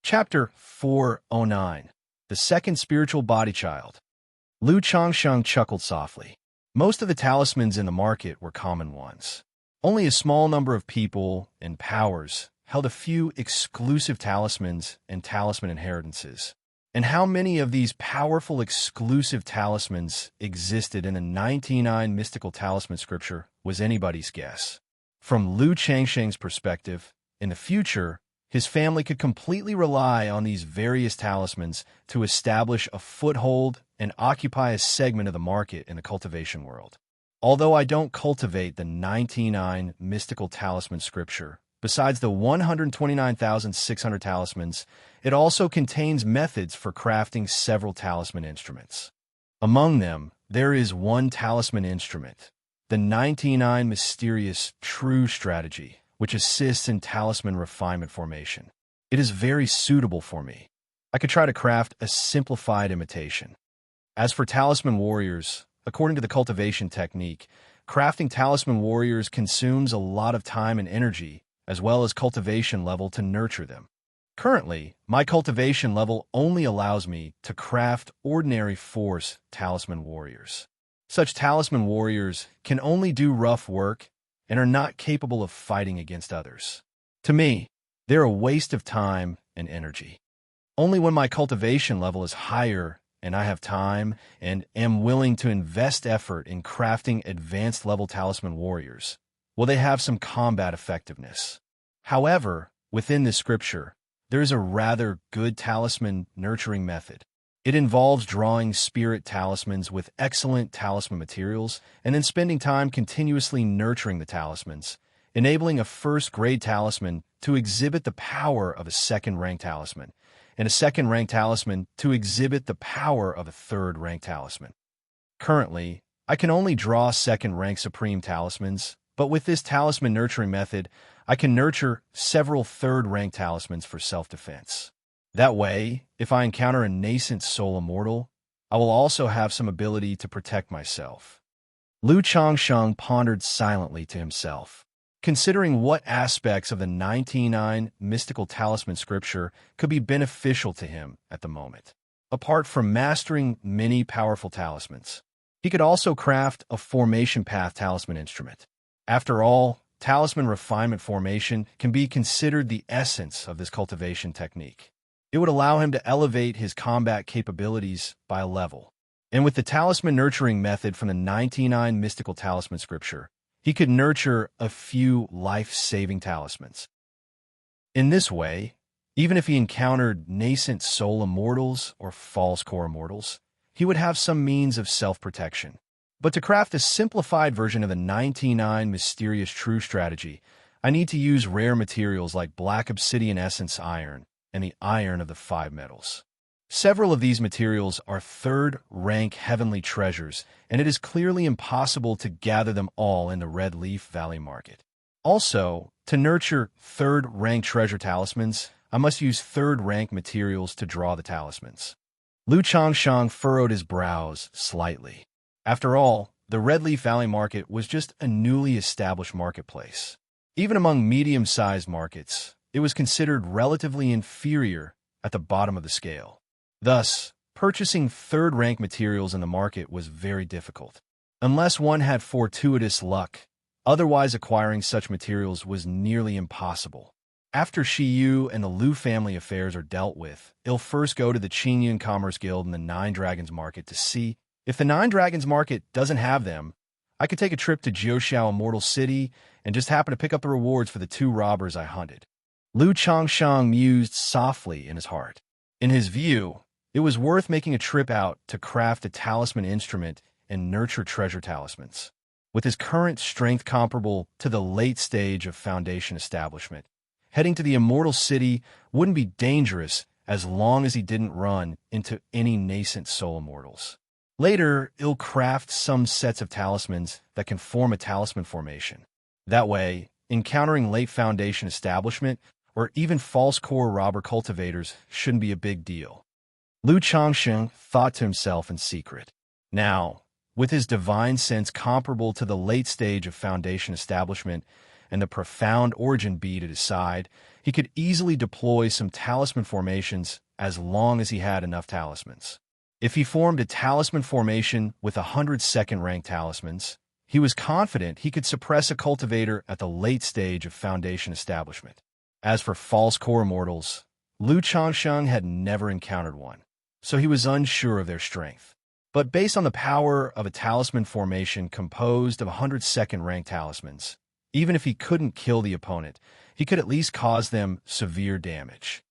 Chapter 409 The Second Spiritual Body Child. Lu Changsheng chuckled softly. Most of the talismans in the market were common ones. Only a small number of people and powers held a few exclusive talismans and talisman inheritances. And how many of these powerful exclusive talismans existed in the 99 mystical talisman scripture was anybody's guess. From Lu Changsheng's perspective, in the future, his family could completely rely on these various talismans to establish a foothold and occupy a segment of the market in the cultivation world. Although I don't cultivate the 99 mystical talisman scripture, besides the 129,600 talismans, it also contains methods for crafting several talisman instruments. Among them, there is one talisman instrument, the 99 mysterious true strategy, which assists in talisman refinement formation. It is very suitable for me. I could try to craft a simplified imitation. As for talisman warriors, according to the cultivation technique, crafting talisman warriors consumes a lot of time and energy, as well as cultivation level to nurture them. Currently, my cultivation level only allows me to craft ordinary force talisman warriors. Such talisman warriors can only do rough work and are not capable of fighting against others. To me, they're a waste of time and energy. Only when my cultivation level is higher and I have time and am willing to invest effort in crafting advanced level talisman warriors will they have some combat effectiveness. However, within this scripture, there is a rather good talisman nurturing method. It involves drawing spirit talismans with excellent talisman materials and then spending time continuously nurturing the talismans, enabling a first-grade talisman to exhibit the power of a second-rank talisman, and a second-rank talisman to exhibit the power of a third-rank talisman. Currently, I can only draw second-rank supreme talismans, but with this talisman nurturing method, I can nurture several third-rank talismans for self-defense. That way, if I encounter a nascent soul immortal, I will also have some ability to protect myself. Lu Changsheng pondered silently to himself, considering what aspects of the 99 mystical talisman scripture could be beneficial to him at the moment. Apart from mastering many powerful talismans, he could also craft a formation path talisman instrument. After all, talisman refinement formation can be considered the essence of this cultivation technique. It would allow him to elevate his combat capabilities by a level. And with the talisman nurturing method from the 99 mystical talisman scripture, he could nurture a few life-saving talismans. In this way, even if he encountered nascent soul immortals or false core immortals, he would have some means of self-protection. But to craft a simplified version of the 99 mysterious true strategy, I need to use rare materials like black obsidian essence iron and the iron of the 5 metals. Several of these materials are third-rank heavenly treasures, and it is clearly impossible to gather them all in the Red Leaf Valley market. Also, to nurture third-rank treasure talismans, I must use third-rank materials to draw the talismans. Lu Changsheng furrowed his brows slightly. After all, the Red Leaf Valley market was just a newly established marketplace. Even among medium-sized markets, it was considered relatively inferior at the bottom of the scale. Thus, purchasing third-rank materials in the market was very difficult. Unless one had fortuitous luck, otherwise acquiring such materials was nearly impossible. After Shi Yu and the Lu family affairs are dealt with, he'll first go to the Qingyun Commerce Guild in the Nine Dragons Market to see if the Nine Dragons Market doesn't have them. I could take a trip to Jiuxiao Immortal City and just happen to pick up the rewards for the 2 robbers I hunted. Lu Changsheng mused softly in his heart. In his view, it was worth making a trip out to craft a talisman instrument and nurture treasure talismans. With his current strength comparable to the late stage of foundation establishment, heading to the Immortal City wouldn't be dangerous as long as he didn't run into any nascent soul immortals. Later, he'll craft some sets of talismans that can form a talisman formation. That way, encountering late foundation establishment or even false core robber cultivators shouldn't be a big deal. Lu Changsheng thought to himself in secret. Now, with his divine sense comparable to the late stage of foundation establishment, and the profound origin bead at his side, he could easily deploy some talisman formations as long as he had enough talismans. If he formed a talisman formation with 100 rank talismans, he was confident he could suppress a cultivator at the late stage of foundation establishment. As for false core immortals, Lu Changsheng had never encountered one, so he was unsure of their strength. But based on the power of a talisman formation composed of 100 rank talismans, even if he couldn't kill the opponent, he could at least cause them severe damage.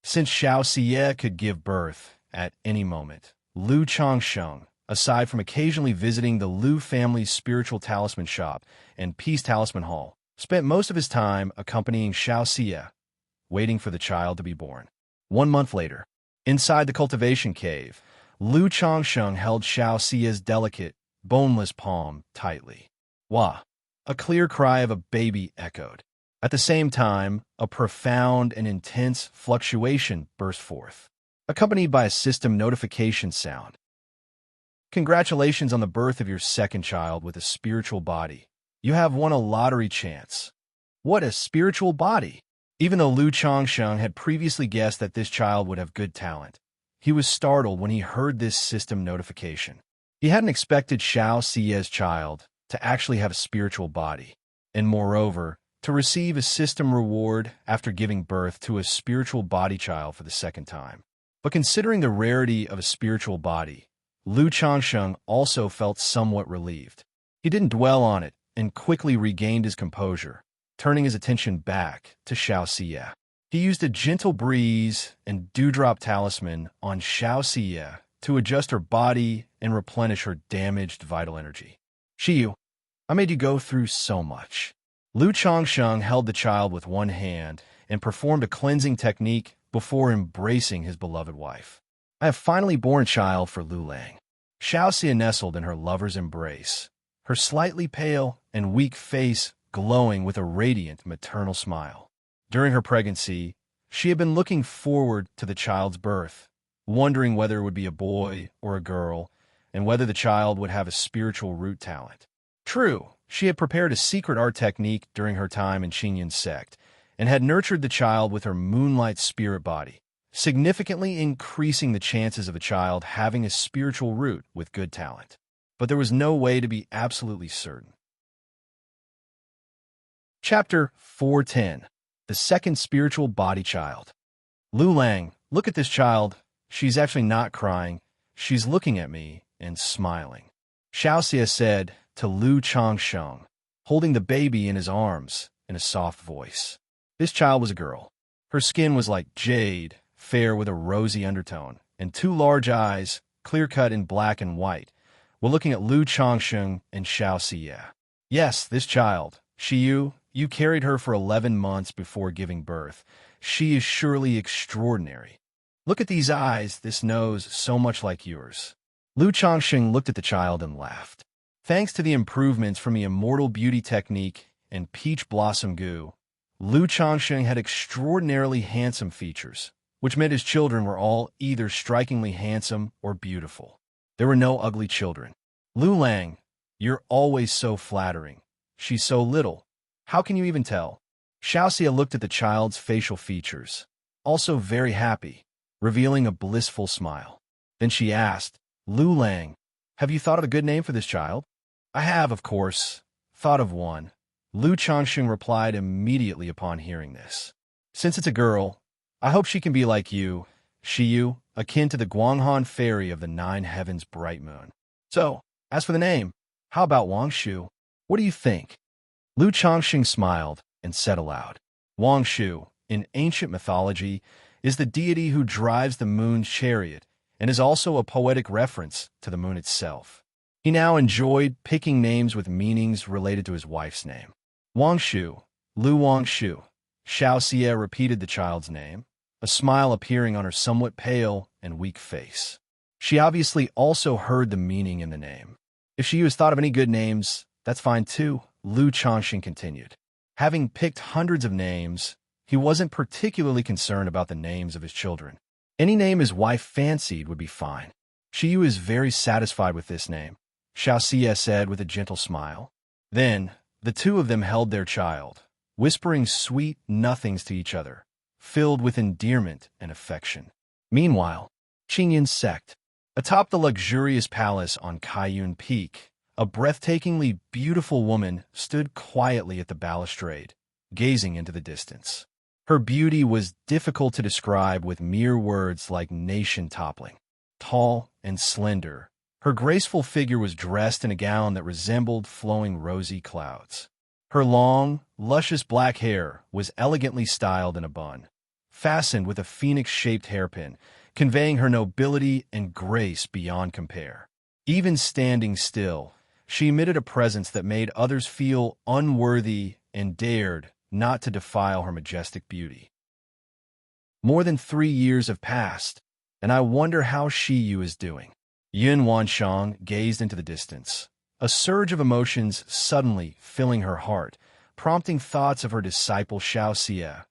Since Xianxia could give birth at any moment, Lu Changsheng, aside from occasionally visiting the Lu family's spiritual talisman shop and Peace Talisman Hall, spent most of his time accompanying Xianxia, waiting for the child to be born. 1 month later, inside the cultivation cave, Lu Changsheng held Xiaoxia's delicate, boneless palm tightly. Wah! A clear cry of a baby echoed. At the same time, a profound and intense fluctuation burst forth, accompanied by a system notification sound. Congratulations on the birth of your second child with a spiritual body. You have won a lottery chance. What a spiritual body! Even though Lu Changsheng had previously guessed that this child would have good talent, he was startled when he heard this system notification. He hadn't expected Xiaoxia's child to actually have a spiritual body, and moreover, to receive a system reward after giving birth to a spiritual body child for the second time. But considering the rarity of a spiritual body, Lu Changsheng also felt somewhat relieved. He didn't dwell on it and quickly regained his composure, turning his attention back to Xiaoxia. He used a gentle breeze and dewdrop talisman on Xiaoxia to adjust her body and replenish her damaged vital energy. Xiyu, I made you go through so much. Lu Changsheng held the child with one hand and performed a cleansing technique before embracing his beloved wife. I have finally born a child for Lu Lang. Xiaoxia nestled in her lover's embrace, her slightly pale and weak face glowing with a radiant maternal smile. During her pregnancy, she had been looking forward to the child's birth, wondering whether it would be a boy or a girl, and whether the child would have a spiritual root talent. True, she had prepared a secret art technique during her time in Xinyan's sect, and had nurtured the child with her moonlight spirit body, significantly increasing the chances of a child having a spiritual root with good talent. But there was no way to be absolutely certain. Chapter 410. The Second Spiritual Body Child. Lu Lang, look at this child. She's actually not crying. She's looking at me and smiling. Xiaoxia said to Lu Changsheng, holding the baby in his arms in a soft voice. This child was a girl. Her skin was like jade, fair with a rosy undertone, and 2 large eyes, clear-cut in black and white, were looking at Lu Changsheng and Xiaoxia. Yes, this child, Xiyu, you carried her for 11 months before giving birth. She is surely extraordinary. Look at these eyes, this nose, so much like yours. Lu Changsheng looked at the child and laughed. Thanks to the improvements from the Immortal Beauty technique and Peach Blossom Goo, Lu Changsheng had extraordinarily handsome features, which meant his children were all either strikingly handsome or beautiful. There were no ugly children. Lu Lang, you're always so flattering. She's so little. How can you even tell? Xiaoxia looked at the child's facial features, also very happy, revealing a blissful smile. Then she asked, Lu Lang, have you thought of a good name for this child? I have, of course, thought of one. Lu Changsheng replied immediately upon hearing this. Since it's a girl, I hope she can be like you, Xiyu, akin to the Guanghan fairy of the 9 heavens bright moon. So, as for the name, how about Wang Shu? What do you think? Lu Changsheng smiled and said aloud, Wang Shu, in ancient mythology, is the deity who drives the moon's chariot and is also a poetic reference to the moon itself. He now enjoyed picking names with meanings related to his wife's name. Wang Shu, Lu Wang Shu. Xiaoxia repeated the child's name, a smile appearing on her somewhat pale and weak face. She obviously also heard the meaning in the name. If she has thought of any good names, that's fine too, Lu Changsheng continued. Having picked hundreds of names, he wasn't particularly concerned about the names of his children. Any name his wife fancied would be fine. Xiyu is very satisfied with this name, Xiaoxia said with a gentle smile. Then, The two of them held their child, whispering sweet nothings to each other, filled with endearment and affection. Meanwhile, Qingyin's sect. Atop the luxurious palace on Kaiyun Peak, a breathtakingly beautiful woman stood quietly at the balustrade, gazing into the distance. Her beauty was difficult to describe with mere words like nation-toppling. Tall and slender, her graceful figure was dressed in a gown that resembled flowing rosy clouds. Her long, luscious black hair was elegantly styled in a bun, fastened with a phoenix-shaped hairpin, conveying her nobility and grace beyond compare. Even standing still, she emitted a presence that made others feel unworthy and dared not to defile her majestic beauty. More than 3 years have passed, and I wonder how Shiyu is doing. Yun Wanshang gazed into the distance, a surge of emotions suddenly filling her heart, prompting thoughts of her disciple Xianxia,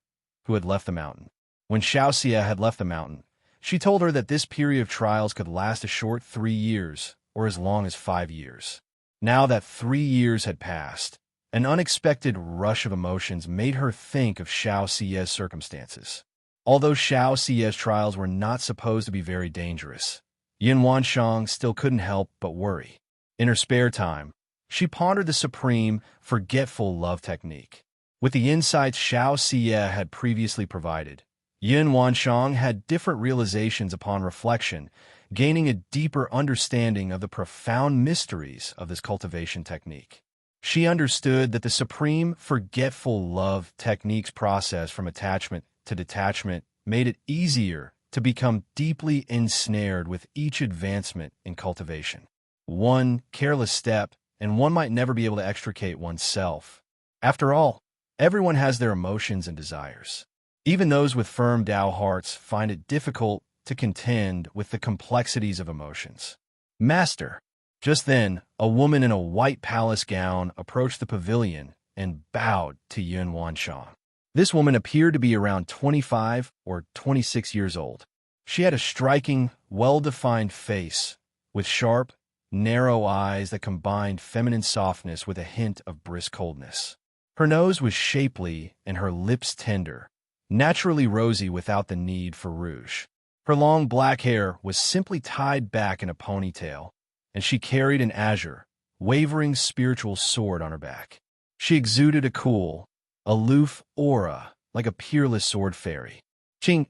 who had left the mountain. When Xianxia had left the mountain, she told her that this period of trials could last a short 3 years or as long as 5 years. Now that 3 years had passed, an unexpected rush of emotions made her think of Xiaoxia's circumstances. Although Xiaoxia's trials were not supposed to be very dangerous, Yin Wanshang still couldn't help but worry. In her spare time, she pondered the supreme, forgetful love technique. With the insights Xiaoxia had previously provided, Yin Wanshang had different realizations upon reflection, gaining a deeper understanding of the profound mysteries of this cultivation technique. She understood that the supreme, forgetful love technique's process from attachment to detachment made it easier to become deeply ensnared with each advancement in cultivation. One careless step, and one might never be able to extricate oneself. After all, everyone has their emotions and desires. Even those with firm Tao hearts find it difficult to contend with the complexities of emotions. Master. Just then, a woman in a white palace gown approached the pavilion and bowed to Yun Wanshang. This woman appeared to be around 25 or 26 years old. She had a striking, well-defined face, with sharp, narrow eyes that combined feminine softness with a hint of brisk coldness. Her nose was shapely and her lips tender, naturally rosy without the need for rouge. Her long black hair was simply tied back in a ponytail, and she carried an azure, wavering spiritual sword on her back. She exuded a cool, aloof aura like a peerless sword fairy. Qing,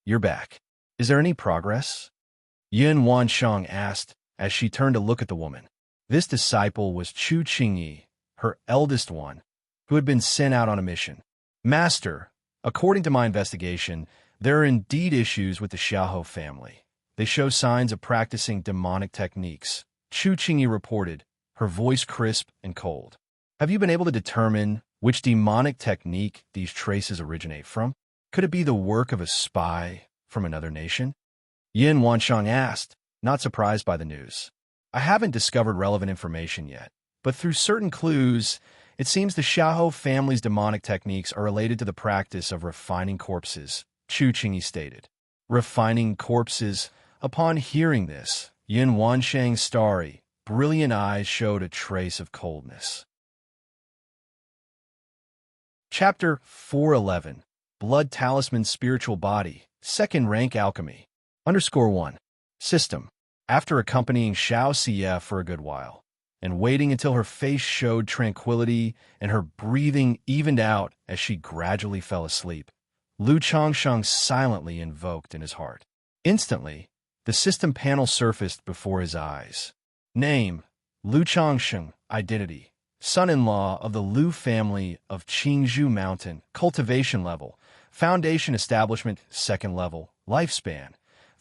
you're back. Is there any progress? Yun Wanshang asked as she turned to look at the woman. This disciple was Chu Qingyi, her eldest one, who had been sent out on a mission. Master, according to my investigation, there are indeed issues with the Xiahou family. They show signs of practicing demonic techniques, Chu Qingyi reported, her voice crisp and cold. Have you been able to determine which demonic technique these traces originate from? Could it be the work of a spy from another nation? Yin Wanshang asked, not surprised by the news. I haven't discovered relevant information yet, but through certain clues, it seems the Xiahou family's demonic techniques are related to the practice of refining corpses, Chu Qingyi stated. Refining corpses. Upon hearing this, Yin Wanshang's starry, brilliant eyes showed a trace of coldness. Chapter 411. Blood Talisman Spiritual Body, Second Rank Alchemy. _1. System. After accompanying Xiaoxia for a good while, and waiting until her face showed tranquility and her breathing evened out as she gradually fell asleep, Lu Changsheng silently invoked in his heart. Instantly, the system panel surfaced before his eyes. Name, Lu Changsheng. Identity, son-in-law of the Lu family of Qingzhou Mountain. Cultivation level, foundation establishment, 2nd level. Lifespan,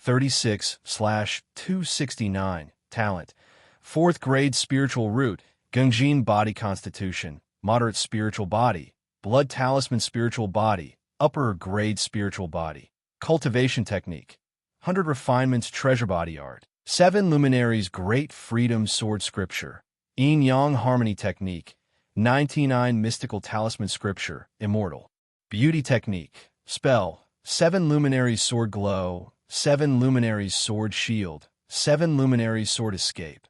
36/269. Talent, 4th grade spiritual root. Gungjin body constitution, moderate spiritual body. Blood talisman spiritual body, upper grade spiritual body. Cultivation technique, 100 refinements treasure body art. 7 luminaries great freedom sword scripture. Yin-yang harmony technique, 99 mystical talisman scripture, immortal. Beauty technique, spell, 7 luminaries sword glow, 7 luminaries sword shield, 7 luminaries sword escape.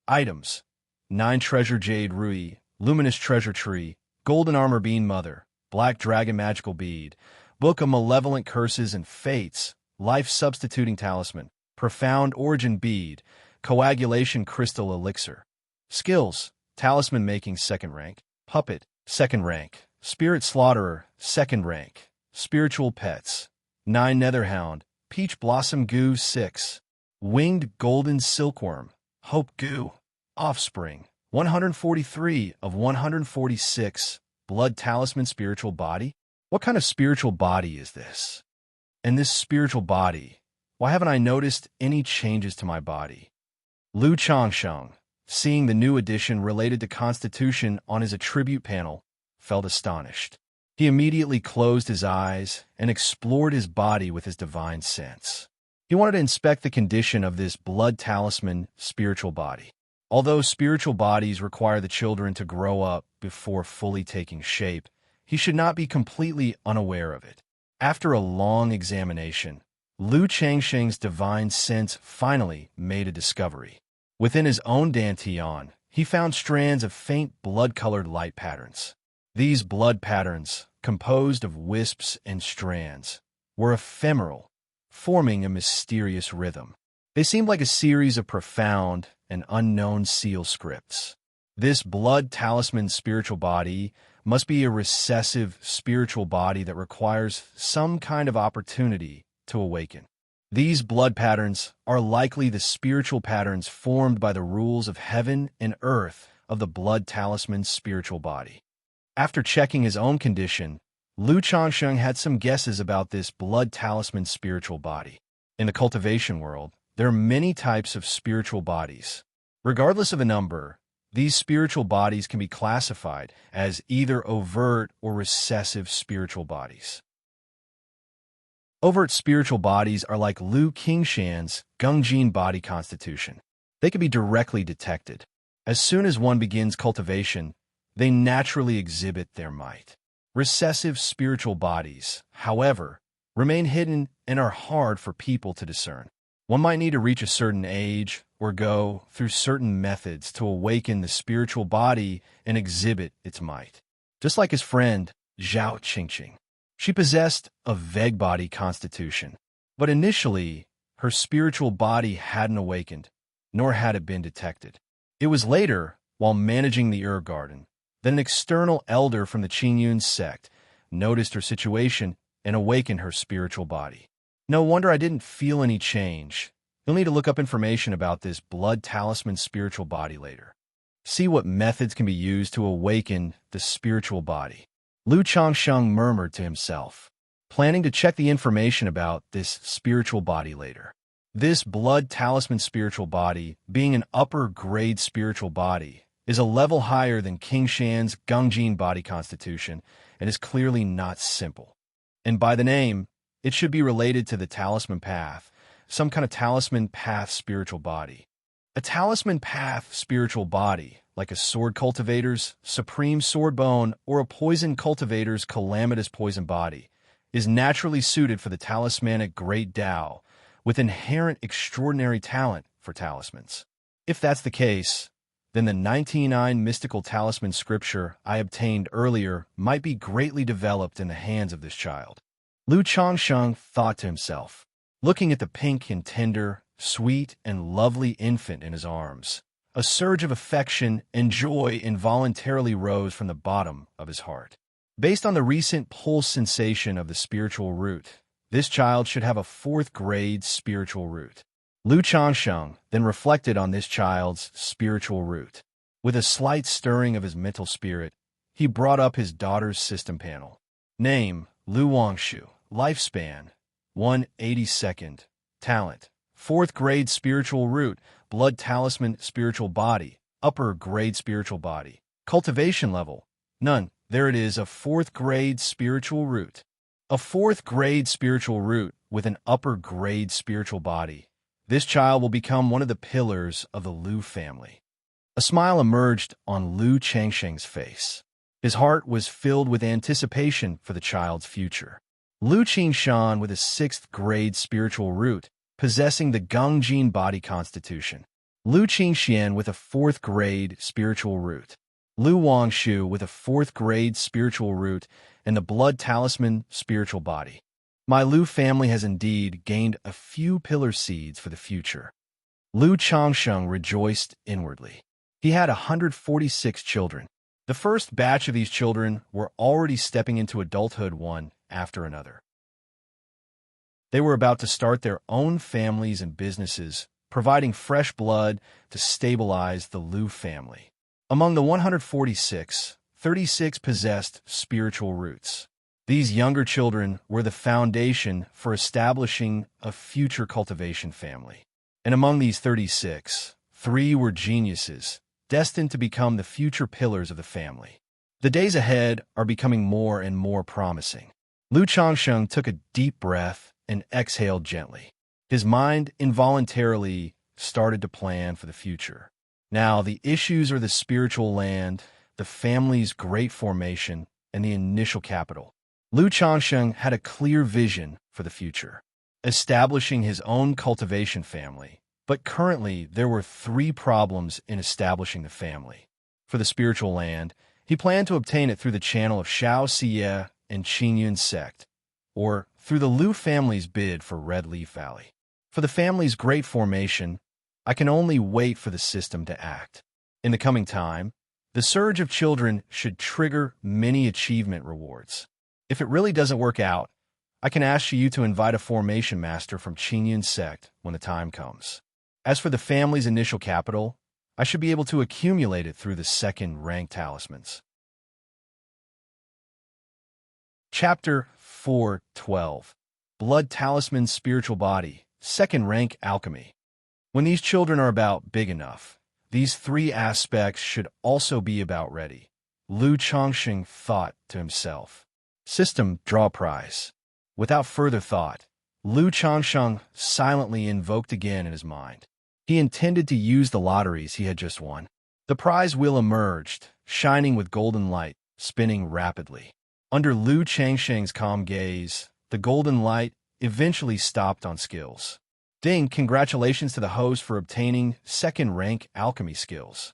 Items, 9 treasure jade rui, luminous treasure tree, golden armor bean mother, black dragon magical bead, book of malevolent curses and fates, life substituting talisman, profound origin bead, coagulation crystal elixir. Skills: talisman making 2nd rank, puppet 2nd rank, spirit slaughterer 2nd rank, spiritual pets 9 netherhound, peach blossom goo 6, winged golden silkworm, hope goo, offspring 143 of 146, blood talisman spiritual body. What kind of spiritual body is this? And this spiritual body, why haven't I noticed any changes to my body? Lu Changsheng, seeing the new addition related to Constitution on his attribute panel, felt astonished. He immediately closed his eyes and explored his body with his divine sense. He wanted to inspect the condition of this blood talisman spiritual body. Although spiritual bodies require the children to grow up before fully taking shape, he should not be completely unaware of it. After a long examination, Lu Changsheng's divine sense finally made a discovery. Within his own dantian, he found strands of faint blood-colored light patterns. These blood patterns, composed of wisps and strands, were ephemeral, forming a mysterious rhythm. They seemed like a series of profound and unknown seal scripts. This blood talisman spiritual body must be a recessive spiritual body that requires some kind of opportunity to awaken. These blood patterns are likely the spiritual patterns formed by the rules of heaven and earth of the blood talisman spiritual body. After checking his own condition, Lu Changsheng had some guesses about this blood talisman spiritual body. In the cultivation world, there are many types of spiritual bodies. Regardless of the number, these spiritual bodies can be classified as either overt or recessive spiritual bodies. Overt spiritual bodies are like Lu Qingshan's Gungjin body constitution. They can be directly detected. As soon as one begins cultivation, they naturally exhibit their might. Recessive spiritual bodies, however, remain hidden and are hard for people to discern. One might need to reach a certain age or go through certain methods to awaken the spiritual body and exhibit its might. Just like his friend, Zhao Qingqing. She possessed a vague body constitution, but initially, her spiritual body hadn't awakened, nor had it been detected. It was later, while managing the herb garden, that an external elder from the Qingyun sect noticed her situation and awakened her spiritual body. No wonder I didn't feel any change. You'll need to look up information about this blood talisman spiritual body later. See what methods can be used to awaken the spiritual body. Lu Changsheng murmured to himself, planning to check the information about this spiritual body later. This blood talisman spiritual body, being an upper-grade spiritual body, is a level higher than Qingshan's Gungjin body constitution and is clearly not simple. And by the name, it should be related to the talisman path, some kind of talisman path spiritual body. A talisman path spiritual body, like a sword cultivator's supreme sword bone or a poison cultivator's calamitous poison body, is naturally suited for the talismanic great Tao, with inherent extraordinary talent for talismans. If that's the case, then the 99 mystical talisman scripture I obtained earlier might be greatly developed in the hands of this child. Lu Changsheng thought to himself, looking at the pink and tender, sweet and lovely infant in his arms. A surge of affection and joy involuntarily rose from the bottom of his heart. Based on the recent pulse sensation of the spiritual root, this child should have a 4th-grade spiritual root. Lu Changsheng then reflected on this child's spiritual root. With a slight stirring of his mental spirit, he brought up his daughter's system panel. Name, Lu Wangshu. Lifespan, 182nd. Talent, 4th-grade spiritual root. Blood talisman spiritual body, upper-grade spiritual body. Cultivation level, none. There it is, a 4th-grade spiritual root. A 4th-grade spiritual root with an upper-grade spiritual body. This child will become one of the pillars of the Lu family. A smile emerged on Lu Changsheng's face. His heart was filled with anticipation for the child's future. Lu Qingshan with a 6th-grade spiritual root, possessing the Gungjin body constitution. Lu Qingshan with a 4th-grade spiritual root. Lu Wangshu with a 4th grade spiritual root and the blood talisman spiritual body. My Lu family has indeed gained a few pillar seeds for the future. Lu Changsheng rejoiced inwardly. He had 146 children. The first batch of these children were already stepping into adulthood one after another. They were about to start their own families and businesses, providing fresh blood to stabilize the Lu family. Among the 146, 36 possessed spiritual roots. These younger children were the foundation for establishing a future cultivation family. And among these 36, 3 were geniuses, destined to become the future pillars of the family. The days ahead are becoming more and more promising. Lu Changsheng took a deep breath and exhaled gently. His mind involuntarily started to plan for the future. Now, the issues are the spiritual land, the family's great formation, and the initial capital. Lu Changsheng had a clear vision for the future, establishing his own cultivation family. But currently, there were 3 problems in establishing the family. For the spiritual land, he planned to obtain it through the channel of Xianxia and Qingyun sect, or through the Lu family's bid for Red Leaf Valley. For the family's great formation, I can only wait for the system to act. In the coming time, the surge of children should trigger many achievement rewards. If it really doesn't work out, I can ask you to invite a formation master from Qingyun sect when the time comes. As for the family's initial capital, I should be able to accumulate it through the 2nd rank talismans. Chapter 4:12 Blood Talisman Spiritual Body, 2nd rank Alchemy. When these children are about big enough, these 3 aspects should also be about ready. Lu Changsheng thought to himself. System draw prize. Without further thought, Lu Changsheng silently invoked again in his mind. He intended to use the lotteries he had just won. The prize wheel emerged, shining with golden light, spinning rapidly. Under Lu Changsheng's calm gaze, the golden light eventually stopped on skills. Ding, congratulations to the host for obtaining 2nd rank alchemy skills.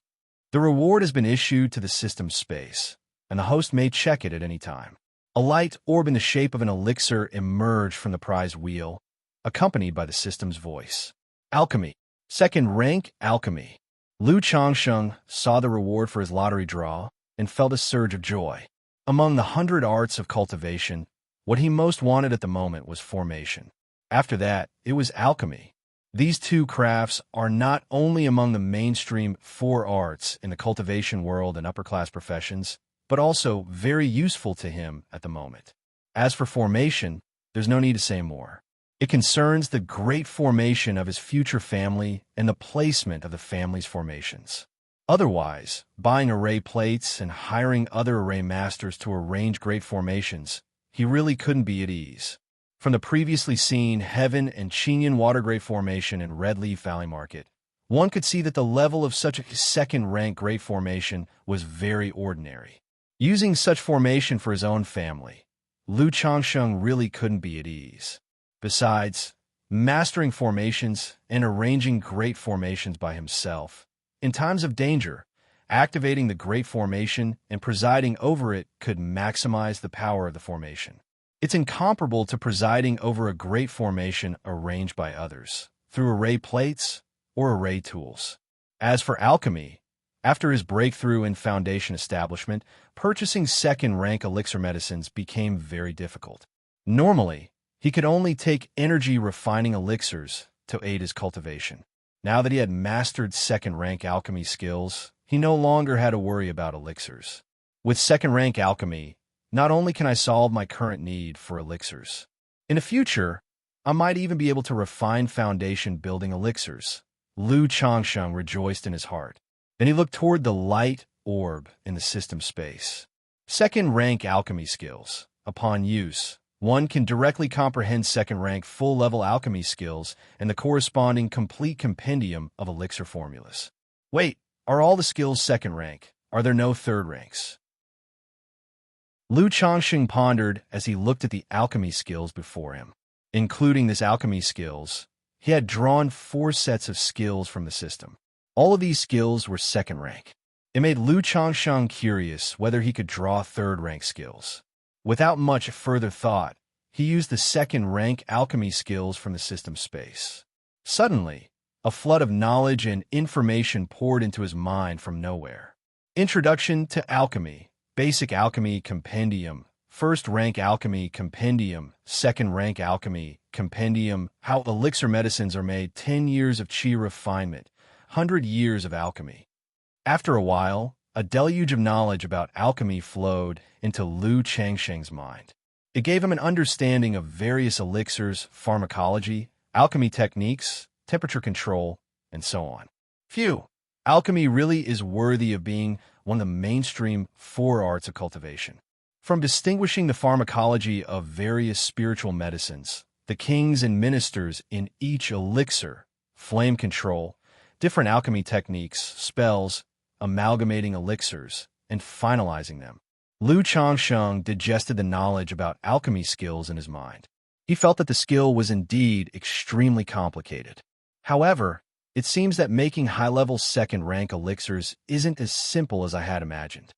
The reward has been issued to the system space, and the host may check it at any time. A light orb in the shape of an elixir emerged from the prize wheel, accompanied by the system's voice. Alchemy. 2nd rank Alchemy. Lu Changsheng saw the reward for his lottery draw and felt a surge of joy. Among the 100 arts of cultivation, what he most wanted at the moment was formation. After that, it was alchemy. These 2 crafts are not only among the mainstream 4 arts in the cultivation world and upper-class professions, but also very useful to him at the moment. As for formation, there's no need to say more. It concerns the great formation of his future family and the placement of the family's formations. Otherwise, buying array plates and hiring other array masters to arrange great formations, he really couldn't be at ease. From the previously seen Heaven and Qingyun water grade formation in Red Leaf Valley Market, one could see that the level of such a 2nd rank great formation was very ordinary. Using such formation for his own family, Lu Changsheng really couldn't be at ease. Besides, mastering formations and arranging great formations by himself, in times of danger, activating the great formation and presiding over it could maximize the power of the formation. It's incomparable to presiding over a great formation arranged by others, through array plates or array tools. As for alchemy, after his breakthrough in foundation establishment, purchasing 2nd rank elixir medicines became very difficult. Normally, he could only take energy refining elixirs to aid his cultivation. Now that he had mastered 2nd rank alchemy skills, he no longer had to worry about elixirs. With 2nd rank alchemy, not only can I solve my current need for elixirs, in the future, I might even be able to refine foundation building elixirs. Lu Changsheng rejoiced in his heart. Then he looked toward the light orb in the system space. 2nd rank alchemy skills. Upon use, one can directly comprehend 2nd rank full-level alchemy skills and the corresponding complete compendium of elixir formulas. Wait, are all the skills 2nd rank? Are there no 3rd ranks? Lu Changsheng pondered as he looked at the alchemy skills before him. Including this alchemy skills, he had drawn 4 sets of skills from the system. All of these skills were 2nd rank. It made Lu Changsheng curious whether he could draw third-rank skills. Without much further thought, he used the second-rank alchemy skills from the system space. Suddenly, a flood of knowledge and information poured into his mind from nowhere. Introduction to Alchemy, Basic Alchemy Compendium, First-Rank Alchemy Compendium, Second-Rank Alchemy Compendium, How Elixir Medicines Are Made, 10 Years of Qi Refinement, 100 Years of Alchemy. After a while, a deluge of knowledge about alchemy flowed into Lu Changsheng's mind. It gave him an understanding of various elixirs, pharmacology, alchemy techniques, temperature control, and so on. Phew! Alchemy really is worthy of being one of the mainstream four arts of cultivation. From distinguishing the pharmacology of various spiritual medicines, the kings and ministers in each elixir, flame control, different alchemy techniques, spells, amalgamating elixirs, and finalizing them, Lu Changsheng digested the knowledge about alchemy skills in his mind. He felt that the skill was indeed extremely complicated. However, it seems that making high-level second-rank elixirs isn't as simple as I had imagined.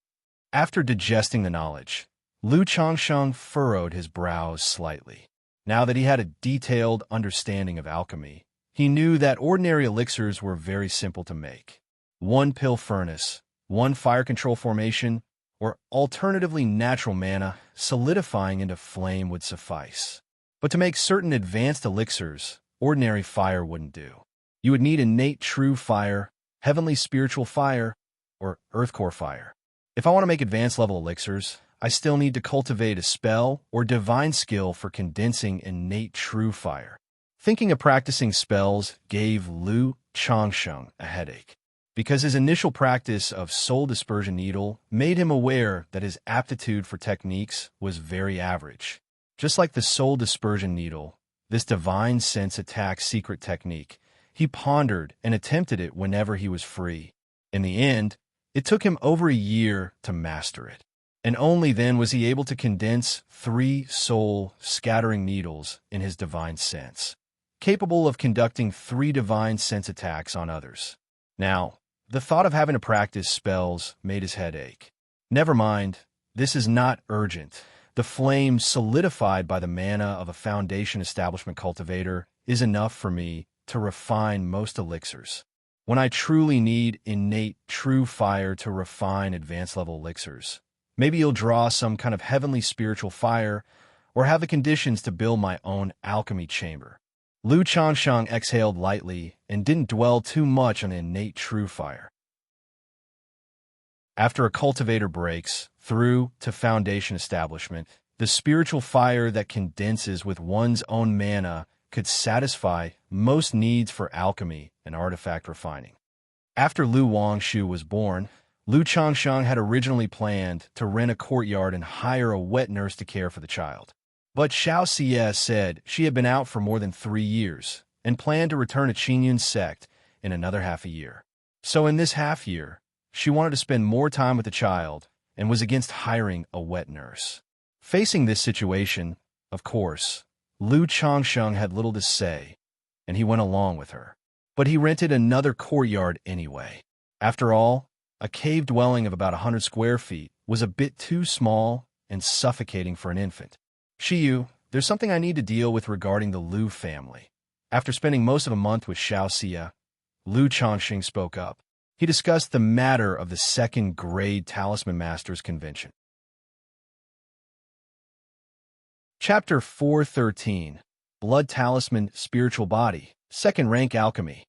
After digesting the knowledge, Lu Changsheng furrowed his brows slightly. Now that he had a detailed understanding of alchemy, he knew that ordinary elixirs were very simple to make. One pill furnace, one fire control formation, or alternatively natural mana solidifying into flame would suffice. But to make certain advanced elixirs, ordinary fire wouldn't do. You would need innate true fire, heavenly spiritual fire, or earth core fire. If I want to make advanced level elixirs, I still need to cultivate a spell or divine skill for condensing innate true fire. Thinking of practicing spells gave Lu Changsheng a headache, because his initial practice of Soul Dispersion Needle made him aware that his aptitude for techniques was very average. Just like the Soul Dispersion Needle, this divine sense attack secret technique, he pondered and attempted it whenever he was free. In the end, it took him over a year to master it, and only then was he able to condense 3 soul scattering needles in his divine sense, capable of conducting 3 divine sense attacks on others. Now, the thought of having to practice spells made his head ache. Never mind, this is not urgent. The flame solidified by the mana of a foundation establishment cultivator is enough for me to refine most elixirs. When I truly need innate true fire to refine advanced level elixirs, maybe you'll draw some kind of heavenly spiritual fire or have the conditions to build my own alchemy chamber. Lu Changsheng exhaled lightly and didn't dwell too much on innate true fire. After a cultivator breaks through to foundation establishment, the spiritual fire that condenses with one's own mana could satisfy most needs for alchemy and artifact refining. After Lu Wangshu was born, Lu Changsheng had originally planned to rent a courtyard and hire a wet nurse to care for the child. But Xianxia said she had been out for more than 3 years and planned to return to Qingyun's sect in another half a year. So in this half year, she wanted to spend more time with the child and was against hiring a wet nurse. Facing this situation, of course, Lu Changsheng had little to say, and he went along with her. But he rented another courtyard anyway. After all, a cave dwelling of about 100 square feet was a bit too small and suffocating for an infant. Shiyu, there's something I need to deal with regarding the Lu family. After spending most of a month with Xianxia, Lu Changsheng spoke up. He discussed the matter of the second-grade Talisman Masters Convention. Chapter 413, Blood Talisman Spiritual Body, Second-Rank Alchemy.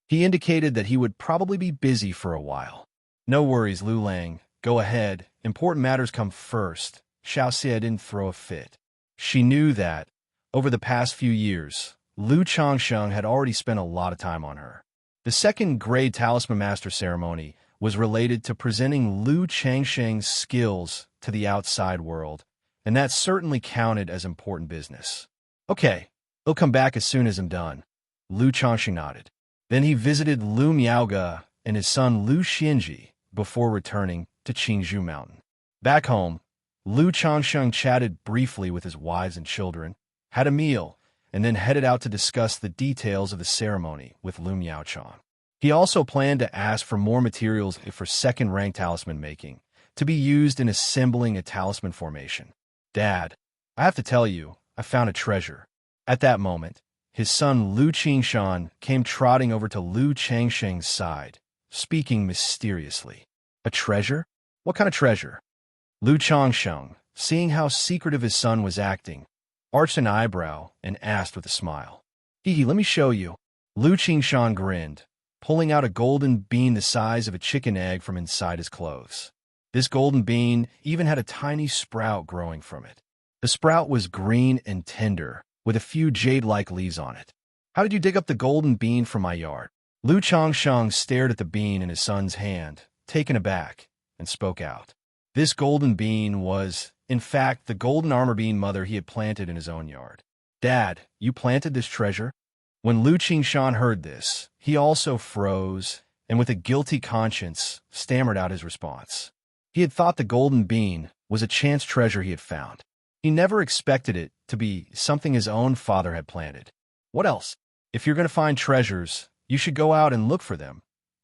He indicated that he would probably be busy for a while. No worries, Lu Lang. Go ahead. Important matters come first. Xiaoxia didn't throw a fit. She knew that, over the past few years, Lu Changsheng had already spent a lot of time on her. The second-grade Talisman Master ceremony was related to presenting Lu Changsheng's skills to the outside world, and that certainly counted as important business. Okay, he'll come back as soon as I'm done. Lu Changsheng nodded. Then he visited Lu Miaoge and his son Lu Xianji before returning to Qingzhou Mountain. Back home, Lu Changsheng chatted briefly with his wives and children, had a meal, and then headed out to discuss the details of the ceremony with Lu Miaochang. He also planned to ask for more materials for second-rank talisman making, to be used in assembling a talisman formation. Dad, I have to tell you, I found a treasure. At that moment, his son Lu Qingshan came trotting over to Lu Changsheng's side, speaking mysteriously. A treasure? What kind of treasure? Lu Changsheng, seeing how secretive his son was acting, arched an eyebrow and asked with a smile. Hee, let me show you. Lu Qingshan grinned, pulling out a golden bean the size of a chicken egg from inside his clothes. This golden bean even had a tiny sprout growing from it. The sprout was green and tender, with a few jade-like leaves on it. How did you dig up the golden bean from my yard? Lu Changsheng stared at the bean in his son's hand, taken aback, and spoke out. This golden bean was, in fact, the golden armor bean mother he had planted in his own yard. Dad, you planted this treasure? When Lu Qingshan heard this, he also froze, and with a guilty conscience, stammered out his response. He had thought the golden bean was a chance treasure he had found. He never expected it to be something his own father had planted. What else? If you're going to find treasures, you should go out and look for them,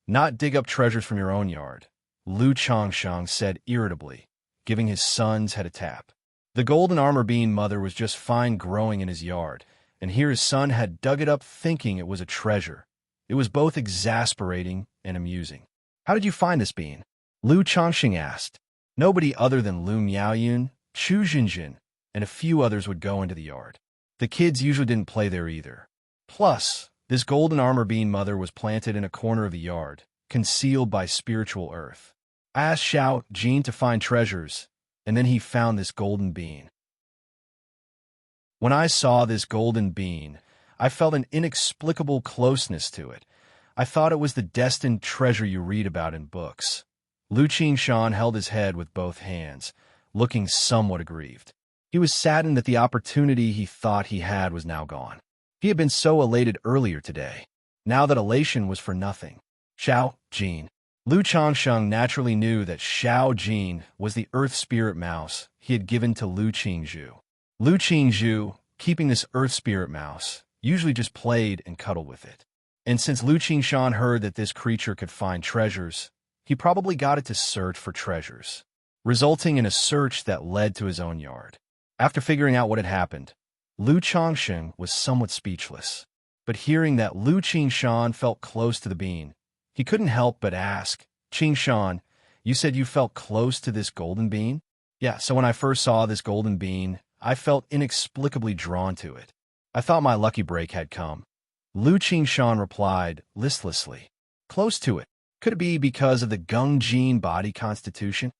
not dig up treasures from your own yard, Lu Changsheng said irritably, giving his son's head a tap. The golden armor bean mother was just fine growing in his yard, and here his son had dug it up thinking it was a treasure. It was both exasperating and amusing. How did you find this bean? Lu Changsheng asked. Nobody other than Lu Miaoyun, Chu Jinjin, and a few others would go into the yard. The kids usually didn't play there either. Plus, this golden armor bean mother was planted in a corner of the yard, concealed by spiritual earth. I asked Xiao Jin to find treasures, and then he found this golden bean. When I saw this golden bean, I felt an inexplicable closeness to it. I thought it was the destined treasure you read about in books. Lu Qingshan held his head with both hands, looking somewhat aggrieved. He was saddened that the opportunity he thought he had was now gone. He had been so elated earlier today. Now that elation was for nothing. Xiao Jin. Lu Changsheng naturally knew that Xiao Jin was the earth spirit mouse he had given to Lu Qingzhu. Lu Qingzhu, keeping this earth spirit mouse, usually just played and cuddled with it. And since Lu Qingshan heard that this creature could find treasures, he probably got it to search for treasures, resulting in a search that led to his own yard. After figuring out what had happened, Lu Changsheng was somewhat speechless. But hearing that Lu Qingshan felt close to the bean, he couldn't help but ask, Qingshan, you said you felt close to this golden bean? Yeah, so when I first saw this golden bean, I felt inexplicably drawn to it. I thought my lucky break had come. Lu Qingshan replied listlessly. Close to it. Could it be because of the Gungjin body constitution?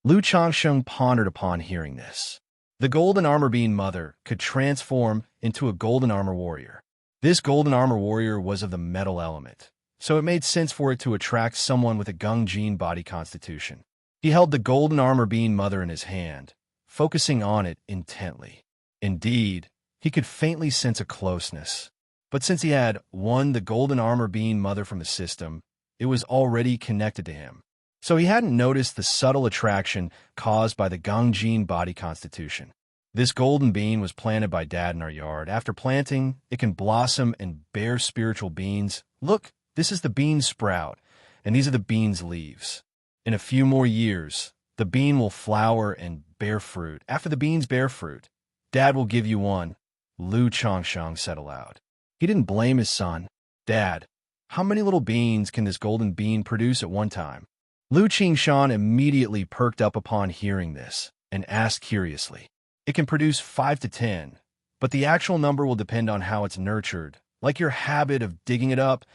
Lu Changsheng pondered upon hearing this. The golden armor bean mother could transform into a golden armor warrior. This golden armor warrior was of the metal element, so it made sense for it to attract someone with a Gungjin body constitution. He held the golden armor bean mother in his hand, focusing on it intently. Indeed, he could faintly sense a closeness. But since he had won the golden armor bean mother from the system, it was already connected to him. So he hadn't noticed the subtle attraction caused by the Gungjin body constitution. This golden bean was planted by Dad in our yard. After planting, it can blossom and bear spiritual beans. Look, this is the bean sprout, and these are the bean's leaves. In a few more years, the bean will flower and bear fruit. After the beans bear fruit, Dad will give you one, Lu Changsheng said aloud. He didn't blame his son. Dad, how many little beans can this golden bean produce at one time? Lu Qingshan immediately perked up upon hearing this and asked curiously. It can produce 5 to 10, but the actual number will depend on how it's nurtured, like your habit of digging it up,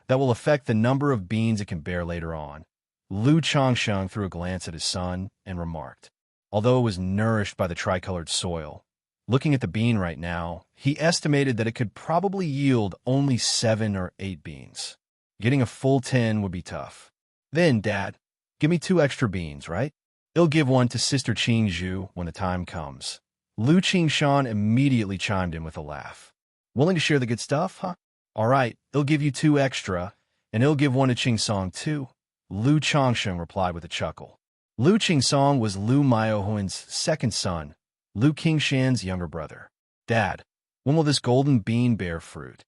that will affect the number of beans it can bear later on. Lu Changsheng threw a glance at his son and remarked, although it was nourished by the tricolored soil, looking at the bean right now, he estimated that it could probably yield only 7 or 8 beans. Getting a full 10 would be tough. Then, Dad, give me 2 extra beans, right? He'll give one to Sister Qingzhu when the time comes. Lu Qingshan immediately chimed in with a laugh. Willing to share the good stuff, huh? All right, he'll give you 2 extra, and he'll give one to Qingsong too. Lu Changsheng replied with a chuckle. Lu Qingsong was Lu Miaohuan's second son, Lu Qingshan's younger brother. Dad, when will this golden bean bear fruit?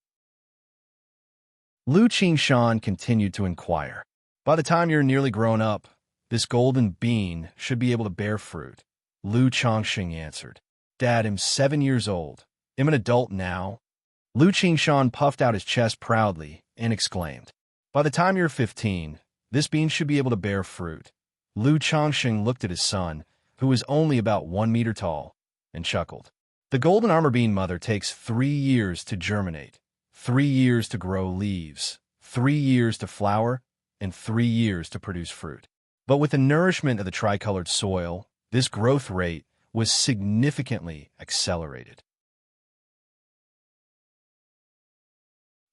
Lu Qingshan continued to inquire. By the time you're nearly grown up, this golden bean should be able to bear fruit. Lu Chongxing answered. Dad, I'm 7 years old. I'm an adult now. Lu Qingshan puffed out his chest proudly and exclaimed, by the time you're 15, this bean should be able to bear fruit. Lu Chongxing looked at his son, who was only about 1 meter tall, and chuckled. The golden armor bean mother takes 3 years to germinate, 3 years to grow leaves, 3 years to flower, and 3 years to produce fruit. But with the nourishment of the tricolored soil, this growth rate was significantly accelerated.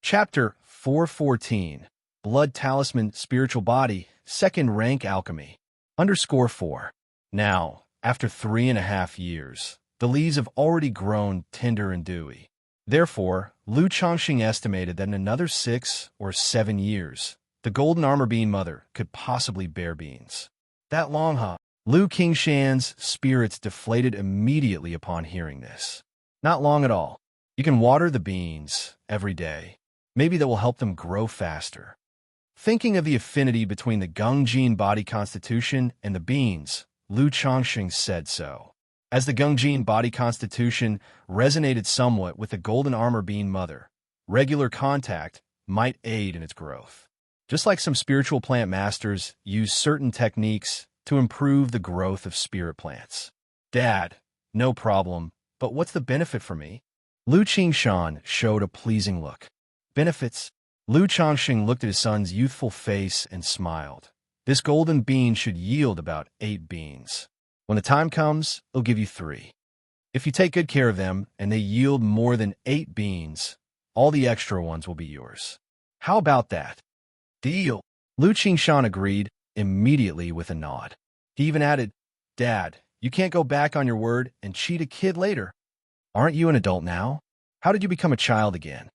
Chapter 414, Blood Talisman Spiritual Body, Second Rank Alchemy. _4. Now, after 3.5 years, the leaves have already grown tender and dewy. Therefore, Lu Chongxing estimated that in another 6 or 7 years, the golden armor bean mother could possibly bear beans. That long, huh? Lu Qingshan's spirits deflated immediately upon hearing this. Not long at all. You can water the beans every day. Maybe that will help them grow faster. Thinking of the affinity between the Gungjin body constitution and the beans, Lu Chongxing said so. As the Gungjin body constitution resonated somewhat with the golden armor bean mother, regular contact might aid in its growth. Just like some spiritual plant masters use certain techniques to improve the growth of spirit plants. Dad, no problem, but what's the benefit for me? Lu Qingshan showed a pleasing look. Benefits? Lu Chongxing looked at his son's youthful face and smiled. This golden bean should yield about 8 beans. When the time comes, it'll give you 3. If you take good care of them and they yield more than 8 beans, all the extra ones will be yours. How about that? Deal. Lu Qingshan agreed immediately with a nod. He even added, Dad, you can't go back on your word and cheat a kid later. Aren't you an adult now? How did you become a child again?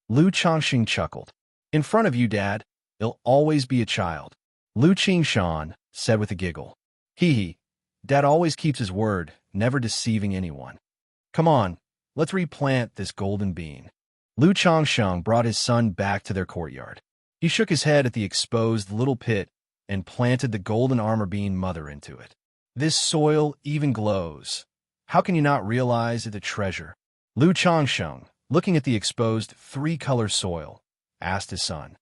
Lu Chongxing chuckled. In front of you, Dad, it'll always be a child. Lu Qingshan said with a giggle. Hee. Dad always keeps his word, never deceiving anyone. Come on, let's replant this golden bean. Lu Chongxing brought his son back to their courtyard. He shook his head at the exposed little pit and planted the golden armor bean mother into it. This soil even glows. How can you not realize it a treasure? Lu Chongxing, looking at the exposed 3-color soil, asked his son,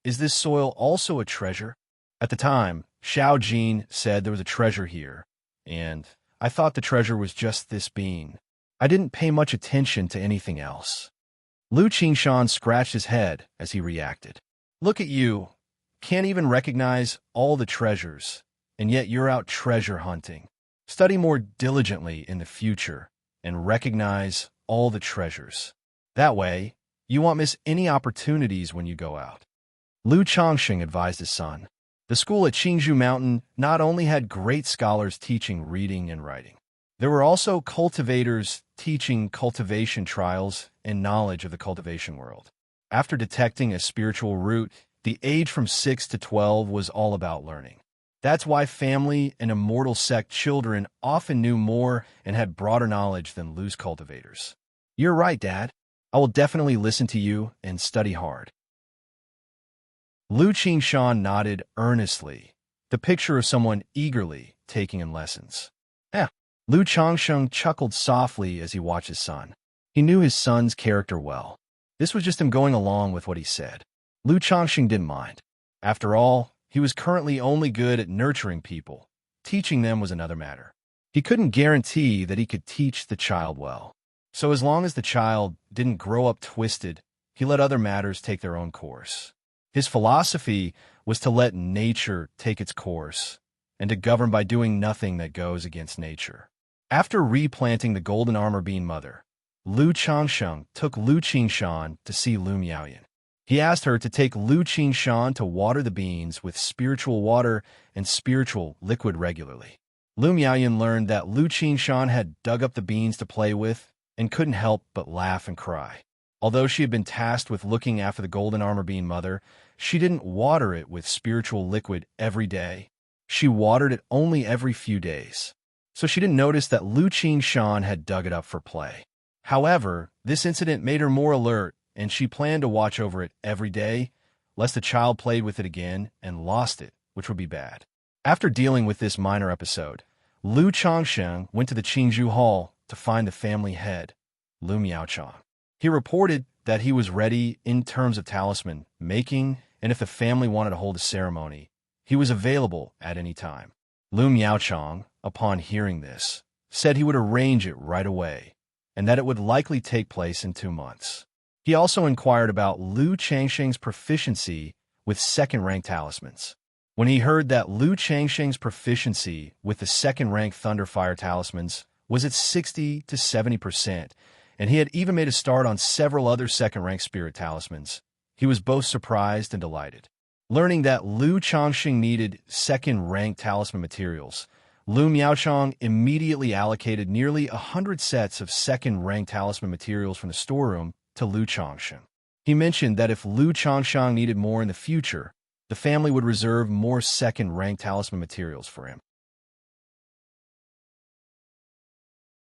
is this soil also a treasure? At the time, Xiao Jin said there was a treasure here, and I thought the treasure was just this bean. I didn't pay much attention to anything else. Lu Qingshan scratched his head as he reacted. Look at you. Can't even recognize all the treasures, and yet you're out treasure hunting. Study more diligently in the future and recognize all the treasures. That way, you won't miss any opportunities when you go out. Lu Chongxing advised his son. The school at Qingzhou Mountain not only had great scholars teaching reading and writing, there were also cultivators teaching cultivation trials and knowledge of the cultivation world. After detecting a spiritual root, the age from 6 to 12 was all about learning. That's why family and immortal sect children often knew more and had broader knowledge than loose cultivators. You're right, Dad. I will definitely listen to you and study hard. Lu Qingshan nodded earnestly, the picture of someone eagerly taking in lessons. Lu Chongxing chuckled softly as he watched his son. He knew his son's character well. This was just him going along with what he said. Lu Chongxing didn't mind. After all, he was currently only good at nurturing people. Teaching them was another matter. He couldn't guarantee that he could teach the child well. So as long as the child didn't grow up twisted, he let other matters take their own course. His philosophy was to let nature take its course and to govern by doing nothing that goes against nature. After replanting the golden armor bean mother, Lu Chongxing took Lu Qingshan to see Lu Miaoyan. He asked her to take Lu Qingshan to water the beans with spiritual water and spiritual liquid regularly. Lu Miaoyan learned that Lu Qingshan had dug up the beans to play with and couldn't help but laugh and cry. Although she had been tasked with looking after the golden armor bean mother, she didn't water it with spiritual liquid every day. She watered it only every few days. So she didn't notice that Lu Qingshan had dug it up for play. However, this incident made her more alert and she planned to watch over it every day, lest the child played with it again and lost it, which would be bad. After dealing with this minor episode, Lu Changsheng went to the Qingzhou Hall to find the family head, Lu Miaochang. He reported that he was ready in terms of talisman making, and if the family wanted to hold a ceremony, he was available at any time. Lu Miaochang, upon hearing this, said he would arrange it right away, and that it would likely take place in 2 months. He also inquired about Lu Changsheng's proficiency with second-rank talismans. When he heard that Lu Changsheng's proficiency with the second-rank Thunderfire talismans was at 60 to 70%, and he had even made a start on several other second-rank spirit talismans, he was both surprised and delighted. Learning that Lu Changsheng needed second-rank talisman materials, Lu Miaochang immediately allocated nearly 100 sets of second-rank talisman materials from the storeroom to Lu Changsheng. He mentioned that if Lu Changsheng needed more in the future, the family would reserve more second-rank talisman materials for him.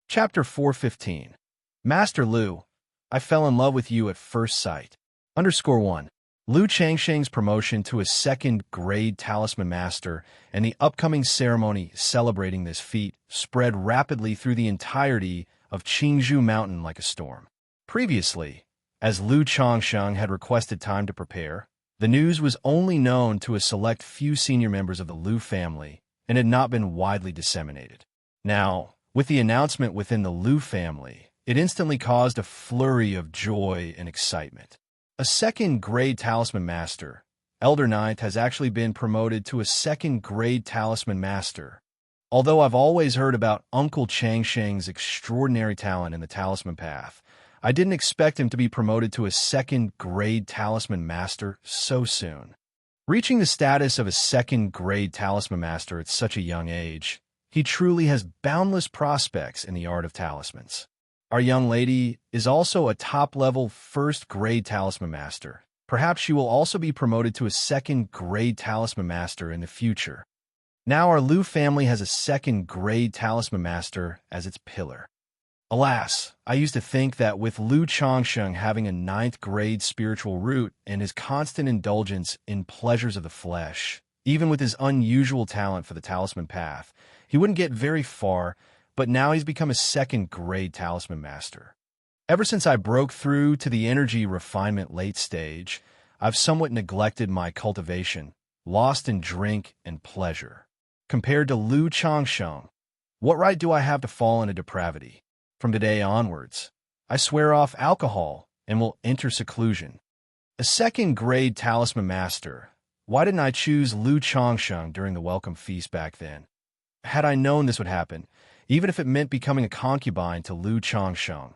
Chapter 415. Master Lu, I fell in love with you at first sight. _1. Lu Changsheng's promotion to a second-grade talisman master and the upcoming ceremony celebrating this feat spread rapidly through the entirety of Qingzhou Mountain like a storm. Previously, as Lu Changsheng had requested time to prepare, the news was only known to a select few senior members of the Lu family and had not been widely disseminated. Now, with the announcement within the Lu family, it instantly caused a flurry of joy and excitement. A second-grade talisman master, Elder Ninth, has actually been promoted to a second-grade talisman master. Although I've always heard about Uncle Changsheng's extraordinary talent in the talisman path, I didn't expect him to be promoted to a second-grade talisman master so soon. Reaching the status of a second-grade talisman master at such a young age, he truly has boundless prospects in the art of talismans. Our young lady is also a top-level first-grade talisman master. Perhaps she will also be promoted to a second-grade talisman master in the future. Now our Lu family has a second-grade talisman master as its pillar. Alas, I used to think that with Lu Changsheng having a 9th-grade spiritual root and his constant indulgence in pleasures of the flesh, even with his unusual talent for the talisman path, he wouldn't get very far, but now he's become a second-grade talisman master. Ever since I broke through to the energy refinement late stage, I've somewhat neglected my cultivation, lost in drink and pleasure. Compared to Lu Changsheng, what right do I have to fall into depravity? From today onwards, I swear off alcohol and will enter seclusion. A second-grade talisman master, why didn't I choose Lu Changsheng during the welcome feast back then? Had I known this would happen, even if it meant becoming a concubine to Lu Changsheng,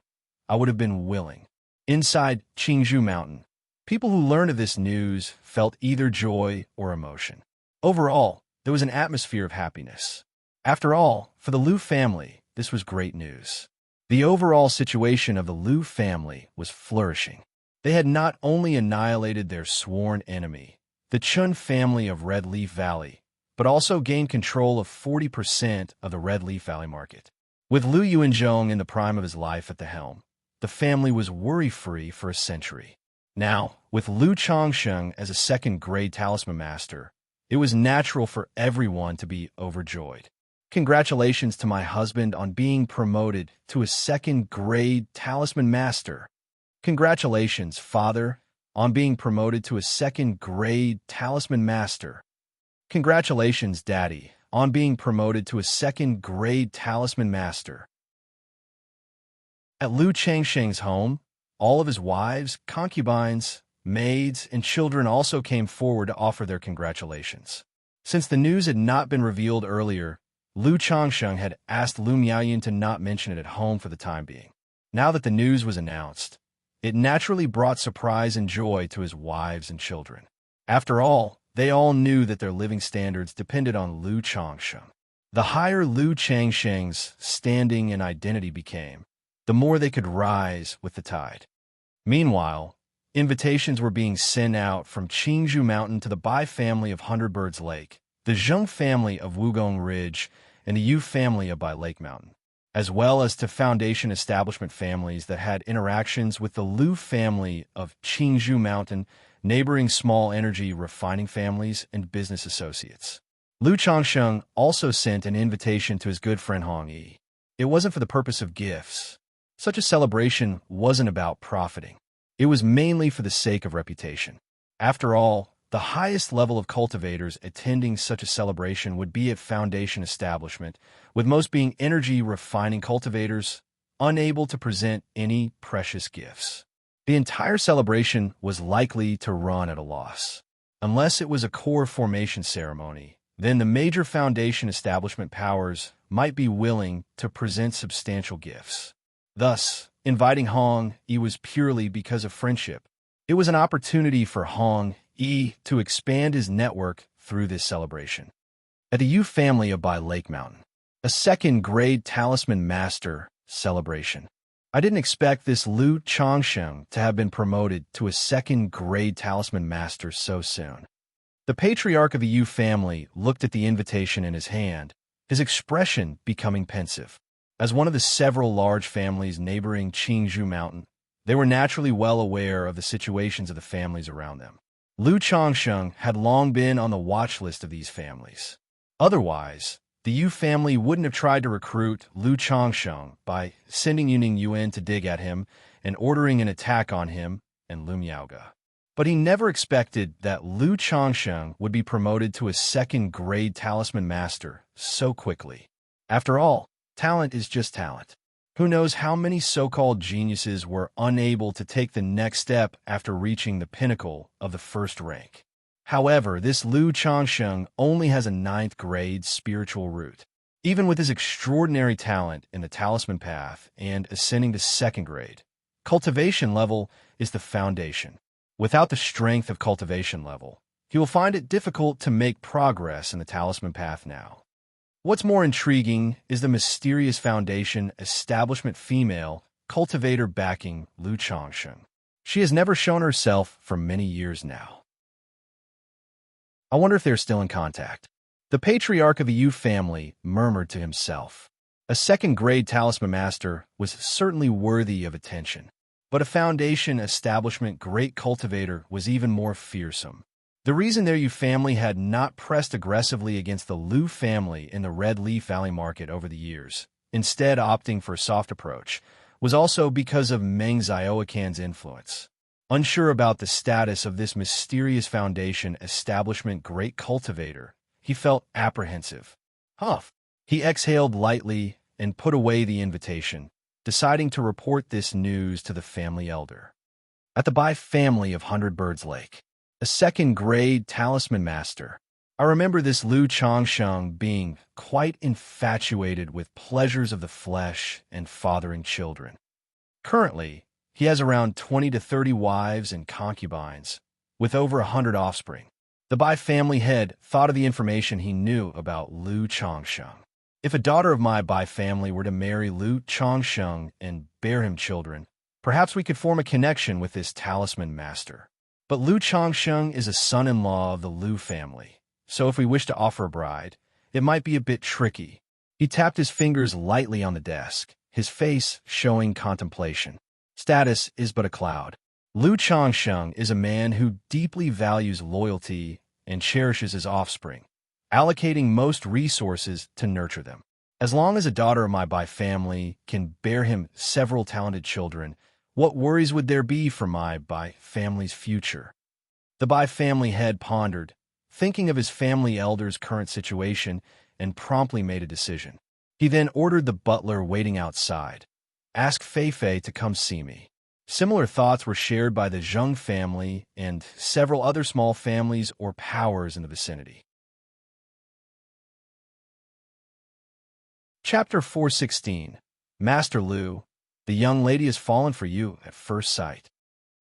I would have been willing. Inside Qingzhou Mountain, people who learned of this news felt either joy or emotion. Overall, there was an atmosphere of happiness. After all, for the Lu family, this was great news. The overall situation of the Lu family was flourishing. They had not only annihilated their sworn enemy, the Chun family of Red Leaf Valley, but also gained control of 40% of the Red Leaf Valley market. With Lu Yuanzhong in the prime of his life at the helm, the family was worry-free for a century. Now, with Lu Changsheng as a second-grade talisman master, it was natural for everyone to be overjoyed. Congratulations to my husband on being promoted to a second-grade talisman master. Congratulations, father, on being promoted to a second-grade talisman master. Congratulations, Daddy, on being promoted to a second-grade talisman master. At Lu Changsheng's home, all of his wives, concubines, maids, and children also came forward to offer their congratulations. Since the news had not been revealed earlier, Lu Changsheng had asked Lu Miaoyin to not mention it at home for the time being. Now that the news was announced, it naturally brought surprise and joy to his wives and children. After all, they all knew that their living standards depended on Lu Changsheng. The higher Lu Changsheng's standing and identity became, the more they could rise with the tide. Meanwhile, invitations were being sent out from Qingzhou Mountain to the Bai family of Hundred Birds Lake, the Zheng family of Wugong Ridge, and the Yu family of Bai Lake Mountain. as well as to foundation establishment families that had interactions with the Lu family of Qingzhou Mountain, neighboring small energy refining families and business associates. Lu Changsheng also sent an invitation to his good friend Hong Yi. It wasn't for the purpose of gifts. Such a celebration wasn't about profiting. It was mainly for the sake of reputation. After all, the highest level of cultivators attending such a celebration would be at foundation establishment, with most being energy refining cultivators unable to present any precious gifts. The entire celebration was likely to run at a loss. Unless it was a core formation ceremony, then the major foundation establishment powers might be willing to present substantial gifts. Thus, inviting Hong Yi was purely because of friendship. It was an opportunity for Hong Yi to expand his network through this celebration. At the Yu family of Bai Lake Mountain, a second-grade talisman master celebration. I didn't expect this Lu Changsheng to have been promoted to a second-grade talisman master so soon. The patriarch of the Yu family looked at the invitation in his hand, his expression becoming pensive. As one of the several large families neighboring Qingzhou Mountain, they were naturally well aware of the situations of the families around them. Lu Changsheng had long been on the watch list of these families. Otherwise, the Yu family wouldn't have tried to recruit Lu Changsheng by sending Yuning Yuan to dig at him and ordering an attack on him and Lu Miaoge. But he never expected that Lu Changsheng would be promoted to a second-grade talisman master so quickly. After all, talent is just talent. Who knows how many so-called geniuses were unable to take the next step after reaching the pinnacle of the first rank. However, this Lu Changsheng only has a 9th-grade spiritual root. Even with his extraordinary talent in the talisman path and ascending to 2nd grade, cultivation level is the foundation. Without the strength of cultivation level, he will find it difficult to make progress in the talisman path now. What's more intriguing is the mysterious foundation establishment female cultivator backing Lu Changsheng. She has never shown herself for many years now. I wonder if they're still in contact. The patriarch of the Yu family murmured to himself. A second-grade talisman master was certainly worthy of attention, but a foundation establishment great cultivator was even more fearsome. The reason their Yu family had not pressed aggressively against the Lu family in the Red Leaf Valley market over the years, instead opting for a soft approach, was also because of Meng Xiaoquan's influence. Unsure about the status of this mysterious foundation establishment great cultivator, he felt apprehensive. Huff! He exhaled lightly and put away the invitation, deciding to report this news to the family elder. At the Bai family of 100 Birds Lake, a second-grade talisman master. I remember this Lu Changsheng being quite infatuated with pleasures of the flesh and fathering children. Currently, he has around 20 to 30 wives and concubines, with over 100 offspring. The Bai family head thought of the information he knew about Lu Changsheng. If a daughter of my Bai family were to marry Lu Changsheng and bear him children, perhaps we could form a connection with this talisman master. But Lu Changsheng is a son-in-law of the Lu family, so if we wish to offer a bride, it might be a bit tricky. He tapped his fingers lightly on the desk, his face showing contemplation. Status is but a cloud. Lu Changsheng is a man who deeply values loyalty and cherishes his offspring, allocating most resources to nurture them. As long as a daughter of my Bai family can bear him several talented children, what worries would there be for my Bai family's future? The Bai family head pondered, thinking of his family elder's current situation, and promptly made a decision. He then ordered the butler waiting outside. Ask Fei Fei to come see me. Similar thoughts were shared by the Zheng family and several other small families or powers in the vicinity. Chapter 416. Master Lu, the young lady has fallen for you at first sight.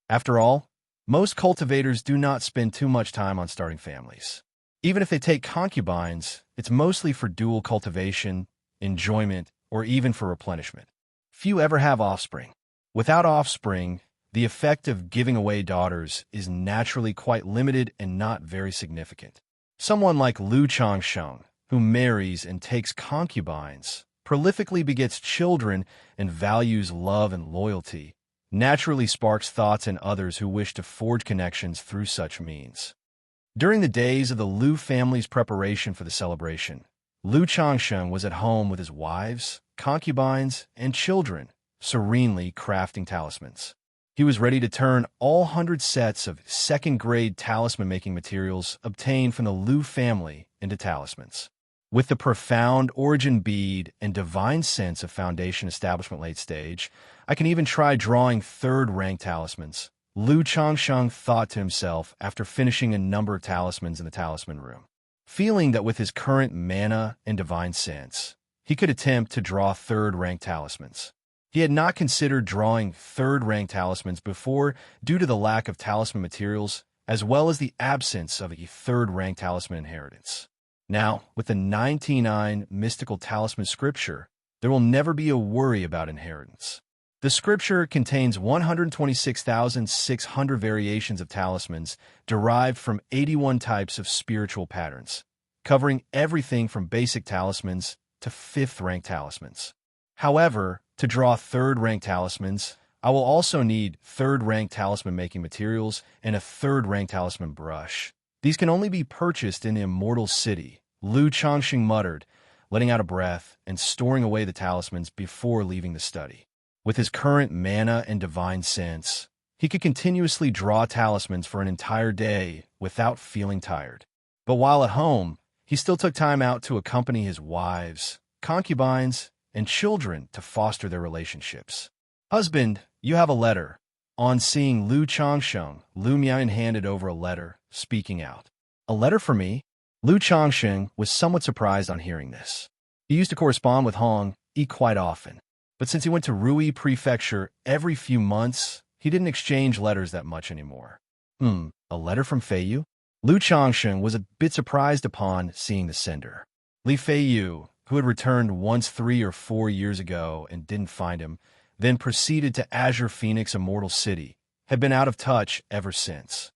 After all, most cultivators do not spend too much time on starting families. Even if they take concubines, it's mostly for dual cultivation, enjoyment, or even for replenishment. Few ever have offspring. Without offspring, the effect of giving away daughters is naturally quite limited and not very significant. Someone like Lu Changsheng, who marries and takes concubines, prolifically begets children, and values love and loyalty, naturally sparks thoughts in others who wish to forge connections through such means. During the days of the Lu family's preparation for the celebration, Lu Changsheng was at home with his wives, concubines, and children, serenely crafting talismans. He was ready to turn all 100 sets of second-grade talisman-making materials obtained from the Lu family into talismans. With the profound origin bead and divine sense of foundation establishment late stage, I can even try drawing third-rank talismans, Lu Changsheng thought to himself after finishing a number of talismans in the talisman room. Feeling that with his current mana and divine sense, he could attempt to draw third-rank talismans. He had not considered drawing third-rank talismans before due to the lack of talisman materials as well as the absence of a third-rank talisman inheritance. Now, with the 99 mystical talisman scripture, there will never be a worry about inheritance. The scripture contains 126,600 variations of talismans derived from 81 types of spiritual patterns, covering everything from basic talismans to fifth-rank talismans. However, to draw third-rank talismans, I will also need third-rank talisman-making materials and a third-rank talisman brush. These can only be purchased in the Immortal City, Lu Changxing muttered, letting out a breath and storing away the talismans before leaving the study. With his current mana and divine sense, he could continuously draw talismans for an entire day without feeling tired. But while at home, he still took time out to accompany his wives, concubines, and children to foster their relationships. "Husband, you have a letter." On seeing Lu Changsheng, Lu Mian handed over a letter, speaking out. "A letter for me?" Lu Changsheng was somewhat surprised on hearing this. He used to correspond with Hong Yi quite often, but since he went to Rui Prefecture every few months, he didn't exchange letters that much anymore. A letter from Feiyu? Lu Changsheng was a bit surprised upon seeing the sender. Li Feiyu, who had returned once 3 or 4 years ago and didn't find him, then proceeded to Azure Phoenix Immortal City, had been out of touch ever since.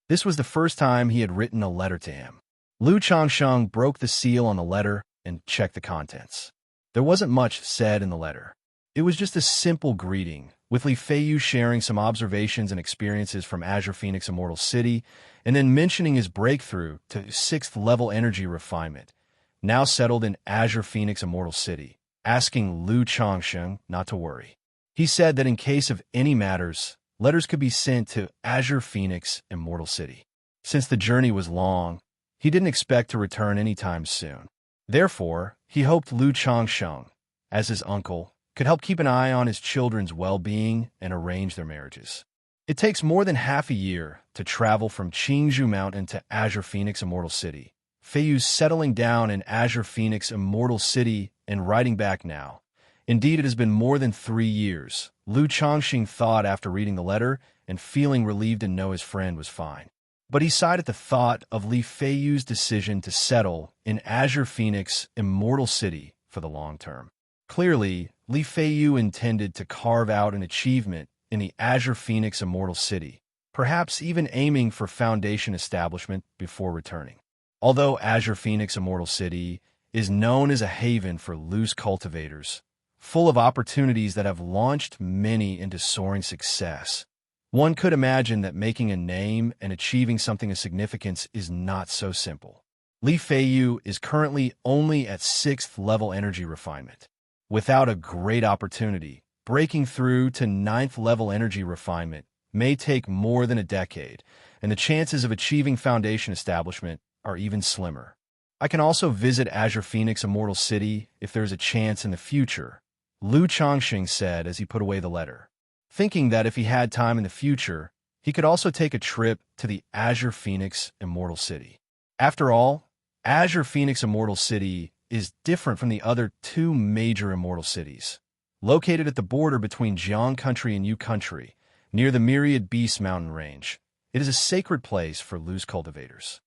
This was the first time he had written a letter to him. Lu Changsheng broke the seal on the letter and checked the contents. There wasn't much said in the letter. It was just a simple greeting, with Li Feiyu sharing some observations and experiences from Azure Phoenix Immortal City, and then mentioning his breakthrough to 6th-level energy refinement, now settled in Azure Phoenix Immortal City, asking Lu Changsheng not to worry. He said that in case of any matters, letters could be sent to Azure Phoenix Immortal City. Since the journey was long, he didn't expect to return anytime soon. Therefore, he hoped Lu Changsheng, as his uncle, could help keep an eye on his children's well-being and arrange their marriages. It takes more than half a year to travel from Qingzhou Mountain to Azure Phoenix Immortal City. Feiyu's settling down in Azure Phoenix Immortal City and writing back now. Indeed, it has been more than 3 years, Lu Changxing thought after reading the letter and feeling relieved to know his friend was fine. But he sighed at the thought of Li Feiyu's decision to settle in Azure Phoenix Immortal City for the long term. Clearly, Li Feiyu intended to carve out an achievement in the Azure Phoenix Immortal City, perhaps even aiming for foundation establishment before returning. Although Azure Phoenix Immortal City is known as a haven for loose cultivators, full of opportunities that have launched many into soaring success, one could imagine that making a name and achieving something of significance is not so simple. Li Feiyu is currently only at 6th level energy refinement. Without a great opportunity, breaking through to 9th level energy refinement may take more than a decade, and the chances of achieving foundation establishment are even slimmer. I can also visit Azure Phoenix Immortal City if there's a chance in the future, Lu Changxing said as he put away the letter, thinking that if he had time in the future, he could also take a trip to the Azure Phoenix Immortal City. After all, Azure Phoenix Immortal City is different from the other 2 major immortal cities. Located at the border between Jiang Country and Yu Country, near the Myriad Beast mountain range, it is a sacred place for loose cultivators.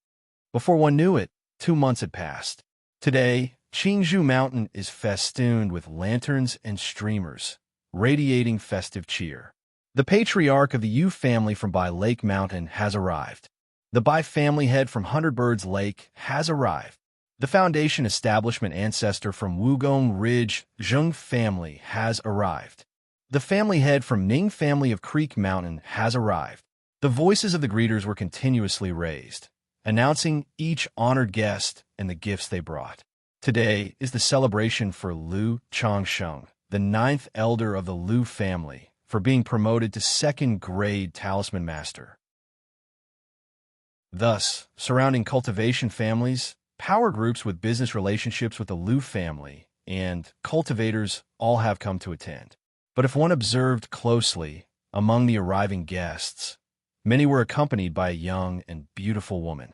Before one knew it, 2 months had passed. Today, Qingzhou Mountain is festooned with lanterns and streamers, radiating festive cheer. The patriarch of the Yu family from Bai Lake Mountain has arrived. The Bai family head from Hundred Birds Lake has arrived. The Foundation establishment ancestor from Wugong Ridge Zheng family has arrived. The family head from Ning family of Creek Mountain has arrived. The voices of the greeters were continuously raised, announcing each honored guest and the gifts they brought. Today is the celebration for Lu Changsheng, the ninth elder of the Lu family, for being promoted to second-grade talisman master. Thus, surrounding cultivation families, power groups with business relationships with the Lu family, and cultivators all have come to attend. But if one observed closely, among the arriving guests, many were accompanied by a young and beautiful woman.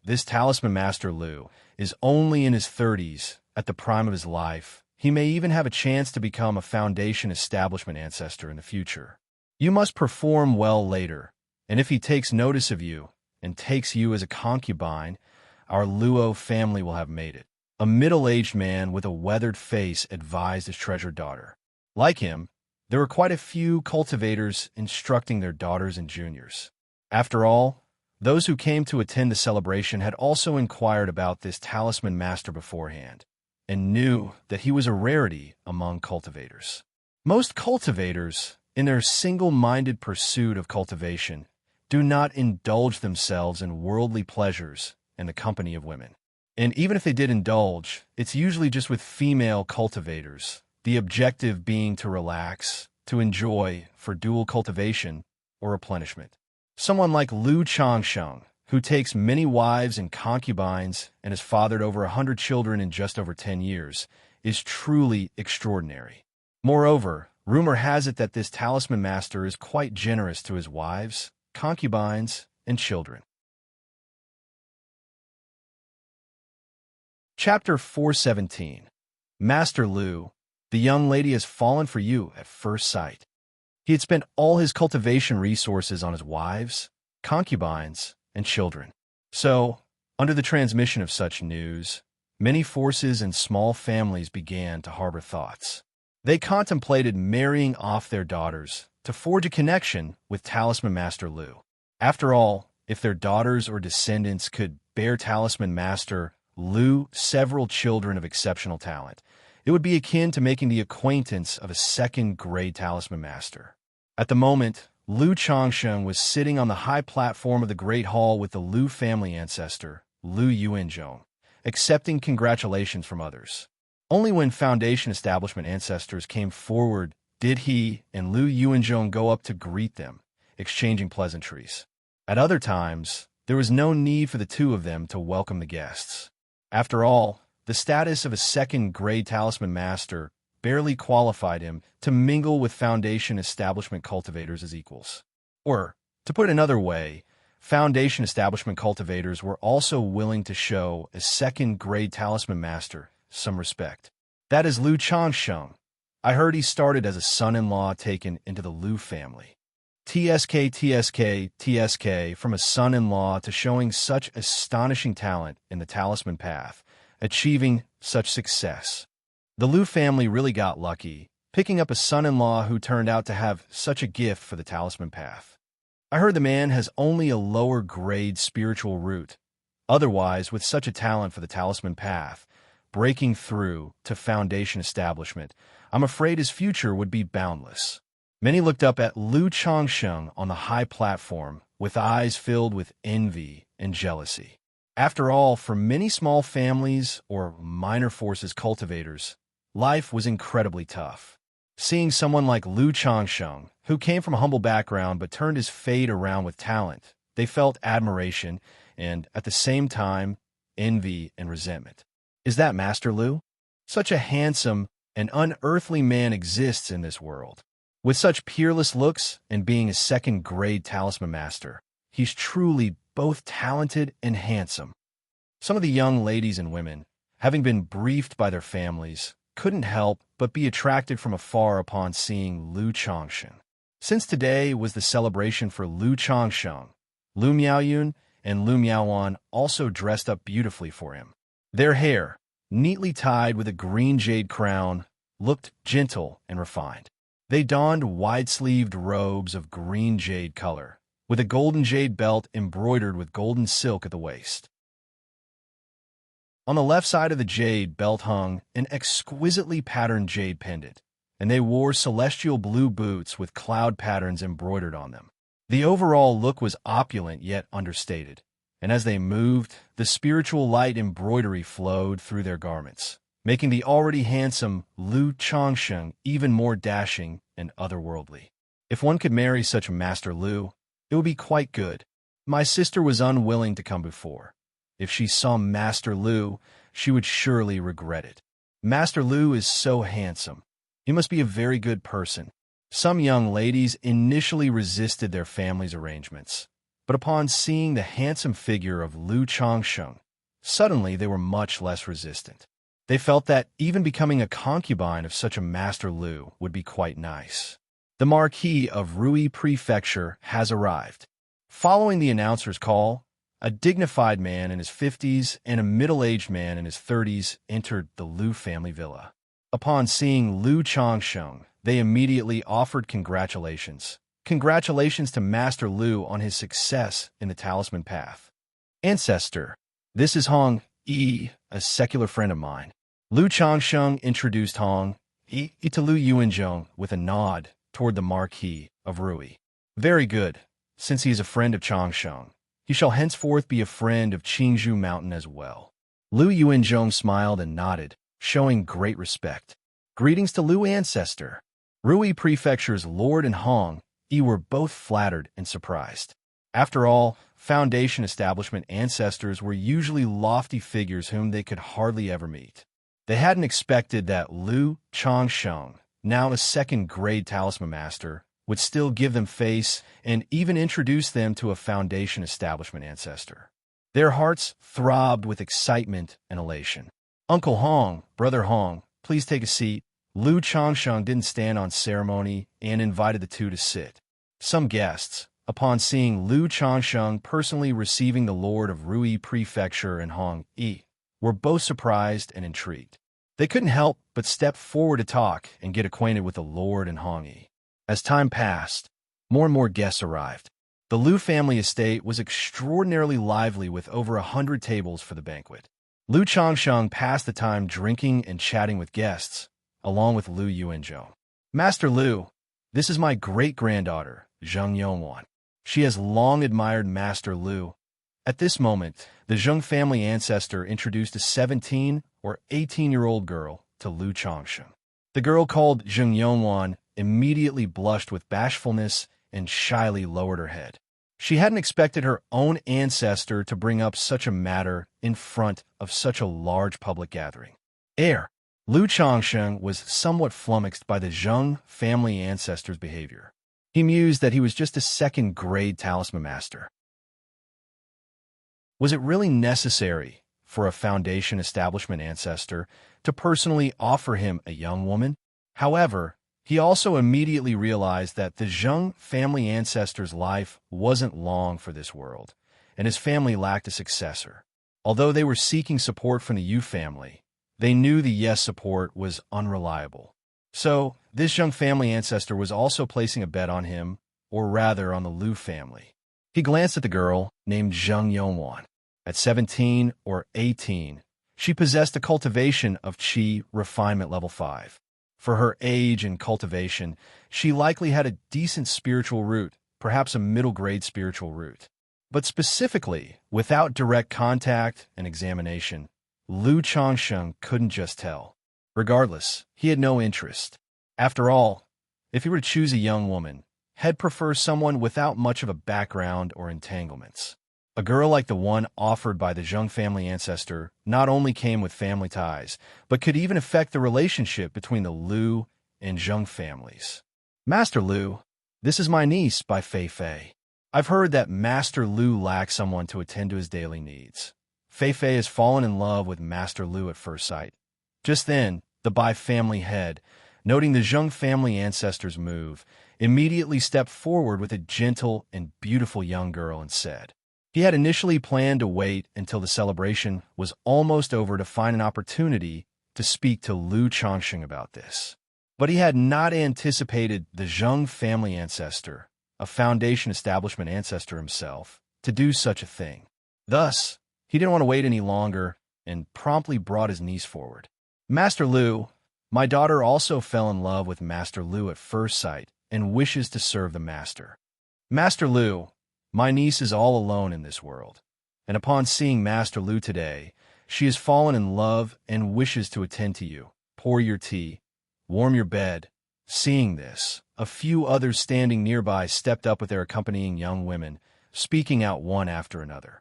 This talisman master Lu is only in his 30s, at the prime of his life. He may even have a chance to become a Foundation establishment ancestor in the future. You must perform well later, and if he takes notice of you and takes you as a concubine, our Luo family will have made it. A middle-aged man with a weathered face advised his treasured daughter. Like him, there were quite a few cultivators instructing their daughters and juniors. After all, those who came to attend the celebration had also inquired about this talisman master beforehand, and knew that he was a rarity among cultivators. Most cultivators, in their single-minded pursuit of cultivation, do not indulge themselves in worldly pleasures in the company of women. And even if they did indulge, it's usually just with female cultivators, the objective being to relax, to enjoy, for dual cultivation or replenishment. Someone like Lu Changsheng, who takes many wives and concubines and has fathered over 100 children in just over 10 years, is truly extraordinary. Moreover, rumor has it that this talisman master is quite generous to his wives, concubines, and children. Chapter 417. Master Lu, the young lady has fallen for you at first sight. He had spent all his cultivation resources on his wives, concubines, and children. So, under the transmission of such news, many forces and small families began to harbor thoughts. They contemplated marrying off their daughters to forge a connection with Talisman Master Lu. After all, if their daughters or descendants could bear Talisman Master Lu several children of exceptional talent, it would be akin to making the acquaintance of a second-grade Talisman Master. At the moment, Lu Changsheng was sitting on the high platform of the Great Hall with the Lu family ancestor, Lu Yuanzhong, accepting congratulations from others. Only when Foundation establishment ancestors came forward did he and Lu Yuanzhong go up to greet them, exchanging pleasantries. At other times, there was no need for the two of them to welcome the guests. After all, the status of a second-grade talisman master barely qualified him to mingle with Foundation establishment cultivators as equals. Or, to put it another way, Foundation establishment cultivators were also willing to show a second-grade talisman master some respect. That is Lu Changsheng. I heard he started as a son-in-law taken into the Lu family. TSK, from a son-in-law to showing such astonishing talent in the talisman path, achieving such success. The Lu family really got lucky, picking up a son-in-law who turned out to have such a gift for the talisman path. I heard the man has only a lower-grade spiritual root. Otherwise, with such a talent for the talisman path, breaking through to Foundation establishment, I'm afraid his future would be boundless. Many looked up at Lu Changsheng on the high platform with eyes filled with envy and jealousy. After all, for many small families or minor forces cultivators, life was incredibly tough. Seeing someone like Lu Changsheng, who came from a humble background but turned his fate around with talent, they felt admiration and, at the same time, envy and resentment. Is that Master Lu? Such a handsome and unearthly man exists in this world. With such peerless looks and being a second-grade talisman master, he's truly both talented and handsome. Some of the young ladies and women, having been briefed by their families, couldn't help but be attracted from afar upon seeing Lu Changsheng. Since today was the celebration for Lu Changsheng, Lu Miaoyun and Lu Miaowan also dressed up beautifully for him. Their hair, neatly tied with a green jade crown, looked gentle and refined. They donned wide-sleeved robes of green jade color, with a golden jade belt embroidered with golden silk at the waist. On the left side of the jade belt hung an exquisitely patterned jade pendant, and they wore celestial blue boots with cloud patterns embroidered on them. The overall look was opulent yet understated, and as they moved, the spiritual light embroidery flowed through their garments, making the already handsome Lu Changsheng even more dashing and otherworldly. If one could marry such a Master Lu, it would be quite good. My sister was unwilling to come before. If she saw Master Lu, she would surely regret it. Master Lu is so handsome. He must be a very good person. Some young ladies initially resisted their family's arrangements, but upon seeing the handsome figure of Lu Changsheng, suddenly they were much less resistant. They felt that even becoming a concubine of such a Master Lu would be quite nice. The Marquis of Rui Prefecture has arrived. Following the announcer's call, a dignified man in his 50s and a middle-aged man in his 30s entered the Lu family villa. Upon seeing Lu Changsheng, they immediately offered congratulations. Congratulations to Master Lu on his success in the talisman path. Ancestor, this is Hong Yi, a secular friend of mine. Lu Changsheng introduced Hong Yi to Lu Yuanzhong with a nod toward the Marquis of Rui. Very good, since he is a friend of Changsheng. He shall henceforth be a friend of Qingzhou Mountain as well. Lu Yuanzhong smiled and nodded, showing great respect. Greetings to Lu Ancestor. Rui Prefecture's Lord and Hong Yi were both flattered and surprised. After all, Foundation establishment ancestors were usually lofty figures whom they could hardly ever meet. They hadn't expected that Lu Changsheng, now a second-grade talisman master, would still give them face and even introduce them to a Foundation establishment ancestor. Their hearts throbbed with excitement and elation. Uncle Hong, Brother Hong, please take a seat. Lu Changsheng didn't stand on ceremony and invited the two to sit. Some guests, upon seeing Lu Changsheng personally receiving the Lord of Rui Prefecture and Hong Yi, were both surprised and intrigued. They couldn't help but step forward to talk and get acquainted with the Lord and Hong Yi. As time passed, more and more guests arrived. The Lu family estate was extraordinarily lively with over 100 tables for the banquet. Lu Changsheng passed the time drinking and chatting with guests, along with Lu Yuanzhong. Master Lu, this is my great-granddaughter, Zheng Yongwan. She has long admired Master Lu. At this moment, the Zheng family ancestor introduced a 17 or 18-year-old girl to Lu Changsheng. The girl called Zheng Yongwan immediately blushed with bashfulness and shyly lowered her head. She hadn't expected her own ancestor to bring up such a matter in front of such a large public gathering. Lu Changsheng was somewhat flummoxed by the Zheng family ancestor's behavior. He mused that he was just a second-grade talisman master. Was it really necessary for a Foundation establishment ancestor to personally offer him a young woman? However, he also immediately realized that the Zheng family ancestor's life wasn't long for this world, and his family lacked a successor. Although they were seeking support from the Yu family, they knew the Yes support was unreliable. So, this Zheng family ancestor was also placing a bet on him, or rather on the Lu family. He glanced at the girl named Zheng Yongwan. At 17 or 18, she possessed a cultivation of Qi refinement level 5. For her age and cultivation, she likely had a decent spiritual root, perhaps a middle-grade spiritual root. But specifically, without direct contact and examination, Lu Changsheng couldn't just tell. Regardless, he had no interest. After all, if he were to choose a young woman, he'd prefer someone without much of a background or entanglements. A girl like the one offered by the Zheng family ancestor not only came with family ties, but could even affect the relationship between the Lu and Zheng families. Master Lu, this is my niece by Fei Fei. I've heard that Master Lu lacks someone to attend to his daily needs. Fei Fei has fallen in love with Master Lu at first sight. Just then, the Bai family head, noting the Zheng family ancestor's move, immediately stepped forward with a gentle and beautiful young girl and said, he had initially planned to wait until the celebration was almost over to find an opportunity to speak to Lu Changsheng about this. But he had not anticipated the Zheng family ancestor, a Foundation establishment ancestor himself, to do such a thing. Thus, he didn't want to wait any longer and promptly brought his niece forward. Master Lu, my daughter also fell in love with Master Lu at first sight and wishes to serve the master. Master Lu, my niece is all alone in this world, and upon seeing Master Lu today, she has fallen in love and wishes to attend to you, pour your tea, warm your bed. Seeing this, a few others standing nearby stepped up with their accompanying young women, speaking out one after another.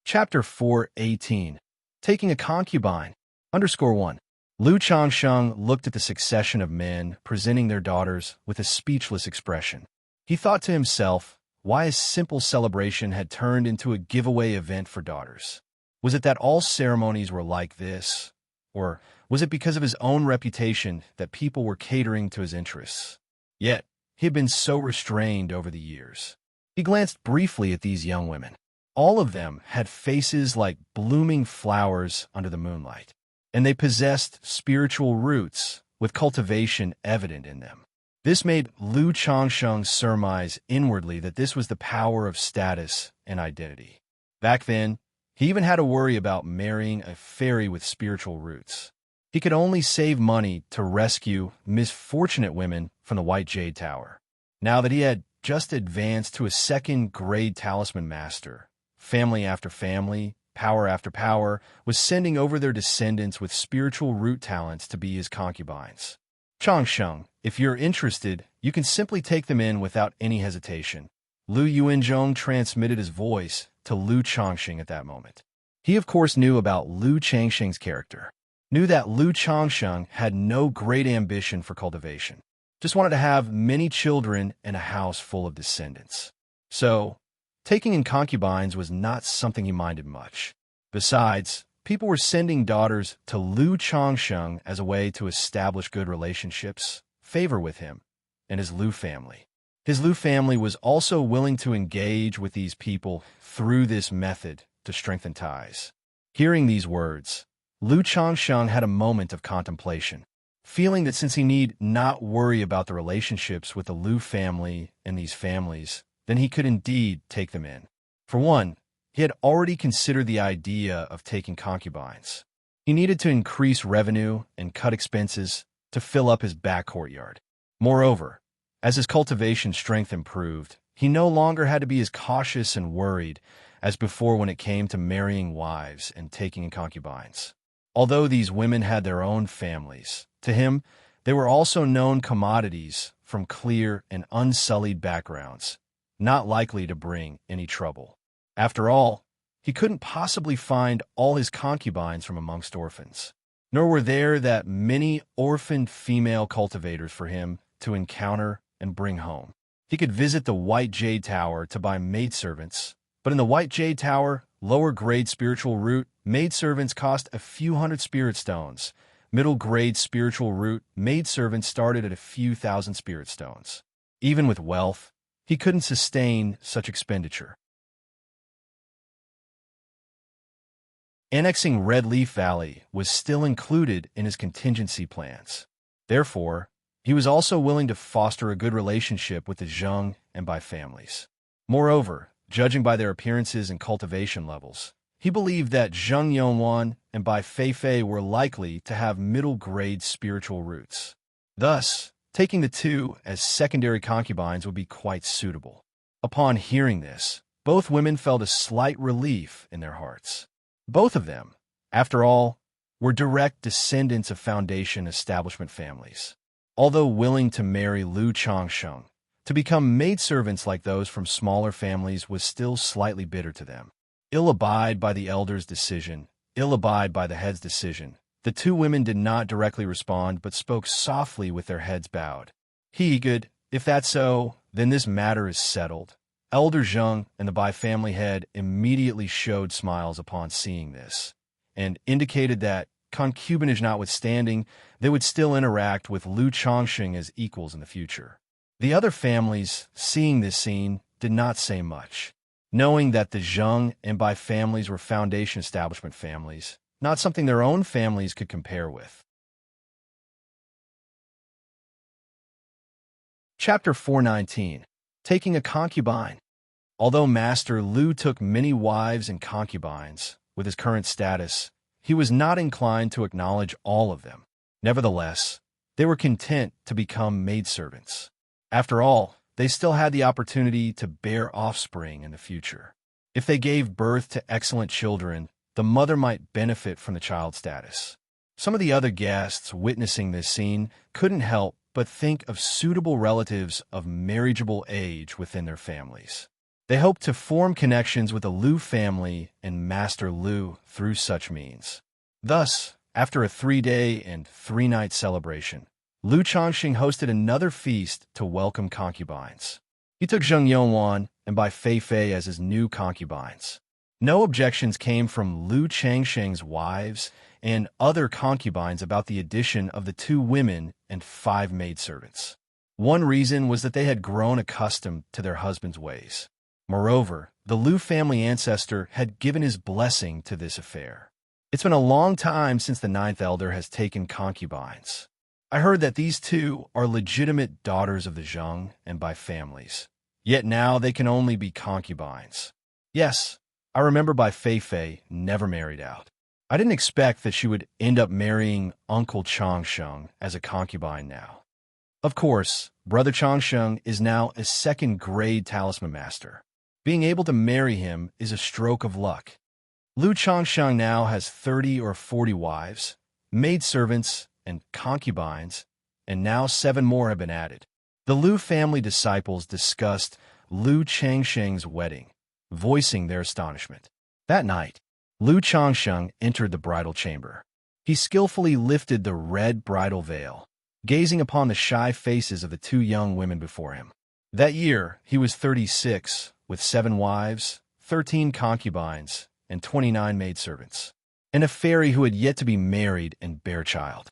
Chapter 4:18. Taking a concubine. _1. Lu Changsheng looked at the succession of men presenting their daughters with a speechless expression. He thought to himself why a simple celebration had turned into a giveaway event for daughters. Was it that all ceremonies were like this? Or was it because of his own reputation that people were catering to his interests? Yet, he had been so restrained over the years. He glanced briefly at these young women. All of them had faces like blooming flowers under the moonlight, and they possessed spiritual roots with cultivation evident in them. This made Lu Changsheng surmise inwardly that this was the power of status and identity. Back then, he even had to worry about marrying a fairy with spiritual roots. He could only save money to rescue misfortunate women from the White Jade Tower. Now that he had just advanced to a second-grade talisman master, family after family, power after power, was sending over their descendants with spiritual root talents to be his concubines. Changsheng, if you're interested, you can simply take them in without any hesitation. Lu Yuanzhong transmitted his voice to Lu Changsheng at that moment. He of course knew about Lu Changsheng's character, knew that Lu Changsheng had no great ambition for cultivation, just wanted to have many children and a house full of descendants. So, taking in concubines was not something he minded much. Besides, people were sending daughters to Lu Changsheng as a way to establish good relationships, favor with him, and his Lu family. His Lu family was also willing to engage with these people through this method to strengthen ties. Hearing these words, Lu Changsheng had a moment of contemplation, feeling that since he need not worry about the relationships with the Lu family and these families, then he could indeed take them in. For one, he had already considered the idea of taking concubines. He needed to increase revenue and cut expenses to fill up his back courtyard. Moreover, as his cultivation strength improved, he no longer had to be as cautious and worried as before when it came to marrying wives and taking in concubines. Although these women had their own families, to him, they were also known commodities from clear and unsullied backgrounds, not likely to bring any trouble. After all, he couldn't possibly find all his concubines from amongst orphans, nor were there that many orphaned female cultivators for him to encounter and bring home. He could visit the White Jade Tower to buy maidservants, but in the White Jade Tower, lower-grade spiritual root maidservants cost a few hundred spirit stones. Middle-grade spiritual root maidservants started at a few thousand spirit stones. Even with wealth, he couldn't sustain such expenditure. Annexing Red Leaf Valley was still included in his contingency plans. Therefore, he was also willing to foster a good relationship with the Zheng and Bai families. Moreover, judging by their appearances and cultivation levels, he believed that Zheng Yongwan and Bai Feifei were likely to have middle-grade spiritual roots. Thus, taking the two as secondary concubines would be quite suitable. Upon hearing this, both women felt a slight relief in their hearts. Both of them, after all, were direct descendants of Foundation establishment families. Although willing to marry Lu Changsheng, to become maidservants like those from smaller families was still slightly bitter to them. Ill abide by the elder's decision, ill abide by the head's decision. The two women did not directly respond, but spoke softly with their heads bowed. Good, if that's so, then this matter is settled. Elder Zheng and the Bai family head immediately showed smiles upon seeing this, and indicated that, concubinage notwithstanding, they would still interact with Lu Changsheng as equals in the future. The other families, seeing this scene, did not say much, knowing that the Zheng and Bai families were Foundation establishment families, not something their own families could compare with. Chapter 4:19. Taking a concubine. Although Master Lu took many wives and concubines, with his current status, he was not inclined to acknowledge all of them. Nevertheless, they were content to become maidservants. After all, they still had the opportunity to bear offspring in the future. If they gave birth to excellent children, the mother might benefit from the child status. Some of the other guests witnessing this scene couldn't help but think of suitable relatives of marriageable age within their families. They hoped to form connections with the Lu family and Master Lu through such means. Thus, after a 3-day and 3-night celebration, Lu Changxing hosted another feast to welcome concubines. He took Zheng Yongwan and Bai Feifei as his new concubines. No objections came from Lu Changxing's wives and other concubines about the addition of the 2 women and 5 maidservants. One reason was that they had grown accustomed to their husbands' ways. Moreover, the Lu family ancestor had given his blessing to this affair. It's been a long time since the 9th elder has taken concubines. I heard that these 2 are legitimate daughters of the Zheng and Bai families. Yet now they can only be concubines. Yes, I remember Bai Feifei never married out. I didn't expect that she would end up marrying Uncle Changsheng as a concubine now. Of course, Brother Changsheng is now a 2nd-grade talisman master. Being able to marry him is a stroke of luck. Lu Changsheng now has 30 or 40 wives, maidservants, and concubines, and now 7 more have been added. The Lu family disciples discussed Lu Changsheng's wedding, voicing their astonishment. That night, Lu Changsheng entered the bridal chamber. He skillfully lifted the red bridal veil, gazing upon the shy faces of the 2 young women before him. That year, he was 36, with 7 wives, 13 concubines, and 29 maidservants, and a fairy who had yet to be married and bear child.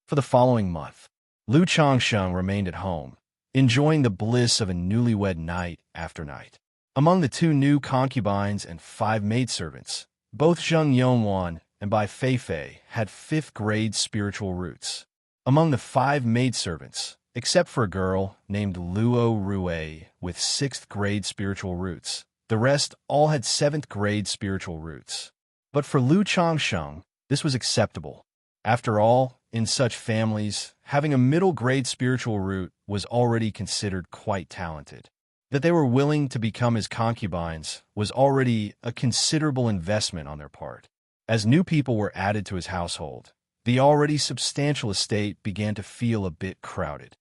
For the following month, Lu Changsheng remained at home, enjoying the bliss of a newlywed night after night. Among the 2 new concubines and 5 maidservants, both Zheng Yongwan and Bai Feifei had 5th-grade spiritual roots. Among the 5 maidservants, except for a girl named Luo Rue with 6th-grade spiritual roots, the rest all had 7th-grade spiritual roots. But for Lu Changsheng, this was acceptable. After all, in such families, having a middle-grade spiritual root was already considered quite talented. That they were willing to become his concubines was already a considerable investment on their part. As new people were added to his household, the already substantial estate began to feel a bit crowded.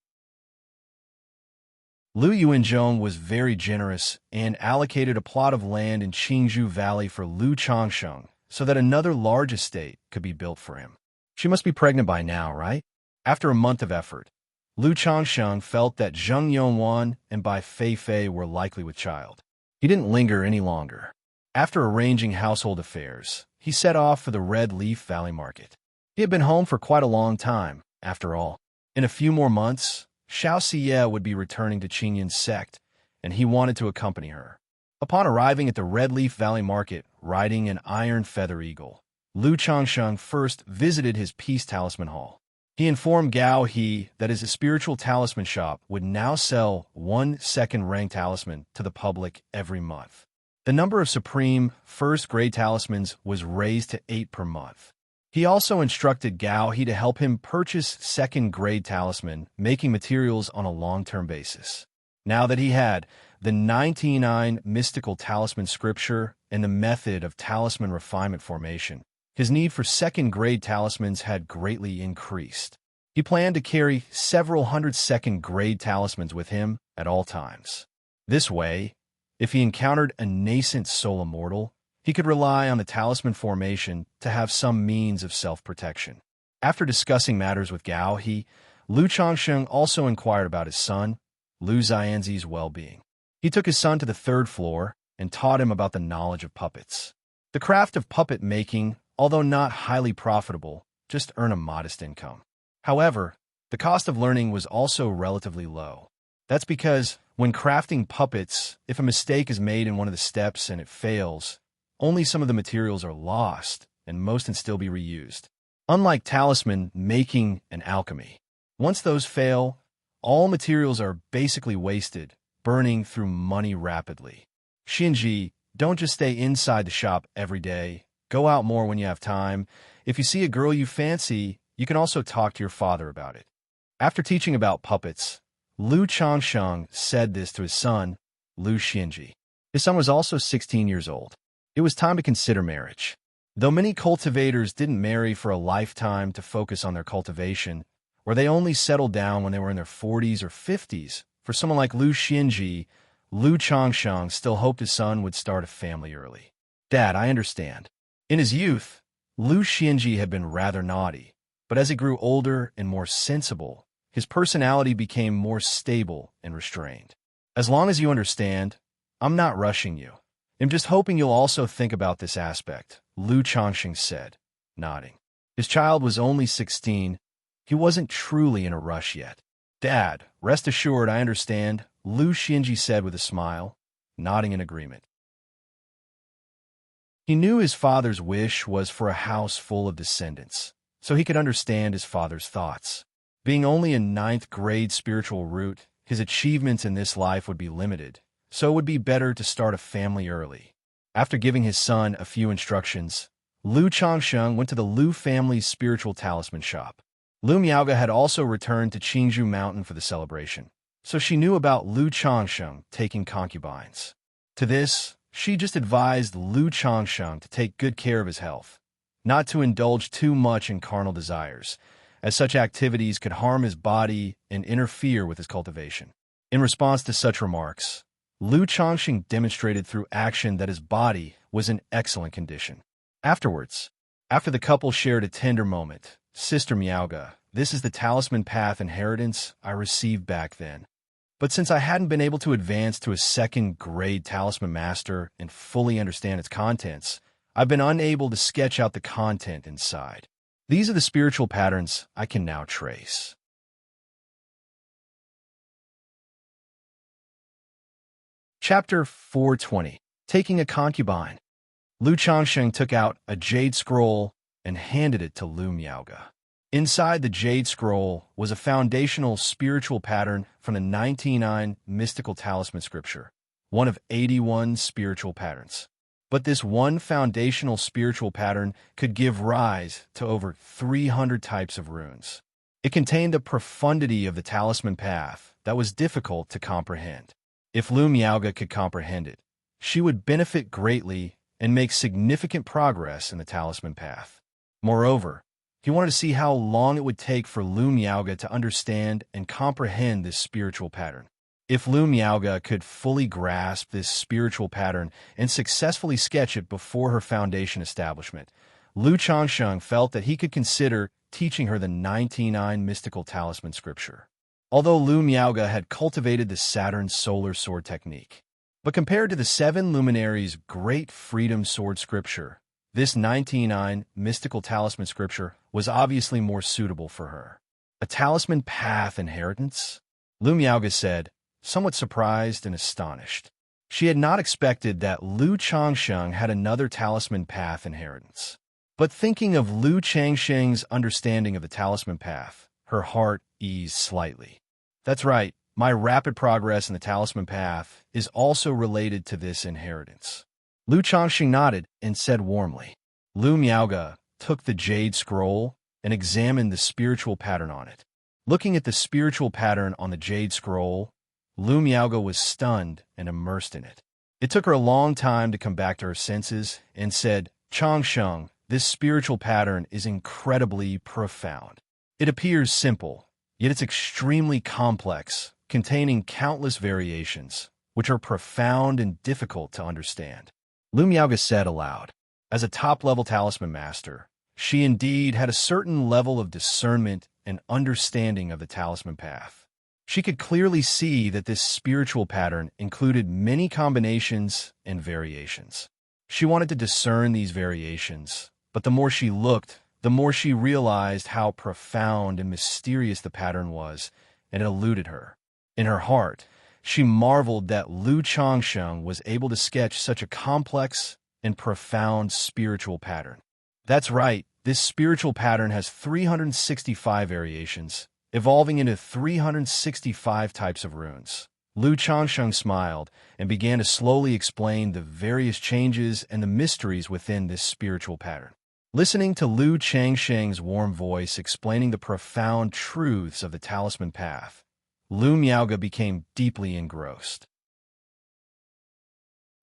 Lu Yuanzhong was very generous and allocated a plot of land in Qingzhou Valley for Lu Changsheng so that another large estate could be built for him. She must be pregnant by now, right? After a month of effort, Lu Changsheng felt that Zheng Yongwan and Bai Feifei were likely with child. He didn't linger any longer. After arranging household affairs, he set off for the Red Leaf Valley Market. He had been home for quite a long time, after all. In a few more months, Xianxia would be returning to Qinyan's sect, and he wanted to accompany her. Upon arriving at the Red Leaf Valley Market, riding an iron feather eagle, Lu Changsheng first visited his peace talisman hall. He informed Gao He that his spiritual talisman shop would now sell 1 2nd-rank talisman to the public every month. The number of supreme 1st-grade talismans was raised to 8 per month. He also instructed Gao He to help him purchase 2nd-grade talisman, making materials on a long-term basis. Now that he had the 99 mystical talisman scripture and the method of talisman refinement formation, his need for 2nd-grade talismans had greatly increased. He planned to carry several hundred 2nd-grade talismans with him at all times. This way, if he encountered a nascent soul immortal, he could rely on the talisman formation to have some means of self-protection. After discussing matters with Gao He, Lu Changsheng also inquired about his son, Lu Xianxi's well-being. He took his son to the 3rd floor and taught him about the knowledge of puppets. The craft of puppet making, although not highly profitable, just earn a modest income. However, the cost of learning was also relatively low. That's because when crafting puppets, if a mistake is made in one of the steps and it fails, only some of the materials are lost and most can still be reused. Unlike talisman making and alchemy, once those fail, all materials are basically wasted, burning through money rapidly. Xianxia, don't just stay inside the shop every day. Go out more when you have time. If you see a girl you fancy, you can also talk to your father about it. After teaching about puppets, Lu Changsheng said this to his son, Lu Xianxia. His son was also 16 years old. It was time to consider marriage. Though many cultivators didn't marry for a lifetime to focus on their cultivation, or they only settled down when they were in their 40s or 50s, for someone like Lu Xianxia, Lu Changsheng still hoped his son would start a family early. Dad, I understand. In his youth, Lu Xianxia had been rather naughty, but as he grew older and more sensible, his personality became more stable and restrained. As long as you understand, I'm not rushing you. I'm just hoping you'll also think about this aspect, Lu Changsheng said, nodding. His child was only 16. He wasn't truly in a rush yet. Dad, rest assured I understand, Lu Xianxia said with a smile, nodding in agreement. He knew his father's wish was for a house full of descendants, so he could understand his father's thoughts. Being only in 9th grade spiritual root, his achievements in this life would be limited, so it would be better to start a family early. After giving his son a few instructions, Lu Changsheng went to the Lu family's spiritual talisman shop. Lu Miaoga had also returned to Qingzhou Mountain for the celebration, so she knew about Lu Changsheng taking concubines. To this, she just advised Lu Changsheng to take good care of his health, not to indulge too much in carnal desires, as such activities could harm his body and interfere with his cultivation. In response to such remarks, Lu Changsheng demonstrated through action that his body was in excellent condition. Afterwards, after the couple shared a tender moment, Sister Miaoga, this is the talisman path inheritance I received back then. But since I hadn't been able to advance to a 2nd grade talisman master and fully understand its contents, I've been unable to sketch out the content inside. These are the spiritual patterns I can now trace. Chapter 420. Taking a concubine. Lu Changsheng took out a jade scroll and handed it to Lu Miaoga. Inside the jade scroll was a foundational spiritual pattern from the 99 mystical talisman scripture, one of 81 spiritual patterns. But this one foundational spiritual pattern could give rise to over 300 types of runes. It contained a profundity of the talisman path that was difficult to comprehend. If Lu Miaoga could comprehend it, she would benefit greatly and make significant progress in the talisman path. Moreover, he wanted to see how long it would take for Lu Miaoga to understand and comprehend this spiritual pattern. If Lu Miaoga could fully grasp this spiritual pattern and successfully sketch it before her foundation establishment, Lu Changsheng felt that he could consider teaching her the 99 mystical talisman scripture. Although Lu Miaoga had cultivated the Saturn solar sword technique, but compared to the 7 luminaries' great freedom sword scripture, this 99 mystical talisman scripture was obviously more suitable for her. A talisman path inheritance? Lu Miaoga said, somewhat surprised and astonished. She had not expected that Lu Changsheng had another talisman path inheritance. But thinking of Lu Changsheng's understanding of the talisman path, her heart eased slightly. That's right, my rapid progress in the talisman path is also related to this inheritance. Lu Changsheng nodded and said warmly. Lu Miaoga took the jade scroll and examined the spiritual pattern on it. Looking at the spiritual pattern on the jade scroll, Lu Miaoga was stunned and immersed in it. It took her a long time to come back to her senses and said, Changsheng, this spiritual pattern is incredibly profound. It appears simple, yet it's extremely complex, containing countless variations, which are profound and difficult to understand. Lu Miaoga said aloud, as a top-level talisman master, she indeed had a certain level of discernment and understanding of the talisman path. She could clearly see that this spiritual pattern included many combinations and variations. She wanted to discern these variations, but the more she looked, the more she realized how profound and mysterious the pattern was, and it eluded her. In her heart, she marveled that Lu Changsheng was able to sketch such a complex and profound spiritual pattern. That's right, this spiritual pattern has 365 variations, evolving into 365 types of runes, Lu Changsheng smiled and began to slowly explain the various changes and the mysteries within this spiritual pattern. Listening to Lu Changsheng's warm voice explaining the profound truths of the talisman path, Lu Miaoge became deeply engrossed.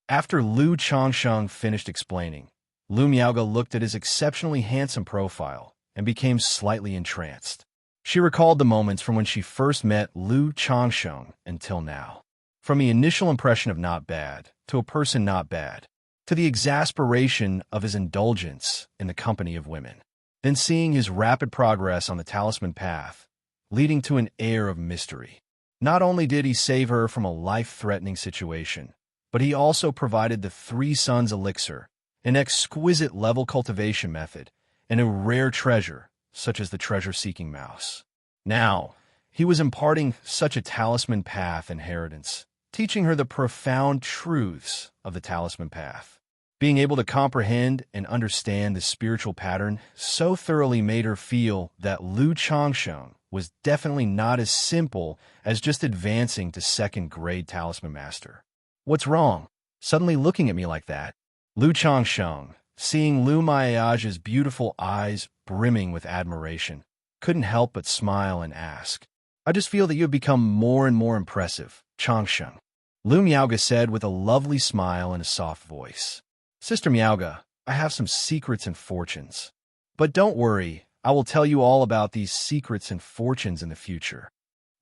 After Lu Changsheng finished explaining, Lu Miaoge looked at his exceptionally handsome profile and became slightly entranced. She recalled the moments from when she first met Lu Changsheng until now. From the initial impression of not bad, to a person not bad, to the exasperation of his indulgence in the company of women, then seeing his rapid progress on the talisman path, leading to an air of mystery. Not only did he save her from a life-threatening situation, but he also provided the Three Suns elixir, an exquisite level cultivation method, and a rare treasure, such as the treasure-seeking mouse. Now, he was imparting such a talisman path inheritance, teaching her the profound truths of the talisman path. Being able to comprehend and understand the spiritual pattern so thoroughly made her feel that Lu Changsheng was definitely not as simple as just advancing to second-grade talisman master. "What's wrong? Suddenly looking at me like that?" Lu Changsheng, seeing Lu Miaoge's beautiful eyes brimming with admiration, couldn't help but smile and ask, "I just feel that you have become more and more impressive, Changsheng." Lu Miaoge said with a lovely smile and a soft voice, "Sister Miaoge, I have some secrets and fortunes. But don't worry, I will tell you all about these secrets and fortunes in the future."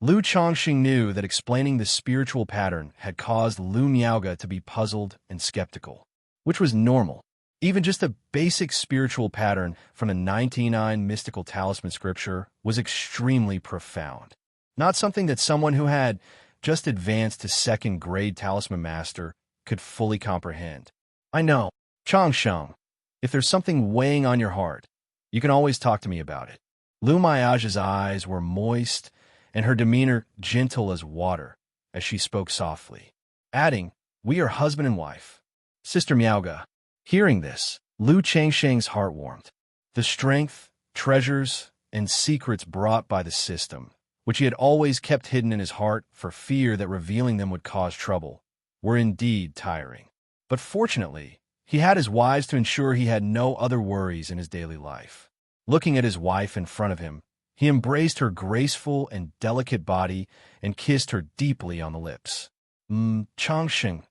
Lu Changsheng knew that explaining the spiritual pattern had caused Lu Miaoge to be puzzled and skeptical, which was normal. Even just a basic spiritual pattern from the 99 mystical talisman scripture was extremely profound. Not something that someone who had just advanced to second-grade talisman master could fully comprehend. "I know, Changsheng, if there's something weighing on your heart, you can always talk to me about it." Lu Miaoge's eyes were moist and her demeanor gentle as water as she spoke softly, adding, "We are husband and wife." Sister Miaoge. Hearing this, Lu Changsheng's heart warmed. The strength, treasures, and secrets brought by the system, which he had always kept hidden in his heart for fear that revealing them would cause trouble, were indeed tiring. But fortunately, he had his wives to ensure he had no other worries in his daily life. Looking at his wife in front of him, he embraced her graceful and delicate body and kissed her deeply on the lips. Changsheng.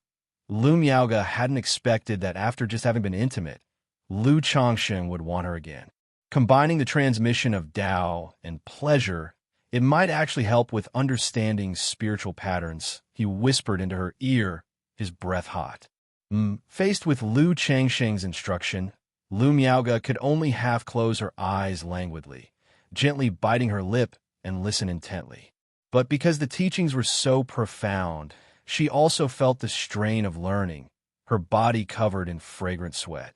Lu Miaoge hadn't expected that after just having been intimate, Lu Changsheng would want her again. Combining the transmission of Tao and pleasure, it might actually help with understanding spiritual patterns, he whispered into her ear, his breath hot. Faced with Lu Changsheng's instruction, Lu Miaoge could only half close her eyes languidly, gently biting her lip and listen intently. But because the teachings were so profound, she also felt the strain of learning, her body covered in fragrant sweat.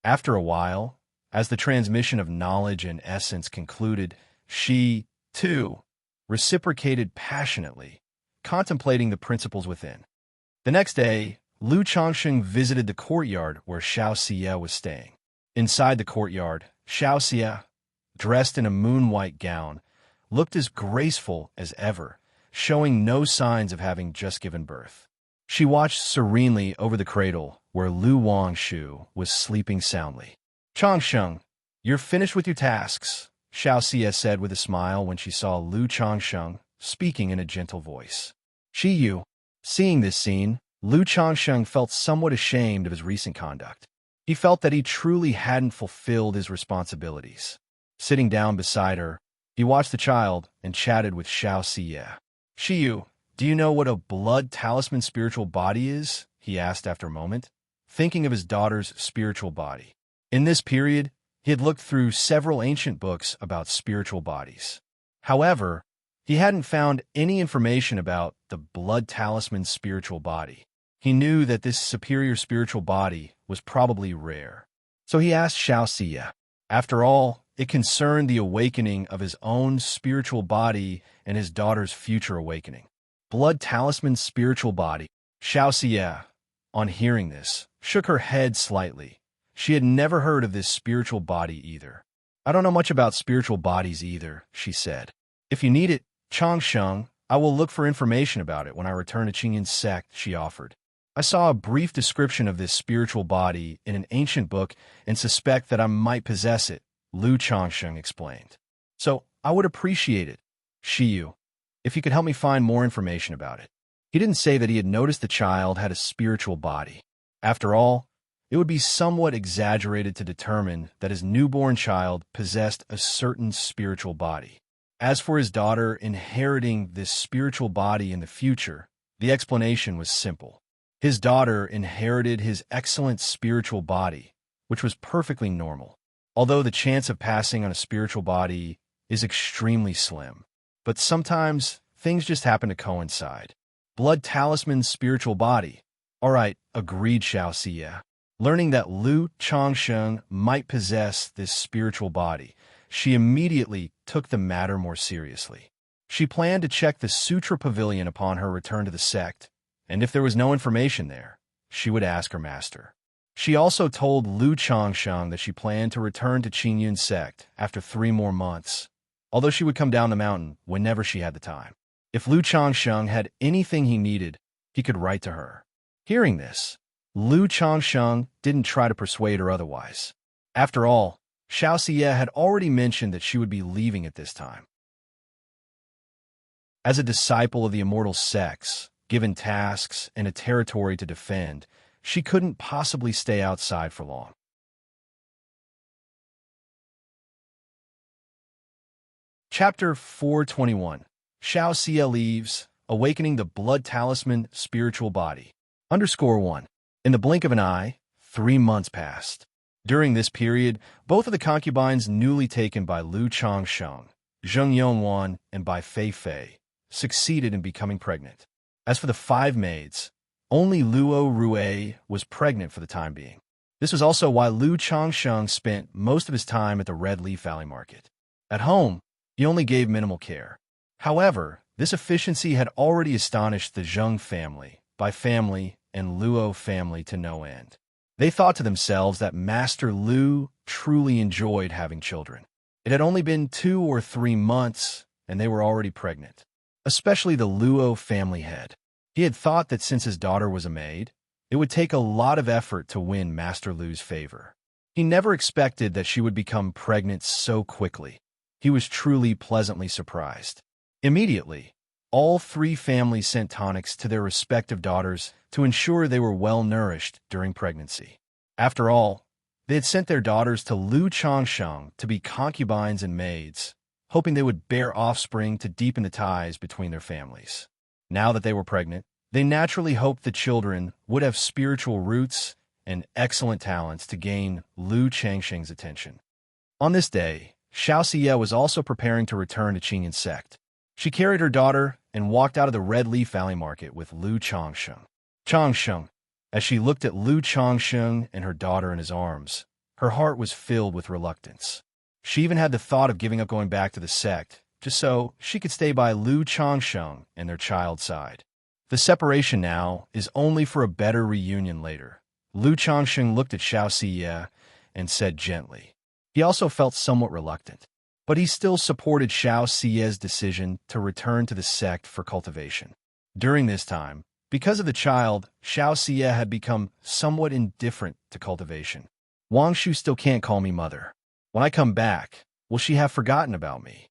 After a while, as the transmission of knowledge and essence concluded, she, too, reciprocated passionately, contemplating the principles within. The next day, Lu Changsheng visited the courtyard where Xianxia was staying. Inside the courtyard, Xianxia, dressed in a moon-white gown, looked as graceful as ever, showing no signs of having just given birth. She watched serenely over the cradle where Lu Wangshu was sleeping soundly. "Changsheng, you're finished with your tasks," Xianxia said with a smile when she saw Lu Changsheng speaking in a gentle voice. Seeing this scene, Lu Changsheng felt somewhat ashamed of his recent conduct. He felt that he truly hadn't fulfilled his responsibilities. Sitting down beside her, he watched the child and chatted with Xianxia. "Shiyu, do you know what a blood talisman spiritual body is?" he asked after a moment, thinking of his daughter's spiritual body. In this period, he had looked through several ancient books about spiritual bodies. However, he hadn't found any information about the blood talisman spiritual body. He knew that this superior spiritual body was probably rare. So he asked Xianxia. After all, it concerned the awakening of his own spiritual body and his daughter's future awakening. Blood talisman spiritual body. Xianxia, on hearing this, shook her head slightly. She had never heard of this spiritual body either. "I don't know much about spiritual bodies either," she said. "If you need it, Changsheng, I will look for information about it when I return to Qingyun's sect, she offered. I saw a brief description of this spiritual body in an ancient book and suspect that I might possess it, Lu Changsheng explained. So I would appreciate it, Shiyu, if you could help me find more information about it. He didn't say that he had noticed the child had a spiritual body. After all, it would be somewhat exaggerated to determine that his newborn child possessed a certain spiritual body. As for his daughter inheriting this spiritual body in the future, the explanation was simple. His daughter inherited his excellent spiritual body, which was perfectly normal, although the chance of passing on a spiritual body is extremely slim. But sometimes things just happen to coincide. Blood Talisman's spiritual body. All right, agreed Xianxia. Learning that Lu Changsheng might possess this spiritual body, she immediately took the matter more seriously. She planned to check the Sutra Pavilion upon her return to the sect, and if there was no information there, she would ask her master. She also told Lu Changsheng that she planned to return to Qingyun's sect after 3 more months, although she would come down the mountain whenever she had the time. If Lu Changsheng had anything he needed, he could write to her. Hearing this, Lu Changsheng didn't try to persuade her otherwise. After all, Xianxia had already mentioned that she would be leaving at this time. As a disciple of the immortal sects, given tasks and a territory to defend, she couldn't possibly stay outside for long. Chapter 421. Xianxia leaves, awakening the Blood Talisman spiritual body. _1. In the blink of an eye, 3 months passed. During this period, both of the concubines newly taken by Lu Changsheng, Zheng Yongwan, and by Fei Fei, succeeded in becoming pregnant. As for the 5 maids, only Luo Rue was pregnant for the time being. This was also why Lu Changsheng spent most of his time at the Red Leaf Valley Market. At home, he only gave minimal care. However, this efficiency had already astonished the Zheng family, by family, and Luo family to no end. They thought to themselves that Master Lu truly enjoyed having children. It had only been 2 or 3 months, and they were already pregnant. Especially the Luo family head. He had thought that since his daughter was a maid, it would take a lot of effort to win Master Lu's favor. He never expected that she would become pregnant so quickly. He was truly pleasantly surprised. Immediately, all 3 families sent tonics to their respective daughters to ensure they were well-nourished during pregnancy. After all, they had sent their daughters to Lu Changsheng to be concubines and maids, hoping they would bear offspring to deepen the ties between their families. Now that they were pregnant, they naturally hoped the children would have spiritual roots and excellent talents to gain Lu Changsheng's attention. On this day, Xianxia was also preparing to return to Qingyun's sect. She carried her daughter and walked out of the Red Leaf Valley Market with Lu Changsheng. Changsheng, as she looked at Lu Changsheng and her daughter in his arms, her heart was filled with reluctance. She even had the thought of giving up going back to the sect, just so she could stay by Lu Changsheng and their child's side. The separation now is only for a better reunion later. Lu Changsheng looked at Xianxia and said gently. He also felt somewhat reluctant, but he still supported Xianxia's decision to return to the sect for cultivation. During this time, because of the child, Xianxia had become somewhat indifferent to cultivation. Wangshu still can't call me mother. When I come back, will she have forgotten about me?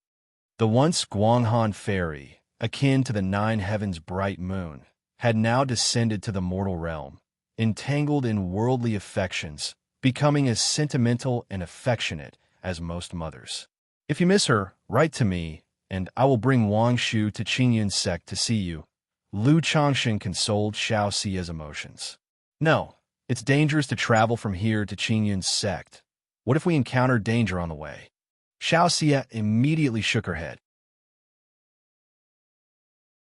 The once Guanghan fairy, akin to the 9 heavens' bright moon, had now descended to the mortal realm, entangled in worldly affections, becoming as sentimental and affectionate as most mothers. If you miss her, write to me, and I will bring Wangshu to Qingyun's sect to see you. Lu Changsheng consoled Xianxia's emotions. No, it's dangerous to travel from here to Qingyun's sect. What if we encounter danger on the way? Xianxia immediately shook her head.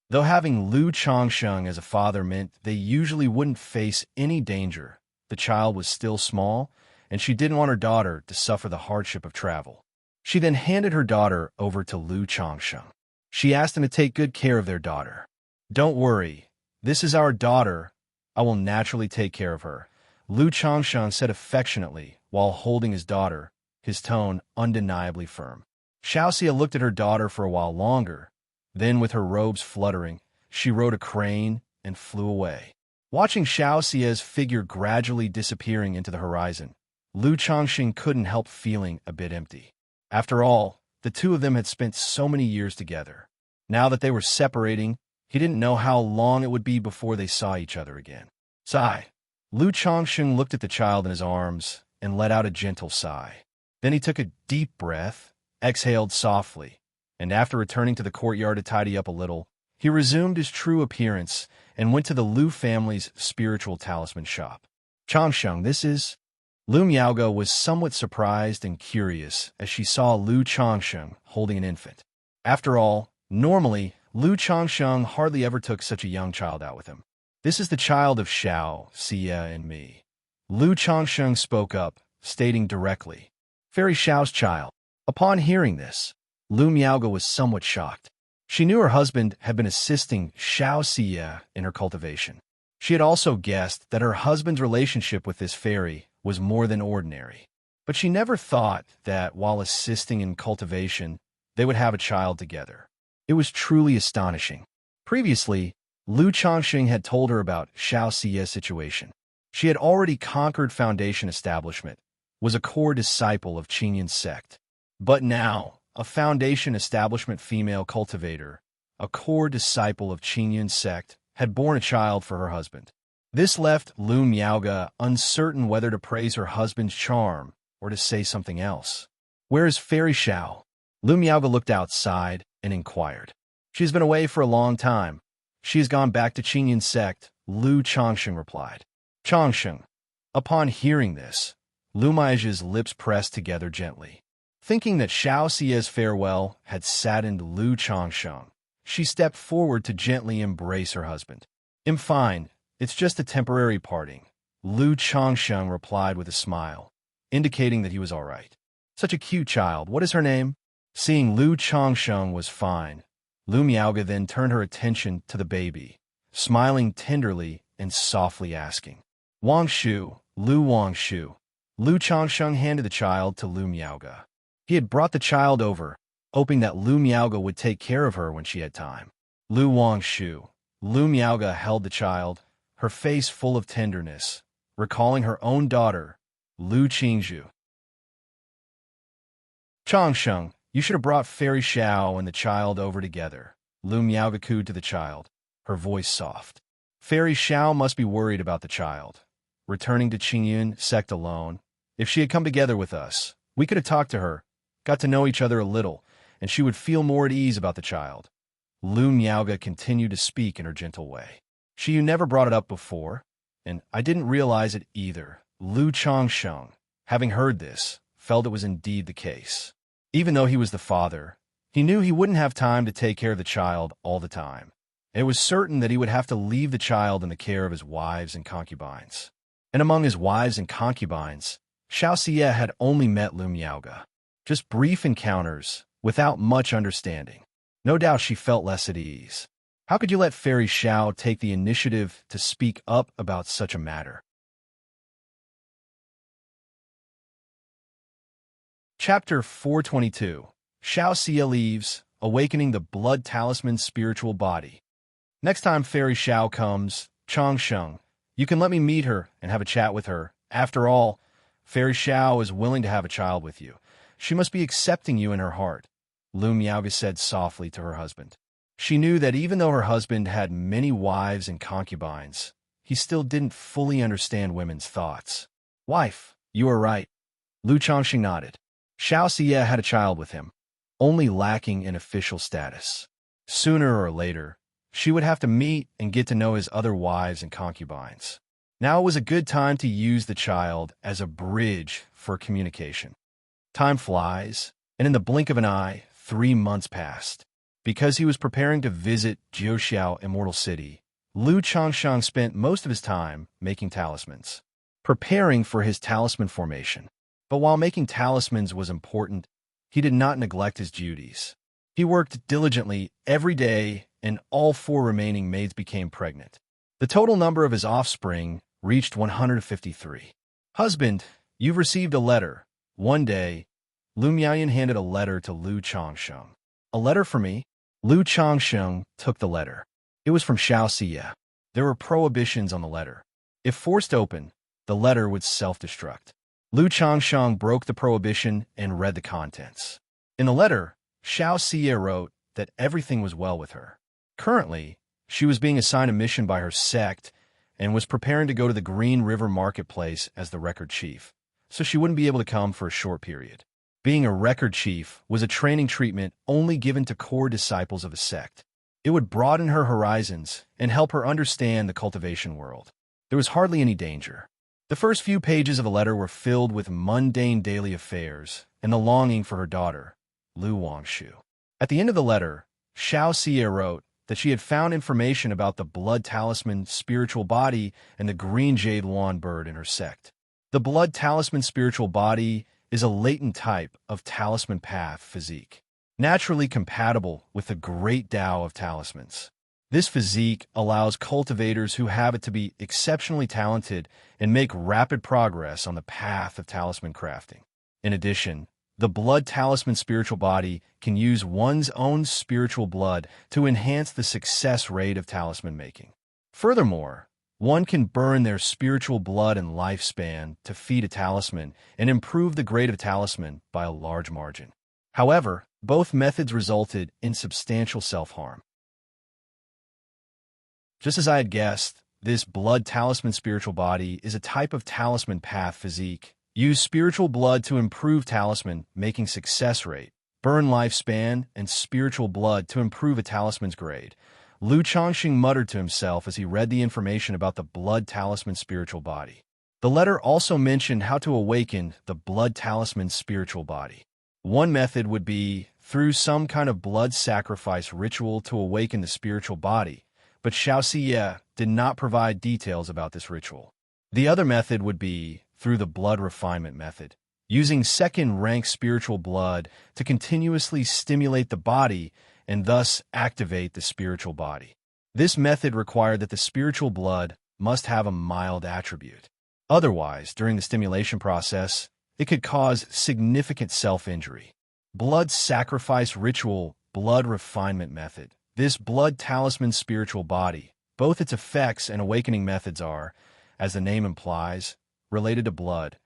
Though having Lu Changsheng as a father meant they usually wouldn't face any danger, the child was still small, and she didn't want her daughter to suffer the hardship of travel. She then handed her daughter over to Lu Changsheng. She asked him to take good care of their daughter. Don't worry, this is our daughter. I will naturally take care of her, Lu Changsheng said affectionately while holding his daughter, his tone undeniably firm. Xianxia looked at her daughter for a while longer, Then, with her robes fluttering, she rode a crane and flew away. Watching Xiaoxia's figure gradually disappearing into the horizon, Lu Changxing couldn't help feeling a bit empty. After all, the two of them had spent so many years together. Now that they were separating, he didn't know how long it would be before they saw each other again. Sigh. Lu Changxing looked at the child in his arms and let out a gentle sigh. Then he took a deep breath, exhaled softly, and after returning to the courtyard to tidy up a little, he resumed his true appearance and went to the Lu family's spiritual talisman shop. Changsheng, this is... Lu Miaoge was somewhat surprised and curious as she saw Lu Changsheng holding an infant. After all, normally, Lu Changsheng hardly ever took such a young child out with him. This is the child of Xianxia and me. Lu Changsheng spoke up, stating directly, Fairy Xiao's child. Upon hearing this, Lu Miaoge was somewhat shocked. She knew her husband had been assisting Xianxia in her cultivation. She had also guessed that her husband's relationship with this fairy was more than ordinary. But she never thought that, while assisting in cultivation, they would have a child together. It was truly astonishing. Previously, Lu Changxing had told her about Xiaoxia's situation. She had already conquered Foundation Establishment, was a core disciple of Qinyan's sect. But now, a Foundation Establishment female cultivator, a core disciple of Qinyan's sect, had borne a child for her husband. This left Lu Miaoge uncertain whether to praise her husband's charm or to say something else. Where is Fairy Xiao? Lu Miaoge looked outside and inquired. She's been away for a long time. She has gone back to Qinyan's sect, Lu Changxing replied. Changxing. Upon hearing this, Lu Miaoge's lips pressed together gently. Thinking that Xiaoxia's farewell had saddened Lu Changxing, she stepped forward to gently embrace her husband. I'm fine. It's just a temporary parting, Lu Changxing replied with a smile, indicating that he was all right. Such a cute child. What is her name? Seeing Lu Changxing was fine, Lu Miaoge then turned her attention to the baby, smiling tenderly and softly asking, Wangshu, Lu Wangshu. Lu Changxing handed the child to Lu Miaoge. He had brought the child over, hoping that Lu Miaoge would take care of her when she had time. Lu Wangshu. Lu Miaoge held the child, her face full of tenderness, recalling her own daughter, Lu Qingzhu. Changsheng, you should have brought Fairy Xiao and the child over together, Lu Miaoge cooed to the child, her voice soft. Fairy Xiao must be worried about the child. Returning to Qinyan sect alone, if she had come together with us, we could have talked to her, got to know each other a little, and she would feel more at ease about the child. Lu Miaoge continued to speak in her gentle way. You never brought it up before, and I didn't realize it either. Lu Changsheng, having heard this, felt it was indeed the case. Even though he was the father, he knew he wouldn't have time to take care of the child all the time. It was certain that he would have to leave the child in the care of his wives and concubines. And among his wives and concubines, Xiaoxia had only met Lu Miaoge. Just brief encounters, without much understanding. No doubt she felt less at ease. How could you let Fairy Xiao take the initiative to speak up about such a matter? Chapter 422. Xiaoxia leaves, awakening the blood talisman's spiritual body. Next time Fairy Xiao comes, Changsheng, you can let me meet her and have a chat with her. After all, Fairy Xiao is willing to have a child with you. She must be accepting you in her heart, Lu Miaoge said softly to her husband. She knew that even though her husband had many wives and concubines, he still didn't fully understand women's thoughts. Wife, you are right. Lu Changxing nodded. Xiaoxia had a child with him, only lacking in official status. Sooner or later, she would have to meet and get to know his other wives and concubines. Now it was a good time to use the child as a bridge for communication. Time flies, and in the blink of an eye, 3 months passed. Because he was preparing to visit Jiuxiao Immortal City, Lu Changsheng spent most of his time making talismans, preparing for his talisman formation. But while making talismans was important, he did not neglect his duties. He worked diligently every day, and all 4 remaining maids became pregnant. The total number of his offspring reached 153. Husband, you've received a letter. One day, Lu Miaoyan handed a letter to Lu Changsheng. A letter for me? Lu Changsheng took the letter. It was from Xianxia. There were prohibitions on the letter. If forced open, the letter would self-destruct. Lu Changsheng broke the prohibition and read the contents. In the letter, Xianxia wrote that everything was well with her. Currently, she was being assigned a mission by her sect and was preparing to go to the Green River Marketplace as the record chief, so she wouldn't be able to come for a short period. Being a record chief was a training treatment only given to core disciples of a sect. It would broaden her horizons and help her understand the cultivation world. There was hardly any danger. The first few pages of the letter were filled with mundane daily affairs and the longing for her daughter, Lu Wangshu. At the end of the letter, Xianxia wrote that she had found information about the blood talisman spiritual body and the green jade luan bird in her sect. The blood talisman spiritual body is a latent type of talisman path physique, naturally compatible with the great Tao of talismans. This physique allows cultivators who have it to be exceptionally talented and make rapid progress on the path of talisman crafting. In addition, the blood talisman spiritual body can use one's own spiritual blood to enhance the success rate of talisman making. Furthermore, one can burn their spiritual blood and lifespan to feed a talisman and improve the grade of talisman by a large margin. However, both methods resulted in substantial self-harm. Just as I had guessed, this blood talisman spiritual body is a type of talisman path physique. Use spiritual blood to improve talisman making success rate, burn lifespan, and spiritual blood to improve a talisman's grade. Lu Changxing muttered to himself as he read the information about the blood talisman spiritual body. The letter also mentioned how to awaken the blood talisman spiritual body. One method would be through some kind of blood sacrifice ritual to awaken the spiritual body, but Xianxia did not provide details about this ritual. The other method would be through the blood refinement method, using second-rank spiritual blood to continuously stimulate the body and thus activate the spiritual body. This method required that the spiritual blood must have a mild attribute. Otherwise, during the stimulation process, it could cause significant self-injury. Blood sacrifice ritual, blood refinement method. This blood talisman spiritual body, both its effects and awakening methods are, as the name implies, related to blood.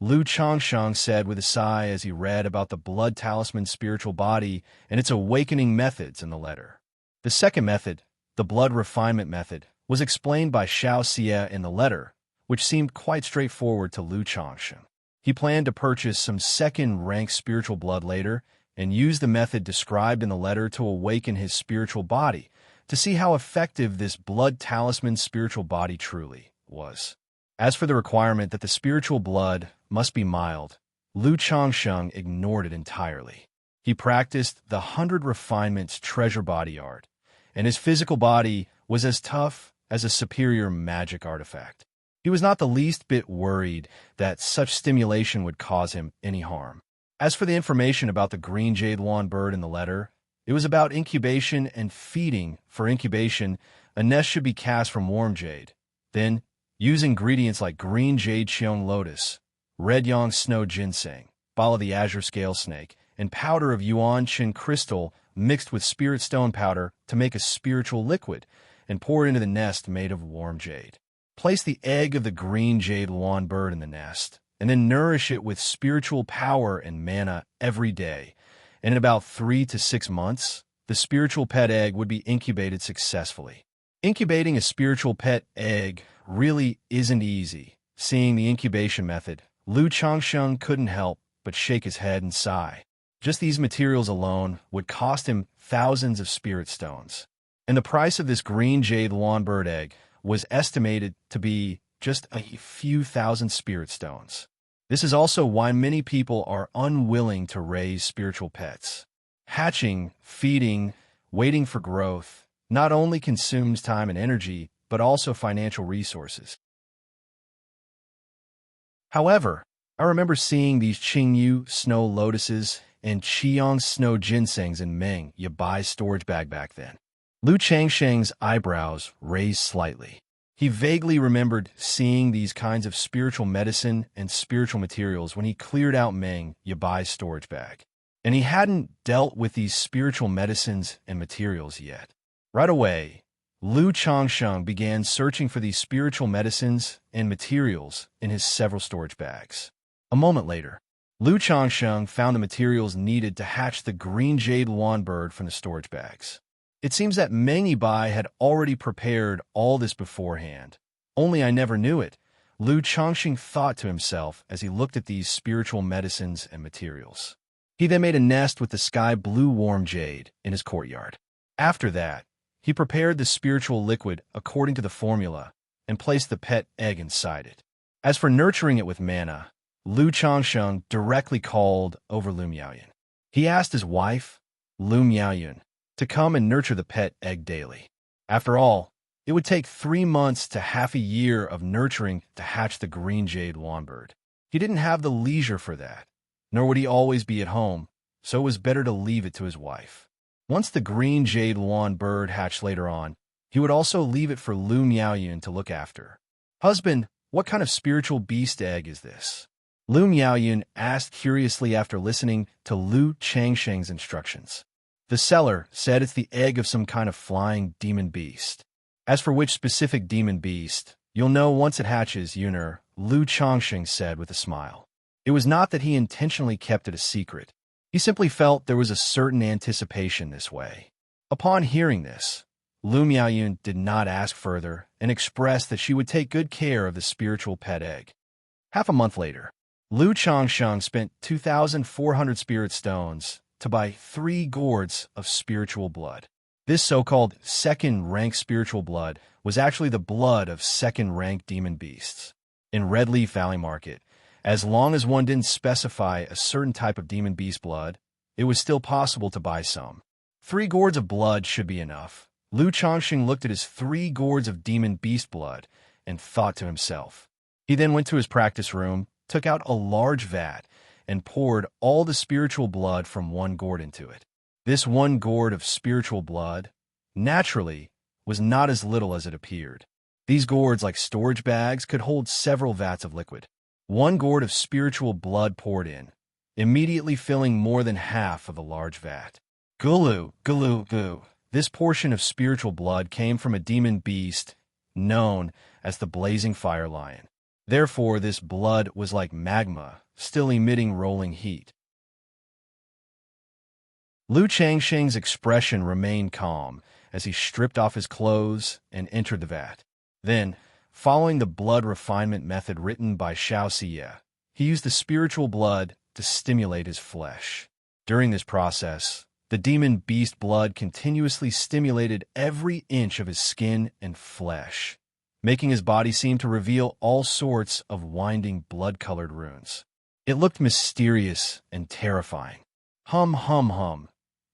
Lu Changsheng said with a sigh as he read about the blood talisman spiritual body and its awakening methods in the letter. The second method, the blood refinement method, was explained by Xianxia in the letter, which seemed quite straightforward to Lu Changsheng. He planned to purchase some second-rank spiritual blood later and use the method described in the letter to awaken his spiritual body, to see how effective this blood talisman spiritual body truly was. As for the requirement that the spiritual blood must be mild, Lu Changsheng ignored it entirely. He practiced the 100 refinements treasure body art, and his physical body was as tough as a superior magic artifact. He was not the least bit worried that such stimulation would cause him any harm. As for the information about the green jade luan bird in the letter, it was about incubation and feeding. For incubation, a nest should be cast from warm jade. Then, use ingredients like green jade qiong lotus, red yang snow ginseng, bala the azure scale snake, and powder of yuan qin crystal mixed with spirit stone powder to make a spiritual liquid, and pour it into the nest made of warm jade. Place the egg of the green jade luan bird in the nest, and then nourish it with spiritual power and mana every day. And in about 3 to 6 months, the spiritual pet egg would be incubated successfully. Incubating a spiritual pet egg really isn't easy. Seeing the incubation method, Lu Changsheng couldn't help but shake his head and sigh. Just these materials alone would cost him thousands of spirit stones. And the price of this green jade luan bird egg was estimated to be just a few thousand spirit stones. This is also why many people are unwilling to raise spiritual pets. Hatching, feeding, waiting for growth not only consumes time and energy, but also financial resources. However, I remember seeing these Qingyu snow lotuses and Qiang snow ginsengs in Meng Yabai's storage bag back then. Lu Changsheng's eyebrows raised slightly. He vaguely remembered seeing these kinds of spiritual medicine and spiritual materials when he cleared out Meng Yabai's storage bag. and he hadn't dealt with these spiritual medicines and materials yet. Right away, Lu Changsheng began searching for these spiritual medicines and materials in his several storage bags. A moment later, Lu Changsheng found the materials needed to hatch the green jade lawn bird from the storage bags. It seems that Meng Yibai had already prepared all this beforehand. Only I never knew it, Lu Changsheng thought to himself as he looked at these spiritual medicines and materials. He then made a nest with the sky blue warm jade in his courtyard. After that, he prepared the spiritual liquid according to the formula and placed the pet egg inside it. As for nurturing it with mana, Lu Changsheng directly called over Lu Miaoyun. He asked his wife, Lu Miaoyun, to come and nurture the pet egg daily. After all, it would take 3 months to half a year of nurturing to hatch the green jade lawn bird. He didn't have the leisure for that, nor would he always be at home, so it was better to leave it to his wife. Once the green jade lawn bird hatched later on, he would also leave it for Lu Miaoyun to look after. "Husband, what kind of spiritual beast egg is this?" Lu Miaoyun asked curiously after listening to Lu Changsheng's instructions. The seller said it's the egg of some kind of flying demon beast. As for which specific demon beast, you'll know once it hatches, Yuner, Lu Changsheng said with a smile. It was not that he intentionally kept it a secret. He simply felt there was a certain anticipation this way. Upon hearing this, Lu Miaoyun did not ask further and expressed that she would take good care of the spiritual pet egg. Half a month later, Lu Changsheng spent 2,400 spirit stones to buy 3 gourds of spiritual blood. This so-called second-rank spiritual blood was actually the blood of second-rank demon beasts. In Red Leaf Valley Market, as long as one didn't specify a certain type of demon beast blood, it was still possible to buy some. 3 gourds of blood should be enough. Lu Changsheng looked at his 3 gourds of demon beast blood and thought to himself. He then went to his practice room, took out a large vat, and poured all the spiritual blood from 1 gourd into it. This 1 gourd of spiritual blood, naturally, was not as little as it appeared. These gourds, like storage bags, could hold several vats of liquid. 1 gourd of spiritual blood poured in, immediately filling more than half of the large vat. Gulu, gulu, goo. This portion of spiritual blood came from a demon beast known as the Blazing Fire Lion. Therefore, this blood was like magma, still emitting rolling heat. Lu Changsheng's expression remained calm as he stripped off his clothes and entered the vat. Then, following the blood refinement method written by Xianxia, he used the spiritual blood to stimulate his flesh. During this process, the demon beast blood continuously stimulated every inch of his skin and flesh, making his body seem to reveal all sorts of winding blood-colored runes. It looked mysterious and terrifying. Hum, hum, hum.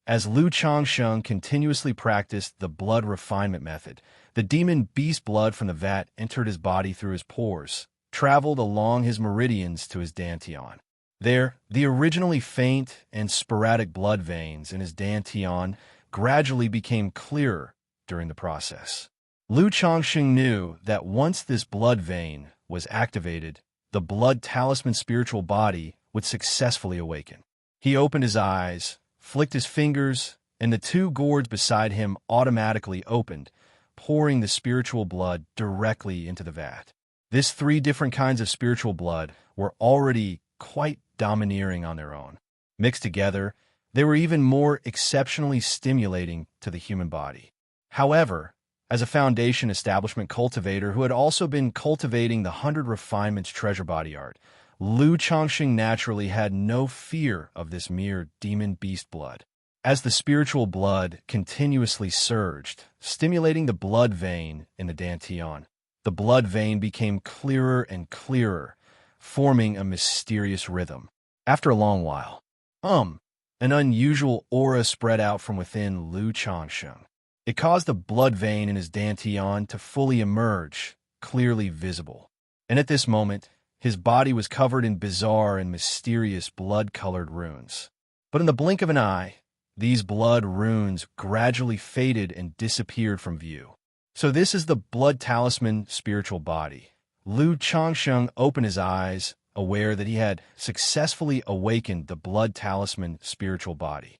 As Lu Changsheng continuously practiced the blood refinement method, the demon beast blood from the vat entered his body through his pores, traveled along his meridians to his dantian. There, the originally faint and sporadic blood veins in his dantian gradually became clearer during the process. Lu Changsheng knew that once this blood vein was activated, the blood talisman spiritual body would successfully awaken. He opened his eyes, flicked his fingers, and the 2 gourds beside him automatically opened, pouring the spiritual blood directly into the vat. These 3 different kinds of spiritual blood were already quite domineering on their own. Mixed together, they were even more exceptionally stimulating to the human body. However, as a foundation establishment cultivator who had also been cultivating the 100 Refinements treasure body art, Lu Changsheng naturally had no fear of this mere demon beast blood. As the spiritual blood continuously surged, stimulating the blood vein in the dantian, the blood vein became clearer and clearer, forming a mysterious rhythm. After a long while, an unusual aura spread out from within Lu Changsheng. It caused the blood vein in his dantian to fully emerge, clearly visible. And at this moment, his body was covered in bizarre and mysterious blood-colored runes. But in the blink of an eye, these blood runes gradually faded and disappeared from view. So this is the blood talisman spiritual body. Lu Changsheng opened his eyes, aware that he had successfully awakened the blood talisman spiritual body.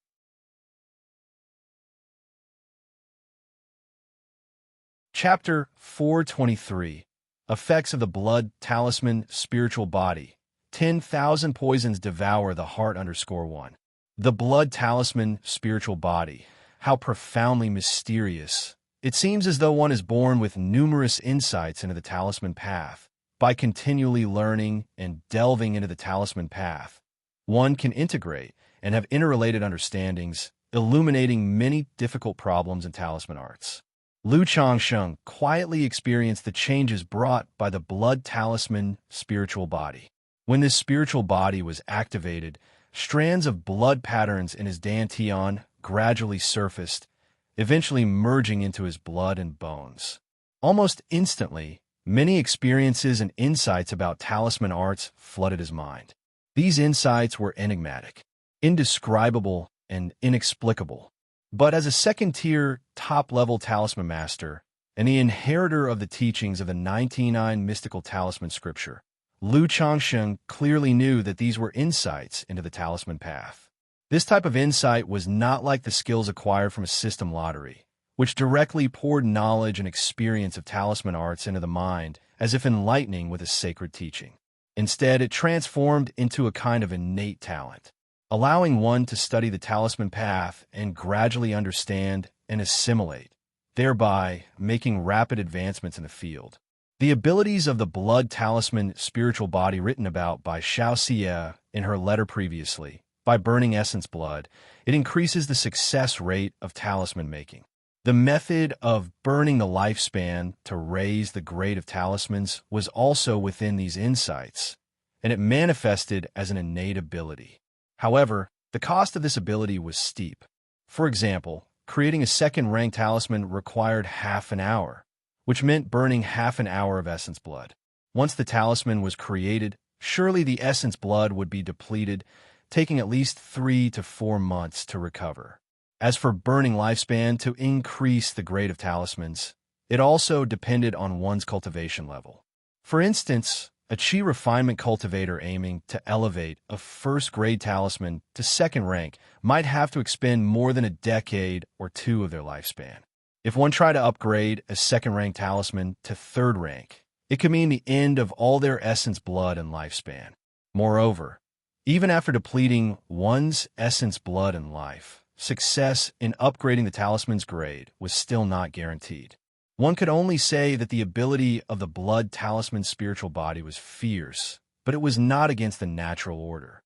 Chapter 423. Effects of the blood talisman spiritual body. 10,000 poisons devour the heart _1. The blood talisman spiritual body. How profoundly mysterious. It seems as though one is born with numerous insights into the talisman path. By continually learning and delving into the talisman path, one can integrate and have interrelated understandings, illuminating many difficult problems in talisman arts. Xianxia quietly experienced the changes brought by the blood talisman spiritual body. When this spiritual body was activated, strands of blood patterns in his dantian gradually surfaced, eventually merging into his blood and bones. Almost instantly, many experiences and insights about talisman arts flooded his mind. These insights were enigmatic, indescribable, and inexplicable. But as a second-tier, top-level talisman master, and the inheritor of the teachings of the 99 mystical talisman scripture, Xianxia clearly knew that these were insights into the talisman path. This type of insight was not like the skills acquired from a system lottery, which directly poured knowledge and experience of talisman arts into the mind as if enlightening with a sacred teaching. Instead, it transformed into a kind of innate talent, allowing one to study the talisman path and gradually understand and assimilate, thereby making rapid advancements in the field. The abilities of the blood talisman spiritual body written about by Xianxia in her letter previously, by burning essence blood, it increases the success rate of talisman making. The method of burning the lifespan to raise the grade of talismans was also within these insights, and it manifested as an innate ability. However, the cost of this ability was steep. For example, creating a second-rank talisman required half an hour, which meant burning half an hour of essence blood. Once the talisman was created, surely the essence blood would be depleted, taking at least 3 to 4 months to recover. As for burning lifespan to increase the grade of talismans, it also depended on one's cultivation level. For instance, a chi refinement cultivator aiming to elevate a first-grade talisman to second rank might have to expend more than a decade or 2 of their lifespan. If one tried to upgrade a second-rank talisman to third rank, it could mean the end of all their essence blood and lifespan. Moreover, even after depleting one's essence blood and life, success in upgrading the talisman's grade was still not guaranteed. One could only say that the ability of the blood talisman spiritual body was fierce, but it was not against the natural order.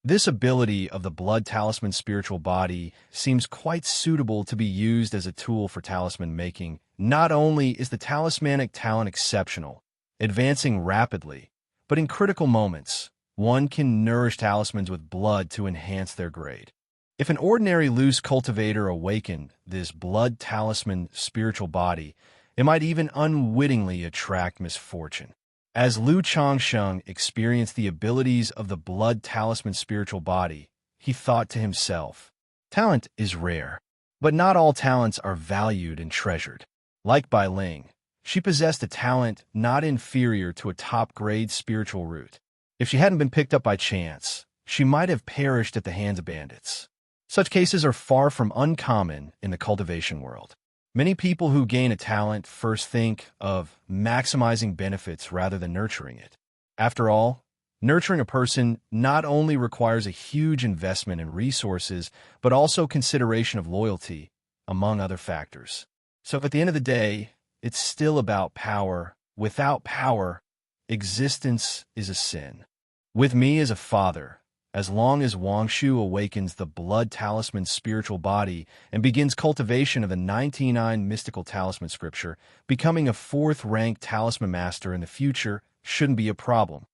This ability of the blood talisman spiritual body seems quite suitable to be used as a tool for talisman making. Not only is the talismanic talent exceptional, advancing rapidly, but in critical moments, one can nourish talismans with blood to enhance their grade. If an ordinary loose cultivator awakened this blood talisman spiritual body, it might even unwittingly attract misfortune. As Xianxia experienced the abilities of the blood talisman spiritual body, he thought to himself, "Talent is rare, but not all talents are valued and treasured." Like Bai Ling, she possessed a talent not inferior to a top-grade spiritual root. If she hadn't been picked up by chance, she might have perished at the hands of bandits. Such cases are far from uncommon in the cultivation world. Many people who gain a talent first think of maximizing benefits rather than nurturing it. After all, nurturing a person not only requires a huge investment in resources, but also consideration of loyalty, among other factors. So at the end of the day, it's still about power. Without power, existence is a sin. With me as a father, as long as Wuxia awakens the blood talisman spiritual body and begins cultivation of the 99 mystical talisman scripture, becoming a 4th-rank talisman master in the future shouldn't be a problem.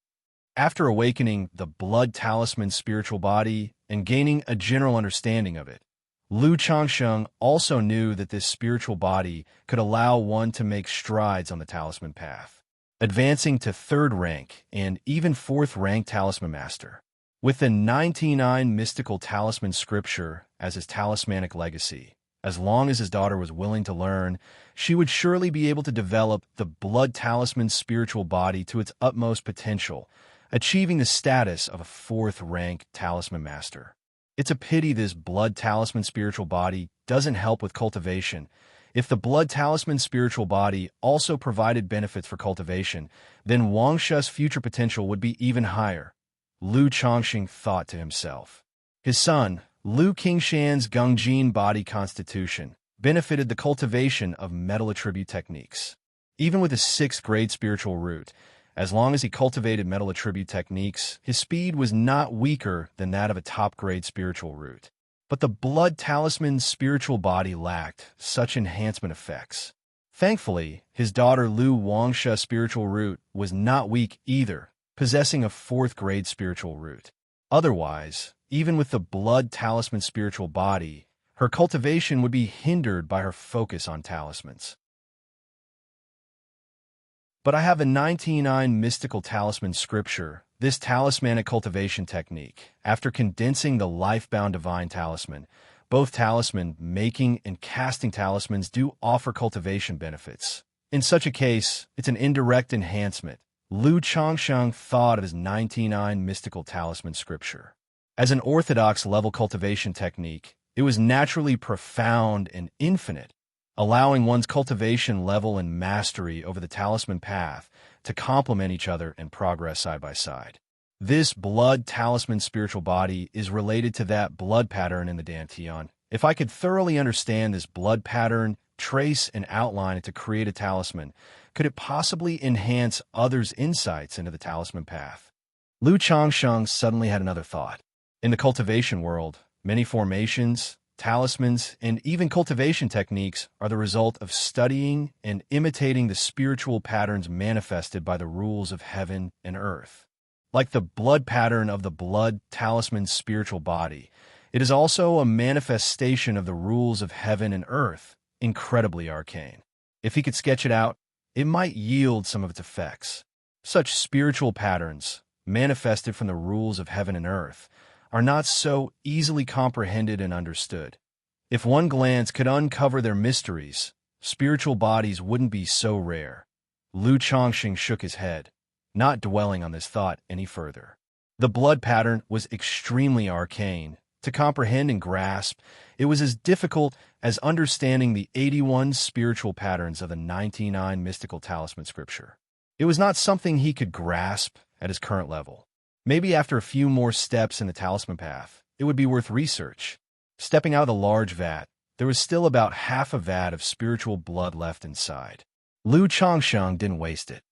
After awakening the blood talisman spiritual body and gaining a general understanding of it, Xianxia also knew that this spiritual body could allow one to make strides on the talisman path, advancing to 3rd rank and even 4th-rank talisman master. With the 99 mystical talisman scripture as his talismanic legacy, As long as his daughter was willing to learn, she would surely be able to develop the Blood Talisman's spiritual body to its utmost potential, achieving the status of a fourth-rank talisman master. It's a pity this Blood Talisman spiritual body doesn't help with cultivation. If the Blood Talisman spiritual body also provided benefits for cultivation, then Wuxia's future potential would be even higher, Lu Chongqing thought to himself. His son, Lu Qingshan's Gongjin body constitution benefited the cultivation of metal attribute techniques. Even with his 6th grade spiritual root, as long as he cultivated metal attribute techniques, his speed was not weaker than that of a top-grade spiritual root. But the Blood Talisman's spiritual body lacked such enhancement effects. Thankfully, his daughter Lu Wuxia's spiritual root was not weak either, possessing a 4th-grade spiritual root. Otherwise, even with the Blood Talisman spiritual body, her cultivation would be hindered by her focus on talismans. But I have a 99 mystical talisman scripture, this talismanic cultivation technique. After condensing the life-bound divine talisman, both talisman making and casting talismans do offer cultivation benefits. In such a case, it's an indirect enhancement. Lu Chongqing thought of his 99 mystical talisman scripture. As an orthodox-level cultivation technique, it was naturally profound and infinite, allowing one's cultivation level and mastery over the talisman path to complement each other and progress side by side. This Blood Talisman spiritual body is related to that blood pattern in the Dantian. If I could thoroughly understand this blood pattern, trace and outline it to create a talisman, could it possibly enhance others' insights into the talisman path? Lu Chongqing suddenly had another thought. In the cultivation world, many formations, talismans, and even cultivation techniques are the result of studying and imitating the spiritual patterns manifested by the rules of heaven and earth. Like the blood pattern of the Blood Talisman's spiritual body, it is also a manifestation of the rules of heaven and earth, incredibly arcane. If he could sketch it out, it might yield some of its effects. Such spiritual patterns, manifested from the rules of heaven and earth, are not so easily comprehended and understood. If one glance could uncover their mysteries, spiritual bodies wouldn't be so rare. Lu Chongqing shook his head, not dwelling on this thought any further. The blood pattern was extremely arcane. To comprehend and grasp, it was as difficult as understanding the 81 spiritual patterns of the 99 mystical talisman scripture. It was not something he could grasp at his current level. Maybe after a few more steps in the talisman path, it would be worth research. Stepping out of the large vat, there was still about half a vat of spiritual blood left inside. Lu Chongqing didn't waste it.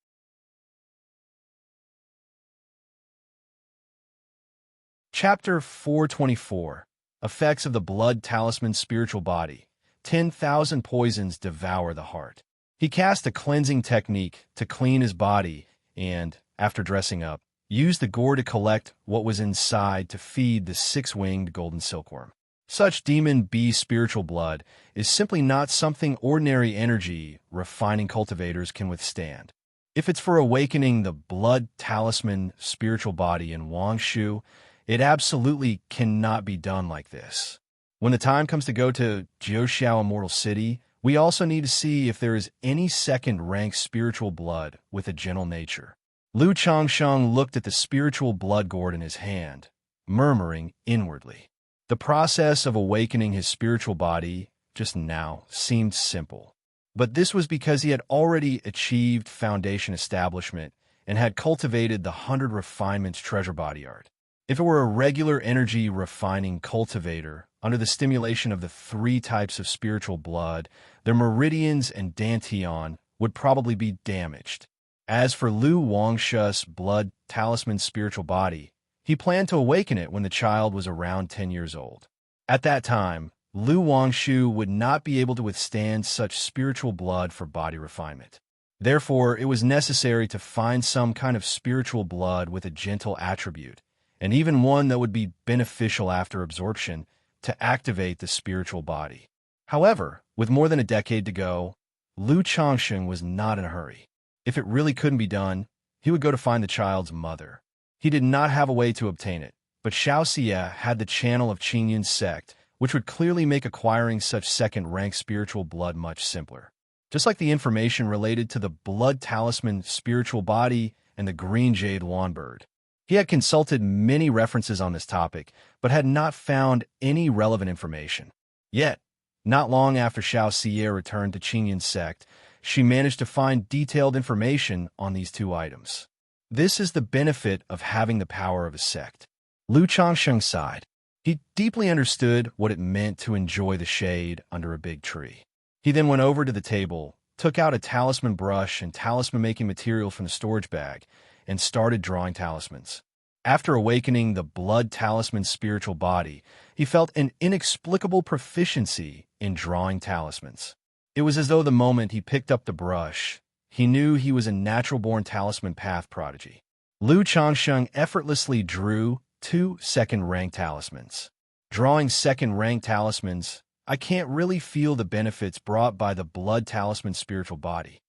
Chapter 424. Effects of the Blood Talisman spiritual body. 10,000 poisons devour the heart. He cast a cleansing technique to clean his body and, after dressing up, used the gore to collect what was inside to feed the 6-winged golden silkworm. Such demon bee spiritual blood is simply not something ordinary energy refining cultivators can withstand. If it's for awakening the Blood Talisman spiritual body in Wuxia, it absolutely cannot be done like this. When the time comes to go to Jiuxiao Immortal City, we also need to see if there is any second-rank spiritual blood with a gentle nature. Lu Chongqing looked at the spiritual blood gourd in his hand, murmuring inwardly. The process of awakening his spiritual body just now seemed simple. But this was because he had already achieved foundation establishment and had cultivated the 100 refinements treasure body art. If it were a regular energy refining cultivator, under the stimulation of the 3 types of spiritual blood, their meridians and dantian would probably be damaged. As for Lu Wuxia's Blood Talisman spiritual body, he planned to awaken it when the child was around 10 years old. At that time, Lu Wuxia would not be able to withstand such spiritual blood for body refinement. Therefore, it was necessary to find some kind of spiritual blood with a gentle attribute, and even one that would be beneficial after absorption, to activate the spiritual body. However, with more than a decade to go, Lu Chongqing was not in a hurry. If it really couldn't be done, he would go to find the child's mother. He did not have a way to obtain it, but Xianxia had the channel of Qingyun's sect, which would clearly make acquiring such second-rank spiritual blood much simpler. Just like the information related to the blood talisman spiritual body and the green jade lawnbird. He had consulted many references on this topic, but had not found any relevant information. Yet, not long after Xianxia returned to Qinyan's sect, she managed to find detailed information on these two items. This is the benefit of having the power of a sect. Lu Changsheng sighed. He deeply understood what it meant to enjoy the shade under a big tree. He then went over to the table, took out a talisman brush and talisman-making material from the storage bag, and started drawing talismans. After awakening the blood talisman spiritual body, he felt an inexplicable proficiency in drawing talismans. It was as though the moment he picked up the brush, he knew he was a natural-born talisman path prodigy. Lu Changsheng effortlessly drew 2 second-rank talismans. Drawing second-rank talismans, I can't really feel the benefits brought by the blood talisman spiritual body.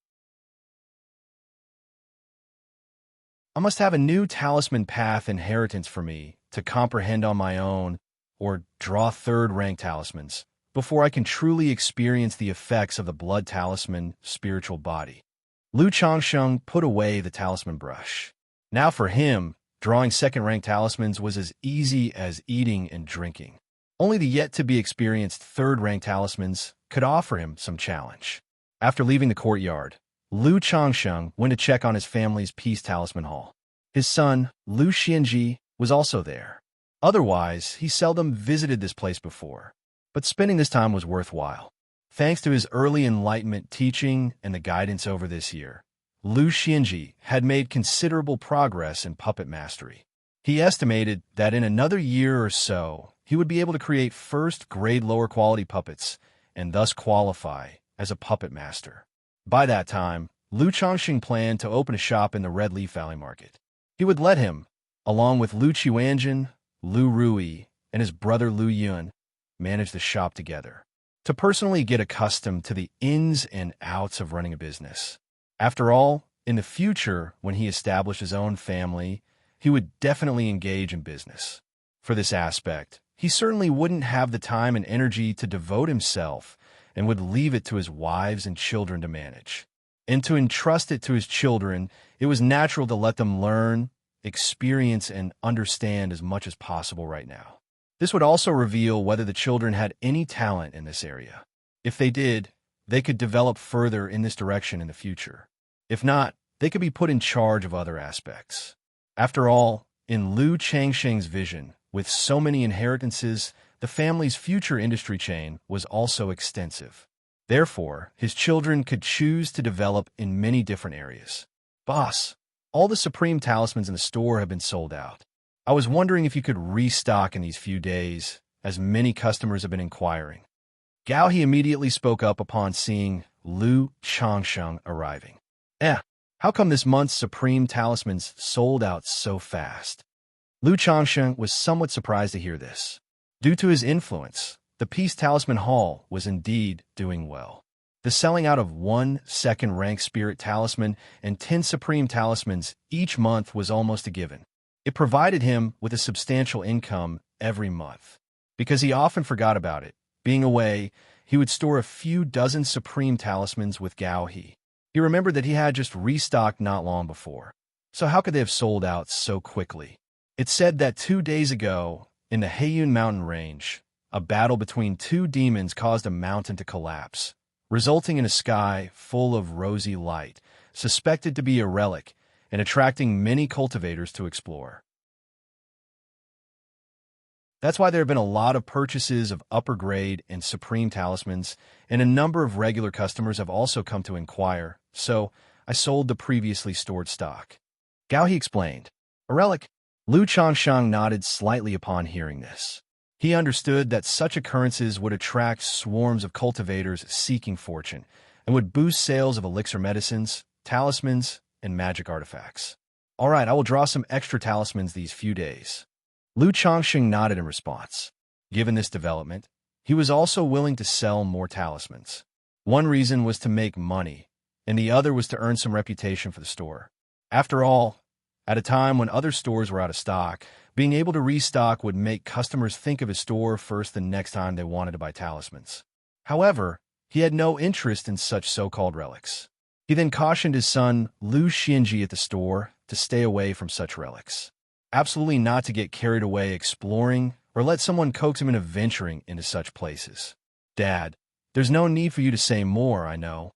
I must have a new talisman path inheritance for me to comprehend on my own or draw third-rank talismans before I can truly experience the effects of the blood talisman spiritual body. Lu Changsheng put away the talisman brush. Now for him, drawing second-rank talismans was as easy as eating and drinking. Only the yet-to-be-experienced third-rank talismans could offer him some challenge. After leaving the courtyard, Lu Changsheng went to check on his family's peace talisman hall. His son, Lu Xianxia, was also there. Otherwise, he seldom visited this place before, but spending this time was worthwhile. Thanks to his early enlightenment teaching and the guidance over this year, Lu Xianxia had made considerable progress in puppet mastery. He estimated that in another year or so, he would be able to create first-grade lower-quality puppets and thus qualify as a puppet master. By that time, Lu Changsheng planned to open a shop in the Red Leaf Valley Market. He would let him, along with Lu Qiwanjin, Lu Rui, and his brother Lu Yun, manage the shop together, to personally get accustomed to the ins and outs of running a business. After all, in the future, when he established his own family, he would definitely engage in business. For this aspect, he certainly wouldn't have the time and energy to devote himself and would leave it to his wives and children to manage. And to entrust it to his children, it was natural to let them learn, experience, and understand as much as possible right now. This would also reveal whether the children had any talent in this area. If they did, they could develop further in this direction in the future. If not, they could be put in charge of other aspects. After all, in Lu Changsheng's vision, with so many inheritances, the family's future industry chain was also extensive. Therefore, his children could choose to develop in many different areas. Boss, all the supreme talismans in the store have been sold out. I was wondering if you could restock in these few days, as many customers have been inquiring. Gao He immediately spoke up upon seeing Lu Changsheng arriving. How come this month's supreme talismans sold out so fast? Lu Changsheng was somewhat surprised to hear this. Due to his influence, the Peace Talisman Hall was indeed doing well. The selling out of 1 second-rank spirit talisman and 10 supreme talismans each month was almost a given. It provided him with a substantial income every month. Because he often forgot about it, being away, he would store a few dozen supreme talismans with Gao He. He remembered that he had just restocked not long before. So how could they have sold out so quickly? It's said that 2 days ago, in the Heiyun mountain range, a battle between 2 demons caused a mountain to collapse, resulting in a sky full of rosy light, suspected to be a relic, and attracting many cultivators to explore. That's why there have been a lot of purchases of upper grade and supreme talismans, and a number of regular customers have also come to inquire, so I sold the previously stored stock. Gao He explained. A relic? Lu Changsheng nodded slightly upon hearing this. He understood that such occurrences would attract swarms of cultivators seeking fortune, and would boost sales of elixir medicines, talismans, and magic artifacts. All right, I will draw some extra talismans these few days. Lu Changsheng nodded in response. Given this development, he was also willing to sell more talismans. One reason was to make money, and the other was to earn some reputation for the store. After all, At a time when other stores were out of stock, being able to restock would make customers think of his store first the next time they wanted to buy talismans. However, he had no interest in such so-called relics. He then cautioned his son, Xianxia, at the store to stay away from such relics. Absolutely not to get carried away exploring or let someone coax him into venturing into such places. Dad, there's no need for you to say more, I know.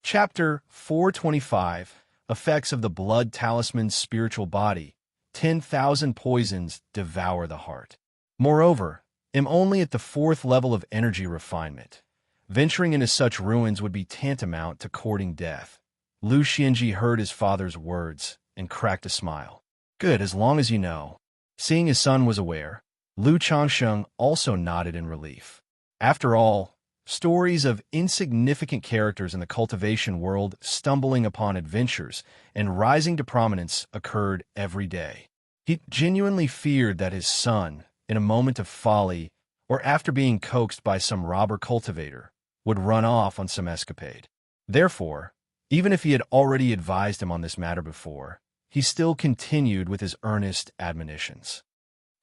Chapter 425, Effects of the Blood Talisman's Spiritual Body. 10,000 poisons devour the heart. Moreover, am only at the 4th level of energy refinement. Venturing into such ruins would be tantamount to courting death. Xianxia heard his father's words and cracked a smile. Good, as long as you know. Seeing his son was aware, Xianxia also nodded in relief. After all, stories of insignificant characters in the cultivation world stumbling upon adventures and rising to prominence occurred every day. He genuinely feared that his son, in a moment of folly or after being coaxed by some robber cultivator, would run off on some escapade. Therefore, even if he had already advised him on this matter before, he still continued with his earnest admonitions.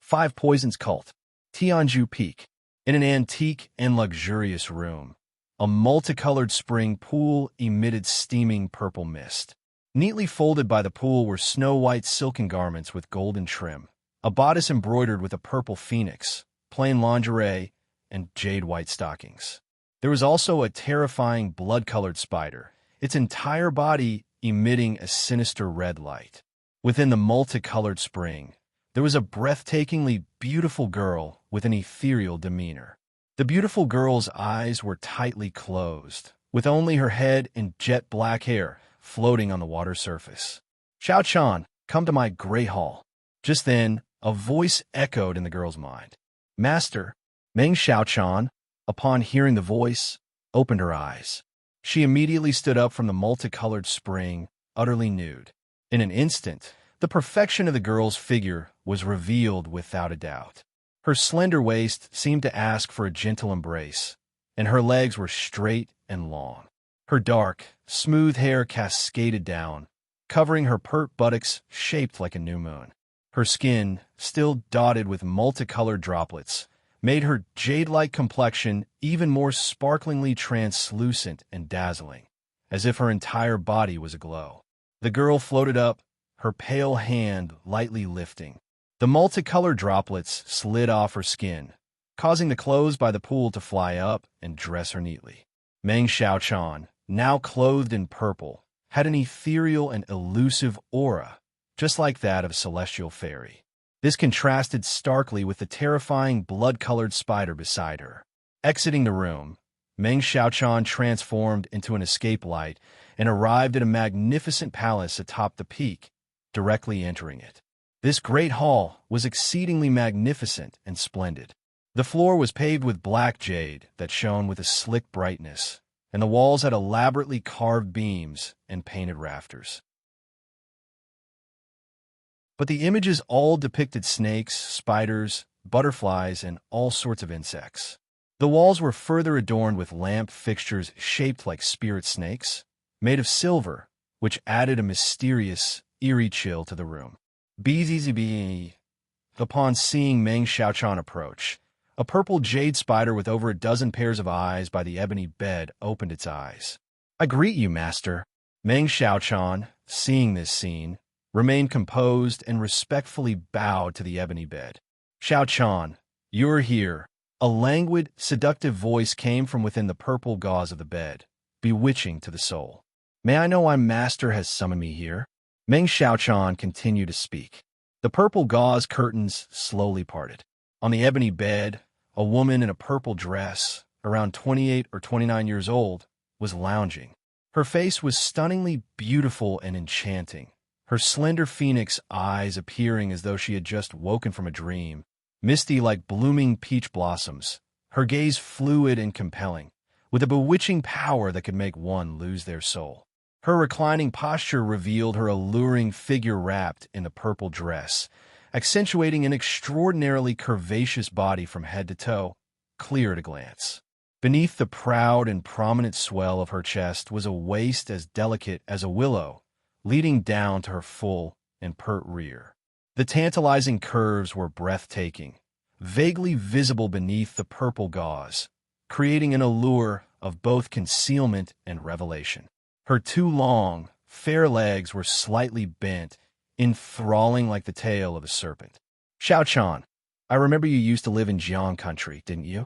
5 Poisons Cult. Tianju Peak. In an antique and luxurious room, a multicolored spring pool emitted steaming purple mist. Neatly folded by the pool were snow-white silken garments with golden trim, a bodice embroidered with a purple phoenix, plain lingerie, and jade-white stockings. There was also a terrifying blood-colored spider, its entire body emitting a sinister red light. Within the multicolored spring, there was a breathtakingly beautiful girl with an ethereal demeanor. The beautiful girl's eyes were tightly closed, with only her head and jet-black hair floating on the water surface. Xiaochan, come to my great hall. Just then, a voice echoed in the girl's mind. Master, Meng Xiaochan, upon hearing the voice, opened her eyes. She immediately stood up from the multicolored spring, utterly nude. In an instant, the perfection of the girl's figure was revealed without a doubt. Her slender waist seemed to ask for a gentle embrace, and her legs were straight and long. Her dark, smooth hair cascaded down, covering her pert buttocks shaped like a new moon. Her skin, still dotted with multicolored droplets, made her jade-like complexion even more sparklingly translucent and dazzling, as if her entire body was aglow. The girl floated up, her pale hand lightly lifting. The multicolored droplets slid off her skin, causing the clothes by the pool to fly up and dress her neatly. Meng Xiaochan, now clothed in purple, had an ethereal and elusive aura, just like that of a celestial fairy. This contrasted starkly with the terrifying blood-colored spider beside her. Exiting the room, Meng Xiaochan transformed into an escape light and arrived at a magnificent palace atop the peak, directly entering it. This great hall was exceedingly magnificent and splendid. The floor was paved with black jade that shone with a slick brightness, and the walls had elaborately carved beams and painted rafters. But the images all depicted snakes, spiders, butterflies, and all sorts of insects. The walls were further adorned with lamp fixtures shaped like spirit snakes, made of silver, which added a mysterious, eerie chill to the room. BZZB. Upon seeing Meng Xiaochan approach, a purple jade spider with over a dozen pairs of eyes by the ebony bed opened its eyes. I greet you, master. Meng Xiaochan, seeing this scene, remained composed and respectfully bowed to the ebony bed. Xiaochan, you're here. A languid, seductive voice came from within the purple gauze of the bed, bewitching to the soul. May I know why master has summoned me here? Meng Xiaochan continued to speak. The purple gauze curtains slowly parted. On the ebony bed, a woman in a purple dress, around 28 or 29 years old, was lounging. Her face was stunningly beautiful and enchanting, her slender phoenix eyes appearing as though she had just woken from a dream, misty like blooming peach blossoms, her gaze fluid and compelling, with a bewitching power that could make one lose their soul. Her reclining posture revealed her alluring figure wrapped in the purple dress, accentuating an extraordinarily curvaceous body from head to toe, clear at a glance. Beneath the proud and prominent swell of her chest was a waist as delicate as a willow, leading down to her full and pert rear. The tantalizing curves were breathtaking, vaguely visible beneath the purple gauze, creating an allure of both concealment and revelation. Her two long, fair legs were slightly bent, enthralling like the tail of a serpent. Xiaochan, I remember you used to live in Jiang country, didn't you?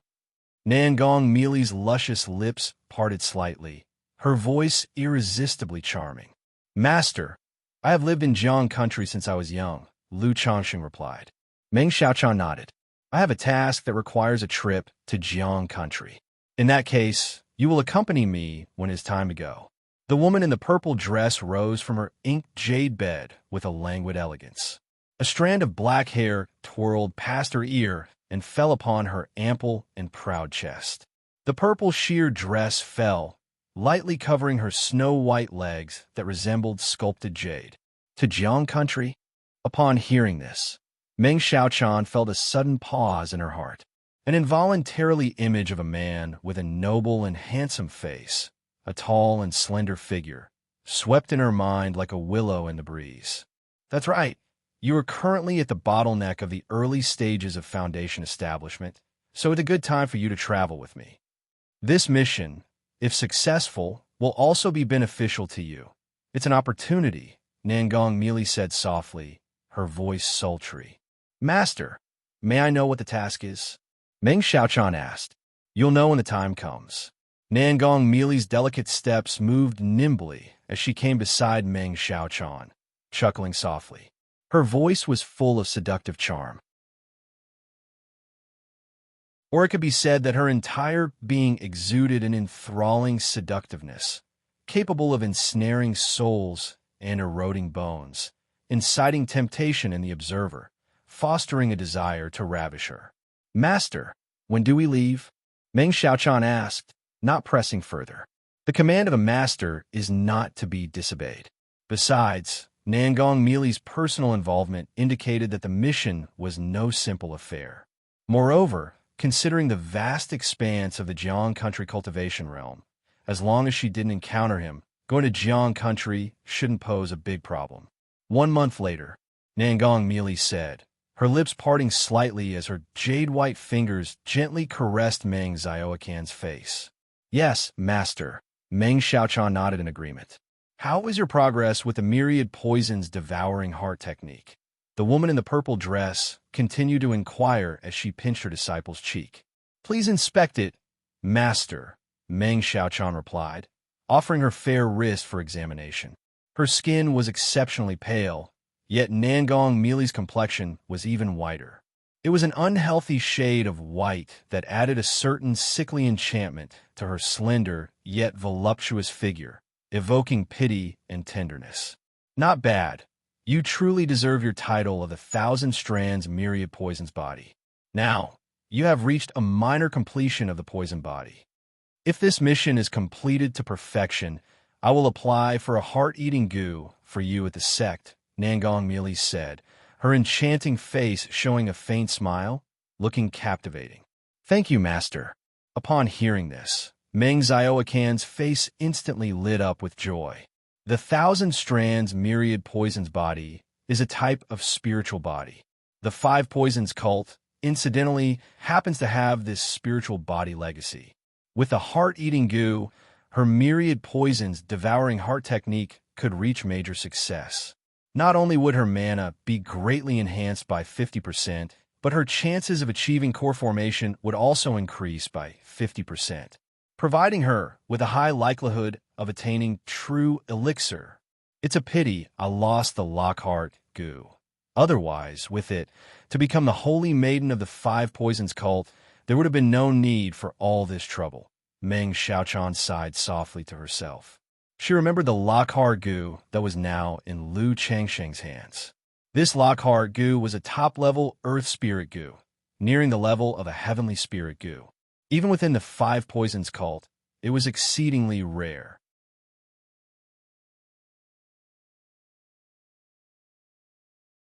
Nangong Meili's luscious lips parted slightly, her voice irresistibly charming. Master, I have lived in Jiang country since I was young, Lu Changxing replied. Meng Xiaochan nodded. I have a task that requires a trip to Jiang country. In that case, you will accompany me when it is time to go. The woman in the purple dress rose from her inked jade bed with a languid elegance. A strand of black hair twirled past her ear and fell upon her ample and proud chest. The purple sheer dress fell, lightly covering her snow-white legs that resembled sculpted jade. To Jiang country? Upon hearing this, Meng Xiaochan felt a sudden pause in her heart. An involuntarily image of a man with a noble and handsome face, a tall and slender figure, swept in her mind like a willow in the breeze. That's right. You are currently at the bottleneck of the early stages of Foundation establishment, so it's a good time for you to travel with me. This mission, if successful, will also be beneficial to you. It's an opportunity, Nangong Meili said softly, her voice sultry. Master, may I know what the task is? Meng Xiaochan asked. You'll know when the time comes. Nangong Meili's delicate steps moved nimbly as she came beside Meng Xiaochan, chuckling softly. Her voice was full of seductive charm. Or it could be said that her entire being exuded an enthralling seductiveness, capable of ensnaring souls and eroding bones, inciting temptation in the observer, fostering a desire to ravish her. Master, when do we leave? Meng Xiaochan asked, not pressing further. The command of a master is not to be disobeyed. Besides, Nangong Meili's personal involvement indicated that the mission was no simple affair. Moreover, considering the vast expanse of the Jiang country cultivation realm, as long as she didn't encounter him, going to Jiang country shouldn't pose a big problem. 1 month later, Nangong Meili said, her lips parting slightly as her jade-white fingers gently caressed Meng Xiaoquan's face. Yes, master, Meng Xiaochan nodded in agreement. How is your progress with the myriad poisons devouring heart technique? The woman in the purple dress continued to inquire as she pinched her disciple's cheek. Please inspect it, master, Meng Xiaochan replied, offering her fair wrist for examination. Her skin was exceptionally pale, yet Nangong Meili's complexion was even whiter. It was an unhealthy shade of white that added a certain sickly enchantment to her slender yet voluptuous figure, evoking pity and tenderness. Not bad. You truly deserve your title of the 1,000 strands myriad poisons body. Now, you have reached a minor completion of the poison body. If this mission is completed to perfection, I will apply for a heart-eating goo for you at the sect, Nangong Meili said, her enchanting face showing a faint smile, looking captivating. Thank you, master. Upon hearing this, Meng Xiaoquan's face instantly lit up with joy. The 1,000 strands myriad poisons body is a type of spiritual body. The 5 poisons cult, incidentally, happens to have this spiritual body legacy. With the heart-eating goo, her myriad poisons devouring heart technique could reach major success. Not only would her mana be greatly enhanced by 50%, but her chances of achieving core formation would also increase by 50%. Providing her with a high likelihood of attaining true elixir. It's a pity I lost the Lockhart goo. Otherwise, with it, to become the holy maiden of the 5 poisons cult, there would have been no need for all this trouble. Meng Xiaochan sighed softly to herself. She remembered the Lockhart goo that was now in Lu Changsheng's hands. This Lockhart goo was a top-level earth spirit goo, nearing the level of a heavenly spirit goo. Even within the 5 poisons cult, it was exceedingly rare.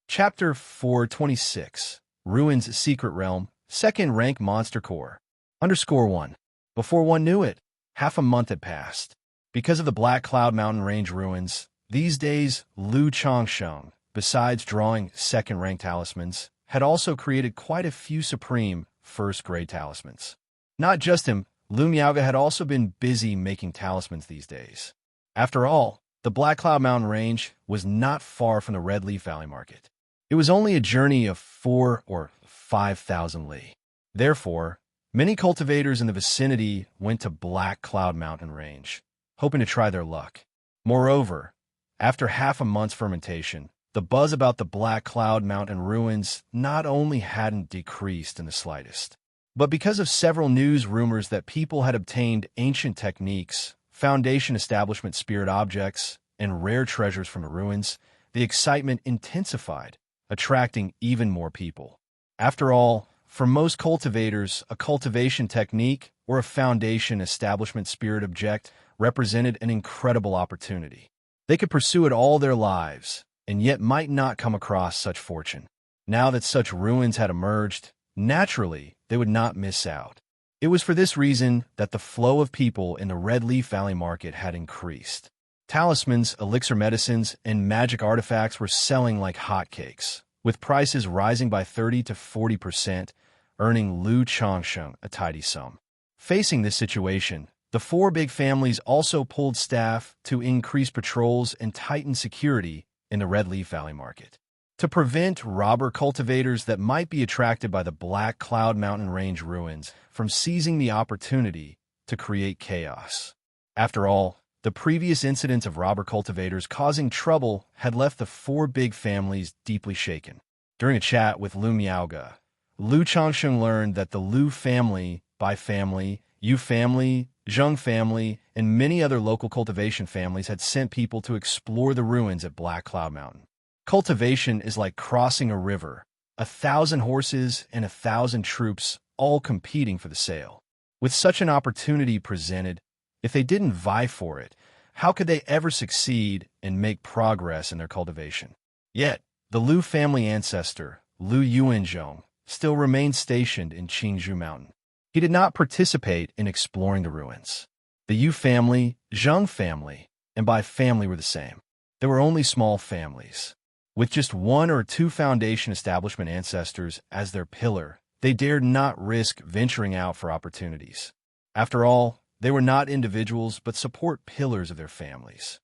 Chapter 426, Ruins Secret Realm, 2nd Rank Monster Core. _1. Before one knew it, half a month had passed. Because of the Black Cloud Mountain Range ruins, these days Lu Changsheng, besides drawing second-rank talismans, had also created quite a few supreme first-grade talismans. Not just him, Lu Miaoga had also been busy making talismans these days. After all, the Black Cloud Mountain Range was not far from the Red Leaf Valley Market. It was only a journey of 4,000 or 5,000 li. Therefore, many cultivators in the vicinity went to Black Cloud Mountain Range, hoping to try their luck. Moreover, after half a month's fermentation, the buzz about the Black Cloud Mountain ruins not only hadn't decreased in the slightest, but because of several news rumors that people had obtained ancient techniques, Foundation establishment spirit objects, and rare treasures from the ruins, the excitement intensified, attracting even more people. After all, for most cultivators, a cultivation technique or a Foundation establishment spirit object represented an incredible opportunity. They could pursue it all their lives, and yet might not come across such fortune. Now that such ruins had emerged, naturally, they would not miss out. It was for this reason that the flow of people in the Red Leaf Valley Market had increased. Talismans, elixir medicines, and magic artifacts were selling like hotcakes, with prices rising by 30 to 40%, earning Lu Changsheng a tidy sum. Facing this situation, the four big families also pulled staff to increase patrols and tighten security in the Red Leaf Valley Market, to prevent robber cultivators that might be attracted by the Black Cloud Mountain Range ruins from seizing the opportunity to create chaos. After all, the previous incidents of robber cultivators causing trouble had left the four big families deeply shaken. During a chat with Lu Miaoga, Lu Changsheng learned that the Lu family, Bai family, Yu family, Zheng family, and many other local cultivation families had sent people to explore the ruins at Black Cloud Mountain. Cultivation is like crossing a river, 1,000 horses and 1,000 troops all competing for the sale. With such an opportunity presented, if they didn't vie for it, how could they ever succeed and make progress in their cultivation? Yet, the Lu family ancestor, Lu Yuanzhong, still remained stationed in Qingzhou Mountain. He did not participate in exploring the ruins. The Yu family, Zheng family, and Bai family were the same. They were only small families. With just one or two Foundation establishment ancestors as their pillar, they dared not risk venturing out for opportunities. After all, they were not individuals but support pillars of their families.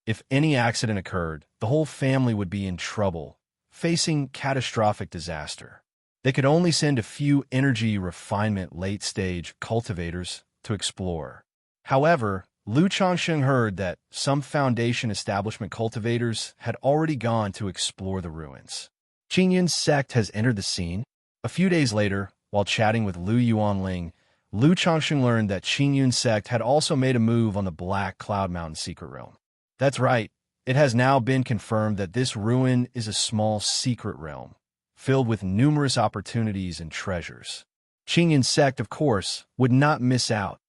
If any accident occurred, the whole family would be in trouble, facing catastrophic disaster. They could only send a few energy refinement late-stage cultivators to explore. However, Lu Changsheng heard that some Foundation establishment cultivators had already gone to explore the ruins. Qingyun's sect has entered the scene. A few days later, while chatting with Lu Yuanling, Lu Changsheng learned that Qingyun's sect had also made a move on the Black Cloud Mountain secret realm. That's right, it has now been confirmed that this ruin is a small secret realm, filled with numerous opportunities and treasures. Qingyun's sect, of course, would not miss out,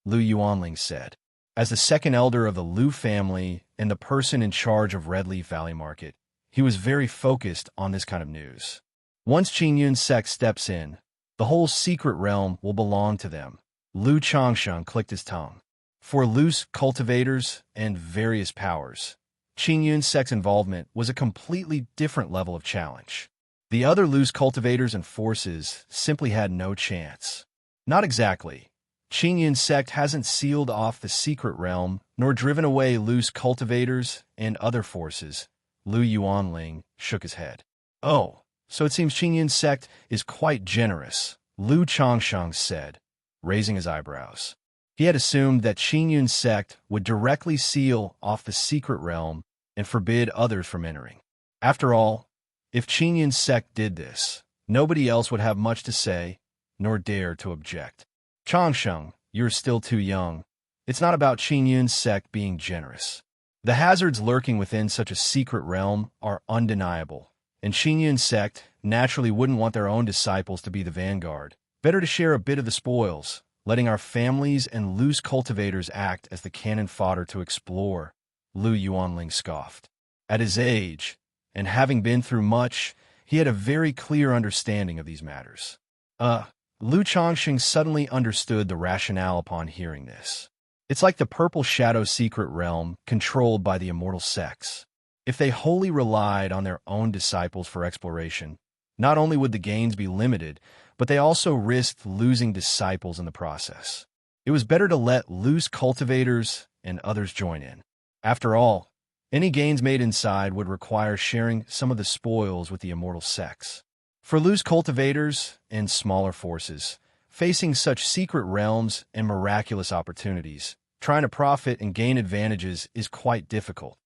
Lu Yuanling said. As the second elder of the Lu family and the person in charge of Red Leaf Valley Market, he was very focused on this kind of news. Once Qingyun's sect steps in, the whole secret realm will belong to them. Lu Changsheng clicked his tongue. For Lu's cultivators and various powers, Qingyun's sect's involvement was a completely different level of challenge. The other Lu's cultivators and forces simply had no chance. Not exactly. Qingyun's sect hasn't sealed off the secret realm, nor driven away Lu's cultivators and other forces. Lu Yuanling shook his head. Oh, so it seems Qingyun's sect is quite generous, Lu Changsheng said, raising his eyebrows. He had assumed that Qingyun's sect would directly seal off the secret realm and forbid others from entering. After all, if Qingyun's sect did this, nobody else would have much to say, nor dare to object. Changsheng, you're still too young. It's not about Qingyun's sect being generous. The hazards lurking within such a secret realm are undeniable, and Qingyun's sect naturally wouldn't want their own disciples to be the vanguard. Better to share a bit of the spoils, letting our families and loose cultivators act as the cannon fodder to explore, Lu Yuanling scoffed. At his age, and having been through much, he had a very clear understanding of these matters. Lu Chongqing suddenly understood the rationale upon hearing this. It's like the Purple Shadow secret realm controlled by the immortal sects. If they wholly relied on their own disciples for exploration, not only would the gains be limited, but they also risked losing disciples in the process. It was better to let loose cultivators and others join in. After all, any gains made inside would require sharing some of the spoils with the immortal sects. For loose cultivators and smaller forces, facing such secret realms and miraculous opportunities, trying to profit and gain advantages is quite difficult,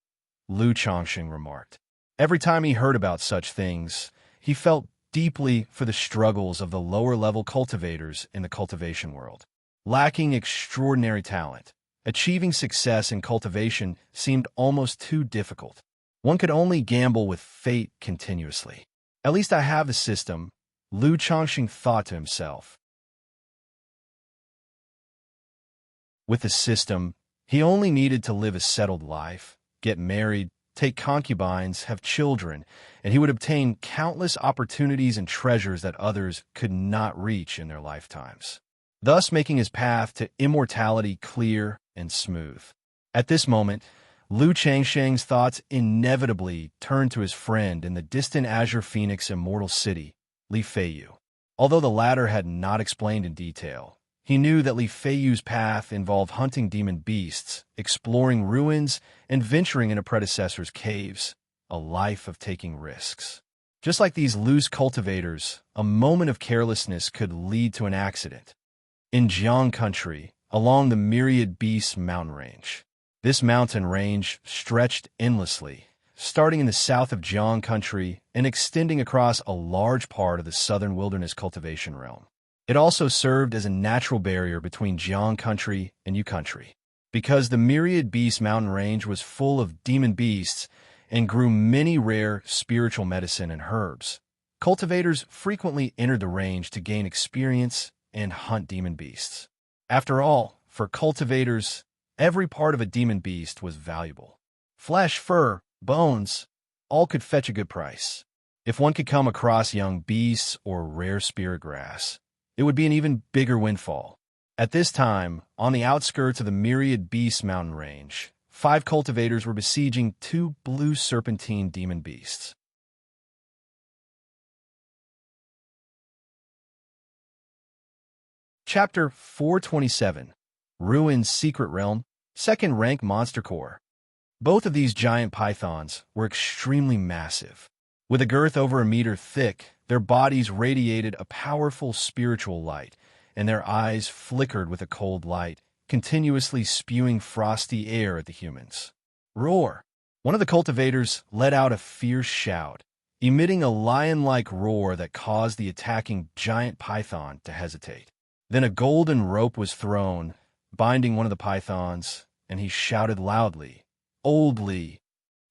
Lu Chongqing remarked. Every time he heard about such things, he felt deeply for the struggles of the lower-level cultivators in the cultivation world. Lacking extraordinary talent, achieving success in cultivation seemed almost too difficult. One could only gamble with fate continuously. At least I have the system, Lu Chongqing thought to himself. With the system, he only needed to live a settled life, get married, take concubines, have children, and he would obtain countless opportunities and treasures that others could not reach in their lifetimes, thus making his path to immortality clear and smooth. At this moment, Lu Changsheng's thoughts inevitably turned to his friend in the distant Azure Phoenix immortal city, Li Feiyu. Although the latter had not explained in detail, he knew that Li Feiyu's path involved hunting demon beasts, exploring ruins, and venturing into predecessors' caves, a life of taking risks. Just like these loose cultivators, a moment of carelessness could lead to an accident. In Jiang country, along the Myriad Beasts mountain range. This mountain range stretched endlessly, starting in the south of Jiang country and extending across a large part of the southern wilderness cultivation realm. It also served as a natural barrier between Jiang country and Yu country. Because the Myriad Beasts mountain range was full of demon beasts and grew many rare spiritual medicine and herbs, cultivators frequently entered the range to gain experience and hunt demon beasts. After all, for cultivators, every part of a demon beast was valuable. Flesh, fur, bones, all could fetch a good price. If one could come across young beasts or rare spirit grass, it would be an even bigger windfall. At this time, on the outskirts of the Myriad Beasts mountain range, 5 cultivators were besieging 2 blue serpentine demon beasts. Chapter 427, Ruin's Secret Realm, 2nd Rank Monster Core. Both of these giant pythons were extremely massive. With a girth over a meter thick, their bodies radiated a powerful spiritual light, and their eyes flickered with a cold light, continuously spewing frosty air at the humans. Roar! One of the cultivators let out a fierce shout, emitting a lion-like roar that caused the attacking giant python to hesitate. Then a golden rope was thrown, binding one of the pythons, and he shouted loudly, "Old Li!"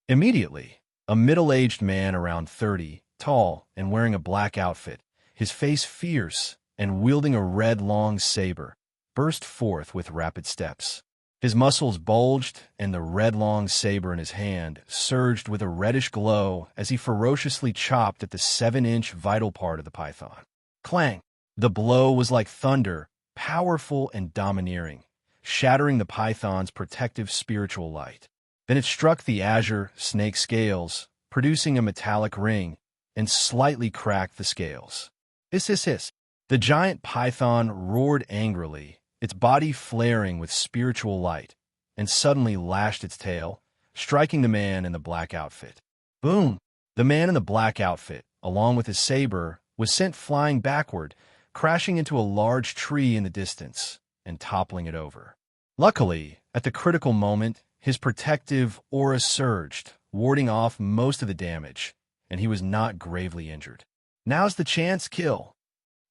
Immediately, a middle-aged man around 30, tall and wearing a black outfit, his face fierce and wielding a red long saber, burst forth with rapid steps. His muscles bulged, and the red long saber in his hand surged with a reddish glow as he ferociously chopped at the 7-inch vital part of the python. Clang! The blow was like thunder, powerful and domineering, shattering the python's protective spiritual light. Then it struck the azure snake scales, producing a metallic ring, and slightly cracked the scales. Hiss. The giant python roared angrily, its body flaring with spiritual light, and suddenly lashed its tail, striking the man in the black outfit. Boom! The man in the black outfit, along with his saber, was sent flying backward, crashing into a large tree in the distance and toppling it over. Luckily, at the critical moment, his protective aura surged, warding off most of the damage, and he was not gravely injured. Now's the chance, kill!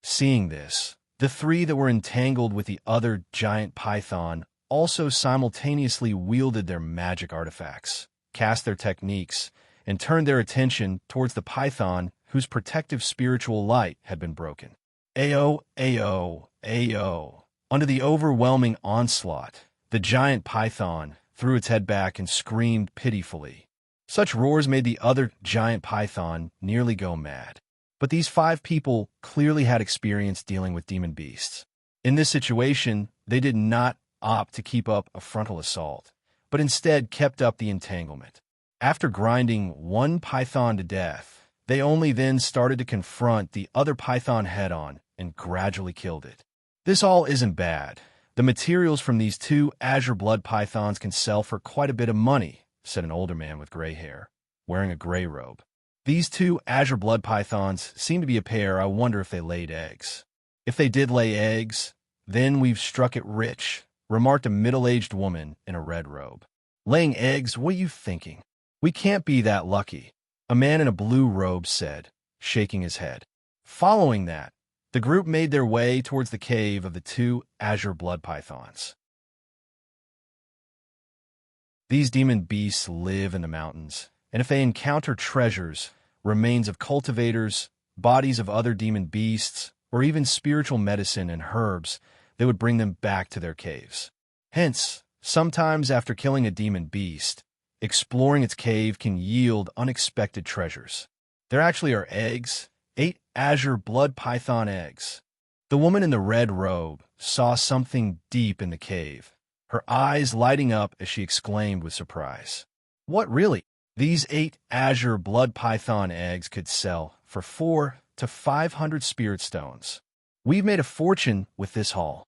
Seeing this, the 3 that were entangled with the other giant python also simultaneously wielded their magic artifacts, cast their techniques, and turned their attention towards the python whose protective spiritual light had been broken. Ayo, ayo, ayo. Under the overwhelming onslaught, the giant python threw its head back and screamed pitifully. Such roars made the other giant python nearly go mad. But these 5 people clearly had experience dealing with demon beasts. In this situation, they did not opt to keep up a frontal assault, but instead kept up the entanglement. After grinding one python to death, they only then started to confront the other python head-on and gradually killed it. This all isn't bad. The materials from these 2 azure blood pythons can sell for quite a bit of money, said an older man with gray hair, wearing a gray robe. These 2 azure blood pythons seem to be a pair. I wonder if they laid eggs. If they did lay eggs, then we've struck it rich, remarked a middle-aged woman in a red robe. Laying eggs? What are you thinking? We can't be that lucky, a man in a blue robe said, shaking his head. Following that, the group made their way towards the cave of the 2 azure blood pythons. These demon beasts live in the mountains, and if they encounter treasures, remains of cultivators, bodies of other demon beasts, or even spiritual medicine and herbs, they would bring them back to their caves. Hence, sometimes after killing a demon beast, exploring its cave can yield unexpected treasures. There actually are eggs, 8 azure blood python eggs. The woman in the red robe saw something deep in the cave, her eyes lighting up as she exclaimed with surprise. What really? These 8 azure blood python eggs could sell for 400 to 500 spirit stones. We've made a fortune with this haul.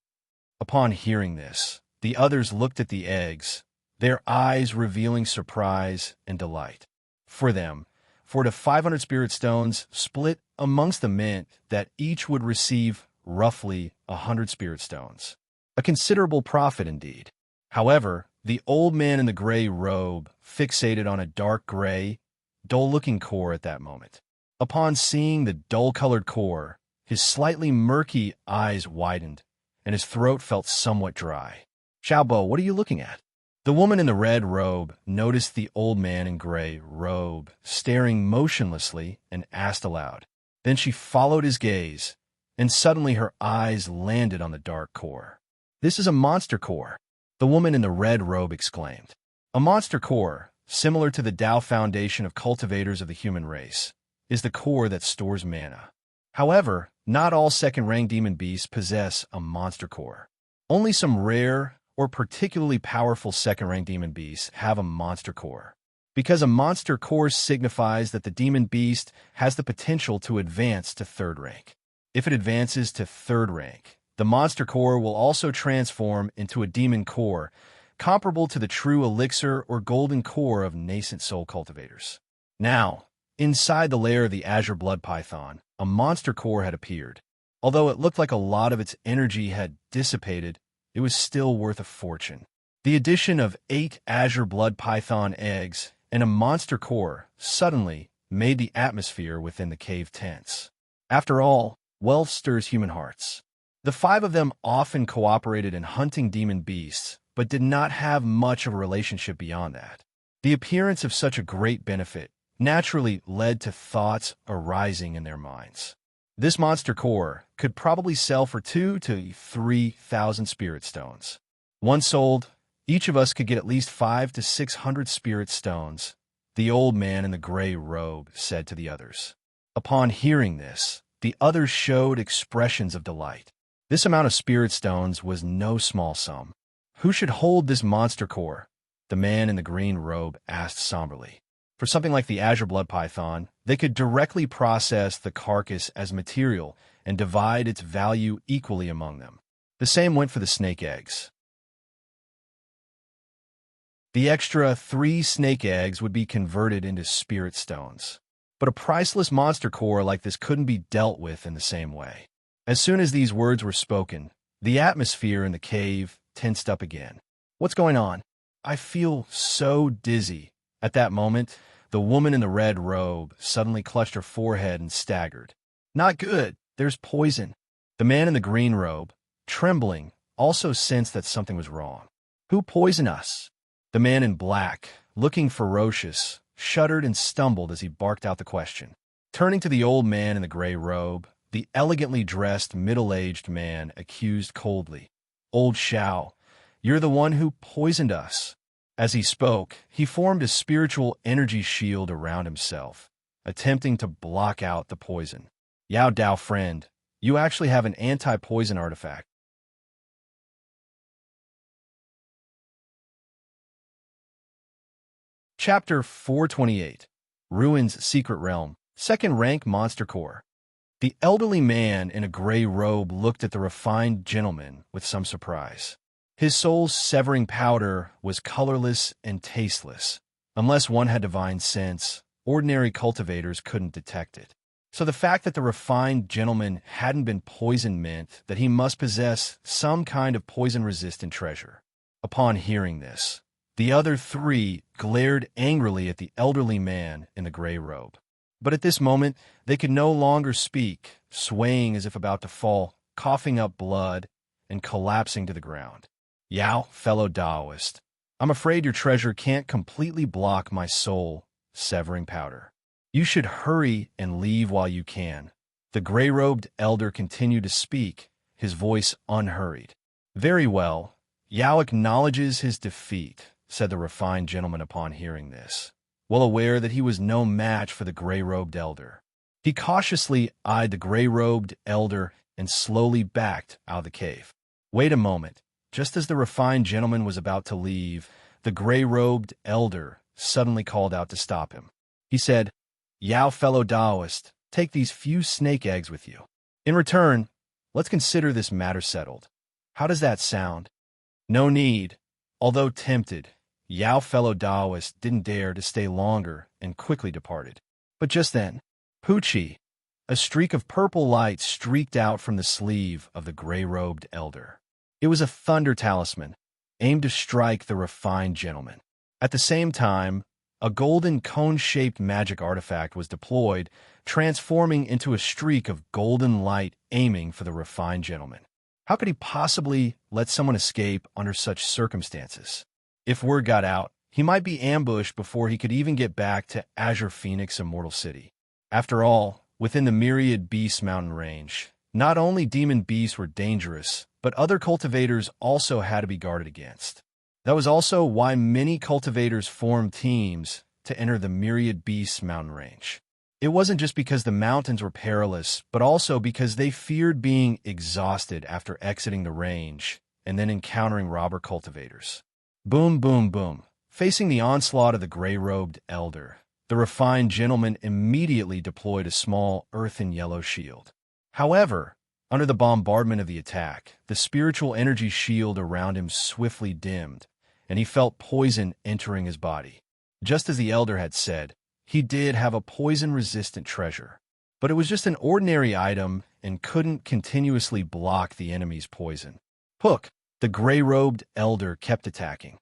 Upon hearing this, the others looked at the eggs, their eyes revealing surprise and delight. For them, 400 to 500 spirit stones split amongst the mint that each would receive roughly 100 spirit stones. A considerable profit indeed. However, the old man in the gray robe fixated on a dark gray, dull-looking core at that moment. Upon seeing the dull-colored core, his slightly murky eyes widened, and his throat felt somewhat dry. Xiaobo, what are you looking at? The woman in the red robe noticed the old man in gray robe staring motionlessly and asked aloud. Then she followed his gaze, and suddenly her eyes landed on the dark core. This is a monster core, the woman in the red robe exclaimed. A monster core, similar to the Tao foundation of cultivators of the human race, is the core that stores mana. However, not all second-rank demon beasts possess a monster core. Only some rare or particularly powerful second-rank demon beasts have a monster core. Because a monster core signifies that the demon beast has the potential to advance to 3rd rank. If it advances to 3rd rank, the monster core will also transform into a demon core, comparable to the true elixir or golden core of nascent soul cultivators. Now, inside the lair of the azure blood python, a monster core had appeared. Although it looked like a lot of its energy had dissipated, it was still worth a fortune. The addition of 8 azure blood python eggs and a monster core suddenly made the atmosphere within the cave tense. After all, wealth stirs human hearts. The 5 of them often cooperated in hunting demon beasts, but did not have much of a relationship beyond that. The appearance of such a great benefit naturally led to thoughts arising in their minds. This monster core could probably sell for 2,000 to 3,000 spirit stones. Once sold, each of us could get at least 500 to 600 spirit stones, the old man in the gray robe said to the others. Upon hearing this, the others showed expressions of delight. This amount of spirit stones was no small sum. Who should hold this monster core? The man in the green robe asked somberly. For something like the azure blood python, they could directly process the carcass as material and divide its value equally among them. The same went for the snake eggs. The extra 3 snake eggs would be converted into spirit stones. But a priceless monster core like this couldn't be dealt with in the same way. As soon as these words were spoken, the atmosphere in the cave tensed up again. What's going on? I feel so dizzy. At that moment, the woman in the red robe suddenly clutched her forehead and staggered. Not good. There's poison. The man in the green robe, trembling, also sensed that something was wrong. Who poisoned us? The man in black, looking ferocious, shuddered and stumbled as he barked out the question. Turning to the old man in the gray robe, the elegantly dressed middle-aged man accused coldly. Old Xiao, you're the one who poisoned us. As he spoke, he formed a spiritual energy shield around himself, attempting to block out the poison. Yao Dao friend, you actually have an anti-poison artifact. Chapter 428, Ruin's Secret Realm, Second Rank Monster Core. The elderly man in a gray robe looked at the refined gentleman with some surprise. His soul's severing powder was colorless and tasteless. Unless one had divine sense, ordinary cultivators couldn't detect it. So the fact that the refined gentleman hadn't been poisoned meant that he must possess some kind of poison-resistant treasure. Upon hearing this, the other three glared angrily at the elderly man in the gray robe. But at this moment, they could no longer speak, swaying as if about to fall, coughing up blood, and collapsing to the ground. Yao, fellow Taoist, I'm afraid your treasure can't completely block my soul, severing powder. You should hurry and leave while you can. The gray-robed elder continued to speak, his voice unhurried. Very well. Yao acknowledges his defeat, said the refined gentleman upon hearing this, well aware that he was no match for the gray-robed elder. He cautiously eyed the gray-robed elder and slowly backed out of the cave. Wait a moment. Just as the refined gentleman was about to leave, the gray-robed elder suddenly called out to stop him. He said, Yao, fellow Taoist, take these few snake eggs with you. In return, let's consider this matter settled. How does that sound? No need. Although tempted, Yao, fellow Taoist, didn't dare to stay longer and quickly departed. But just then, Poochie, a streak of purple light streaked out from the sleeve of the gray-robed elder. It was a thunder talisman, aimed to strike the refined gentleman. At the same time, a golden cone-shaped magic artifact was deployed, transforming into a streak of golden light aiming for the refined gentleman. How could he possibly let someone escape under such circumstances? If word got out, he might be ambushed before he could even get back to Azure Phoenix Immortal City. After all, within the Myriad Beast mountain range, not only demon beasts were dangerous, but other cultivators also had to be guarded against. That was also why many cultivators formed teams to enter the Myriad Beasts mountain range. It wasn't just because the mountains were perilous, but also because they feared being exhausted after exiting the range and then encountering robber cultivators. Boom, boom, boom. Facing the onslaught of the gray-robed elder, the refined gentleman immediately deployed a small earthen yellow shield. However, under the bombardment of the attack, the spiritual energy shield around him swiftly dimmed, and he felt poison entering his body. Just as the elder had said, he did have a poison-resistant treasure, but it was just an ordinary item and couldn't continuously block the enemy's poison. Hook, the gray-robed elder, kept attacking.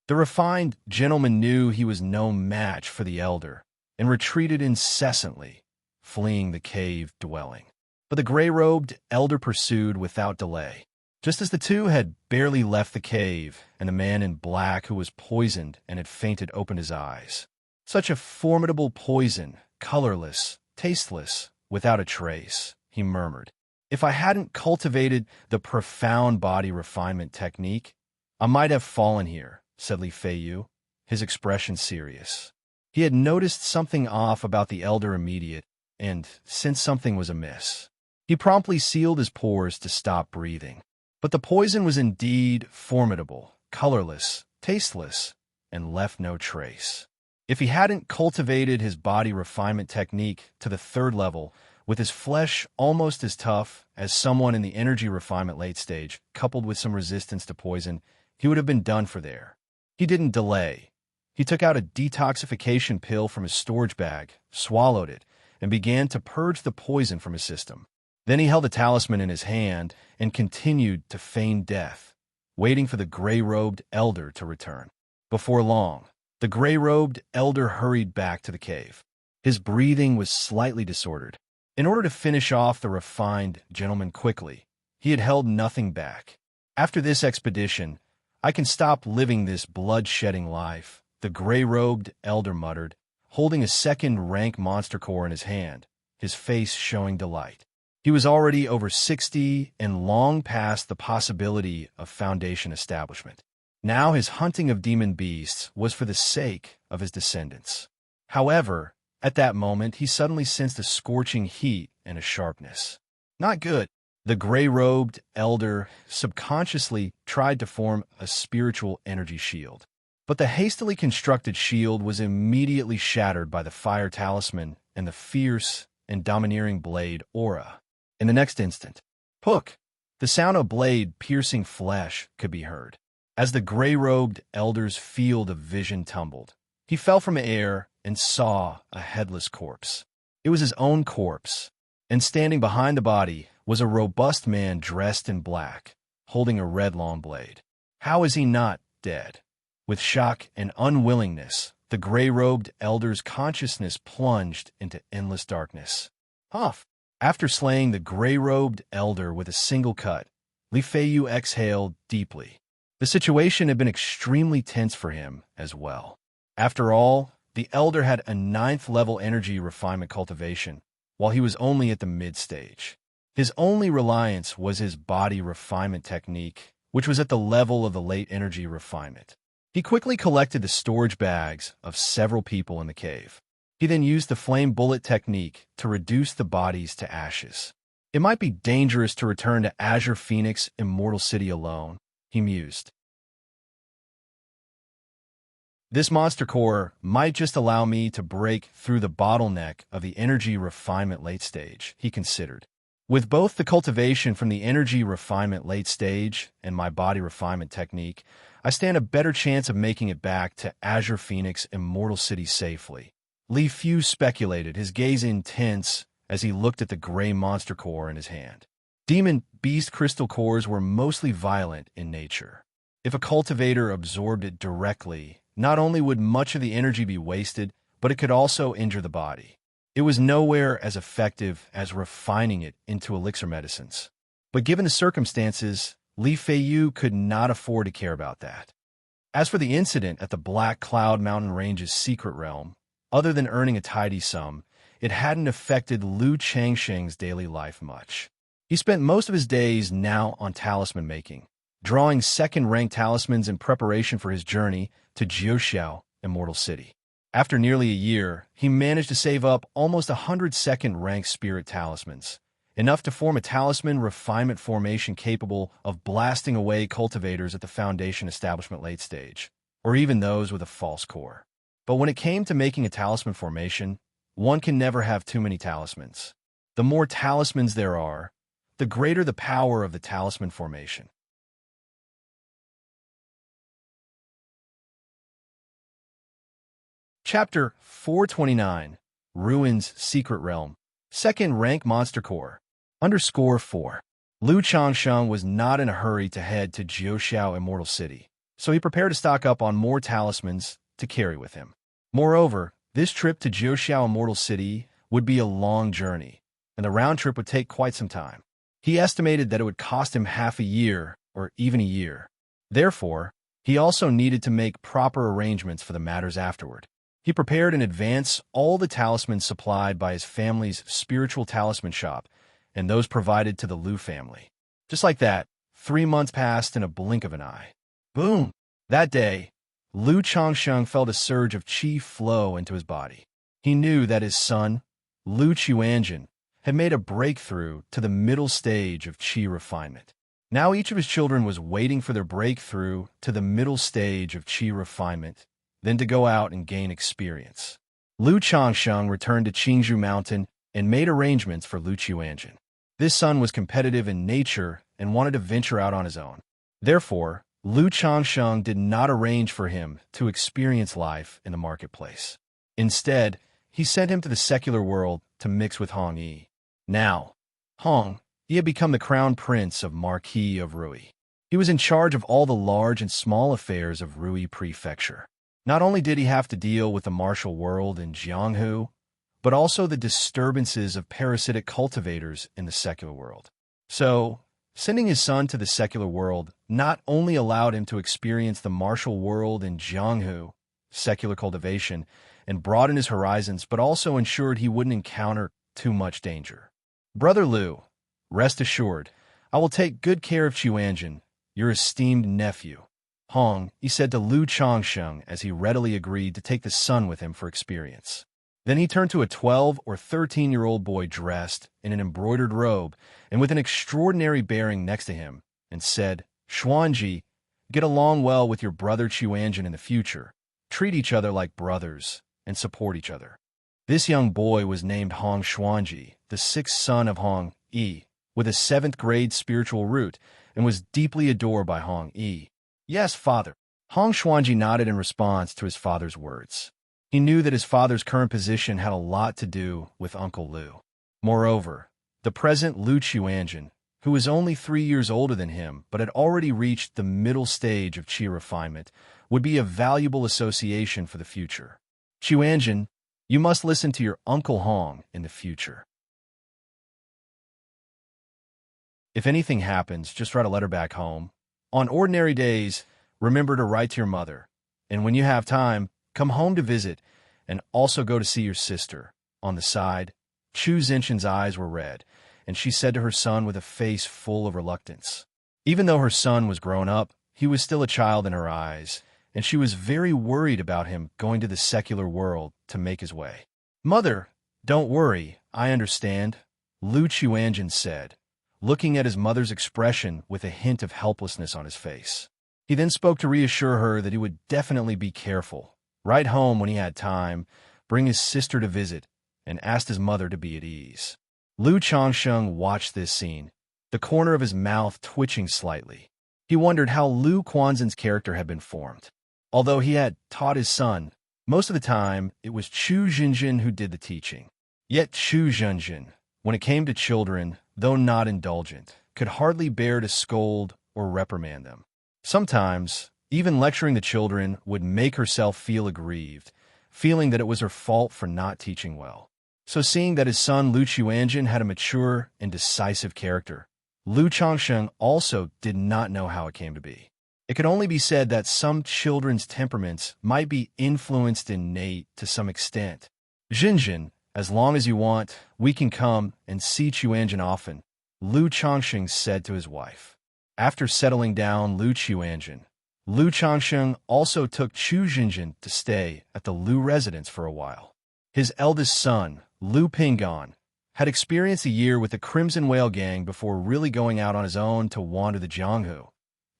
The refined gentleman knew he was no match for the elder and retreated incessantly, fleeing the cave dwelling. But the gray-robed elder pursued without delay. Just as the two had barely left the cave, and the man in black who was poisoned and had fainted opened his eyes. Such a formidable poison, colorless, tasteless, without a trace, he murmured. If I hadn't cultivated the profound body refinement technique, I might have fallen here, said Li Feiyu, his expression serious. He had noticed something off about the elder immediate, and sensed something was amiss. He promptly sealed his pores to stop breathing. But the poison was indeed formidable, colorless, tasteless, and left no trace. If he hadn't cultivated his body refinement technique to the third level, with his flesh almost as tough as someone in the energy refinement late stage, coupled with some resistance to poison, he would have been done for there. He didn't delay. He took out a detoxification pill from his storage bag, swallowed it, and began to purge the poison from his system. Then he held the talisman in his hand and continued to feign death, waiting for the gray-robed elder to return. Before long, the gray-robed elder hurried back to the cave. His breathing was slightly disordered. In order to finish off the refined gentleman quickly, he had held nothing back. After this expedition, I can stop living this blood-shedding life, the gray-robed elder muttered, holding a second-rank monster core in his hand, his face showing delight. He was already over 60 and long past the possibility of foundation establishment. Now his hunting of demon beasts was for the sake of his descendants. However, At that moment, he suddenly sensed a scorching heat and a sharpness. Not good. The gray-robed elder subconsciously tried to form a spiritual energy shield. But the hastily constructed shield was immediately shattered by the fire talisman and the fierce and domineering blade aura. In the next instant, hook! The sound of blade piercing flesh could be heard. As the gray-robed elder's field of vision tumbled, he fell from air and saw a headless corpse. It was his own corpse, and standing behind the body was a robust man dressed in black, holding a red long blade. How is he not dead? With shock and unwillingness, the gray-robed elder's consciousness plunged into endless darkness. Huff! After slaying the gray-robed elder with a single cut, Li Feiyu exhaled deeply. The situation had been extremely tense for him as well. After all, the elder had a 9th-level energy refinement cultivation, while he was only at the mid-stage. His only reliance was his body refinement technique, which was at the level of the late energy refinement. He quickly collected the storage bags of several people in the cave. He then used the flame bullet technique to reduce the bodies to ashes. It might be dangerous to return to Azure Phoenix Immortal City alone, he mused. This monster core might just allow me to break through the bottleneck of the energy refinement late stage, he considered. With both the cultivation from the energy refinement late stage and my body refinement technique, I stand a better chance of making it back to Azure Phoenix Immortal City safely. Li Fu speculated, his gaze intense as he looked at the gray monster core in his hand. Demon beast crystal cores were mostly violent in nature. If a cultivator absorbed it directly, not only would much of the energy be wasted, but it could also injure the body. It was nowhere as effective as refining it into elixir medicines. But given the circumstances, Li Feiyu could not afford to care about that. As for the incident at the Black Cloud Mountain Range's secret realm, other than earning a tidy sum, it hadn't affected Lu Changsheng's daily life much. He spent most of his days now on talisman making, drawing second-rank talismans in preparation for his journey to Xianxia, Immortal City. After nearly a year, he managed to save up almost 100 second-rank spirit talismans, enough to form a talisman refinement formation capable of blasting away cultivators at the Foundation establishment late stage, or even those with a false core. But when it came to making a talisman formation, one can never have too many talismans. The more talismans there are, the greater the power of the talisman formation. Chapter 429, Ruins Secret Realm, Second Rank Monster Core. _4. Lu Changsheng was not in a hurry to head to Jiuxiao Immortal City, so he prepared to stock up on more talismans to carry with him. Moreover, this trip to Jiuxiao Immortal City would be a long journey, and the round trip would take quite some time. He estimated that it would cost him half a year or even a year. Therefore, he also needed to make proper arrangements for the matters afterward. He prepared in advance all the talismans supplied by his family's spiritual talisman shop and those provided to the Lu family. Just like that, 3 months passed in a blink of an eye. Boom! That day, Lu Changsheng felt a surge of qi flow into his body. He knew that his son, Lu Qianjin, had made a breakthrough to the middle stage of qi refinement. Now each of his children was waiting for their breakthrough to the middle stage of qi refinement, then to go out and gain experience. Lu Changsheng returned to Qingzhou Mountain and made arrangements for Lu Qianjin. This son was competitive in nature and wanted to venture out on his own. Therefore, Lu Changsheng did not arrange for him to experience life in the marketplace. Instead, he sent him to the secular world to mix with Hong Yi. Now, Hong Yi had become the crown prince of Marquis of Rui. He was in charge of all the large and small affairs of Rui Prefecture. Not only did he have to deal with the martial world in Jianghu, but also the disturbances of parasitic cultivators in the secular world. So, sending his son to the secular world not only allowed him to experience the martial world in Jianghu, secular cultivation, and broaden his horizons, but also ensured he wouldn't encounter too much danger. Brother Lu, rest assured, I will take good care of Qianjin, your esteemed nephew. Hong, he said to Lu Changsheng as he readily agreed to take the son with him for experience. Then he turned to a 12 or 13-year-old boy dressed in an embroidered robe and with an extraordinary bearing next to him, and said, "Xuanji, get along well with your brother Qiuanjin in the future. Treat each other like brothers and support each other." This young boy was named Hong Xuanji, the sixth son of Hong Yi, with a seventh-grade spiritual root, and was deeply adored by Hong Yi. "Yes, father." Hong Xuanji nodded in response to his father's words. He knew that his father's current position had a lot to do with Uncle Lu. Moreover, the present Lu Qiuanjin, who was only 3 years older than him but had already reached the middle stage of qi refinement, would be a valuable association for the future. "Qiuanjin, you must listen to your Uncle Hong in the future. If anything happens, just write a letter back home. On ordinary days, remember to write to your mother. And when you have time, come home to visit, and also go to see your sister." On the side, Chu Zhenxin's eyes were red, and she said to her son with a face full of reluctance. Even though her son was grown up, he was still a child in her eyes, and she was very worried about him going to the secular world to make his way. "Mother, don't worry, I understand," Lu Qiuanjin said, looking at his mother's expression with a hint of helplessness on his face. He then spoke to reassure her that he would definitely be careful, write home when he had time, bring his sister to visit, and asked his mother to be at ease. Lu Changsheng watched this scene, the corner of his mouth twitching slightly. He wondered how Lu Quanzhen's character had been formed. Although he had taught his son, most of the time it was Chu Zhenxin who did the teaching. Yet Chu Zhenxin, when it came to children, though not indulgent, could hardly bear to scold or reprimand them. Sometimes, even lecturing the children would make herself feel aggrieved, feeling that it was her fault for not teaching well. So seeing that his son Lu Qiuanjin had a mature and decisive character, Lu Changsheng also did not know how it came to be. It could only be said that some children's temperaments might be influenced innate to some extent. "Zhenxin, as long as you want, we can come and see Qiuanjin often," Lu Changsheng said to his wife. After settling down Lu Qiuanjin, Lu Changsheng also took Chu Zhenxin to stay at the Lu residence for a while. His eldest son, Lu Pinggan, had experienced a year with the Crimson Whale Gang before really going out on his own to wander the Jianghu,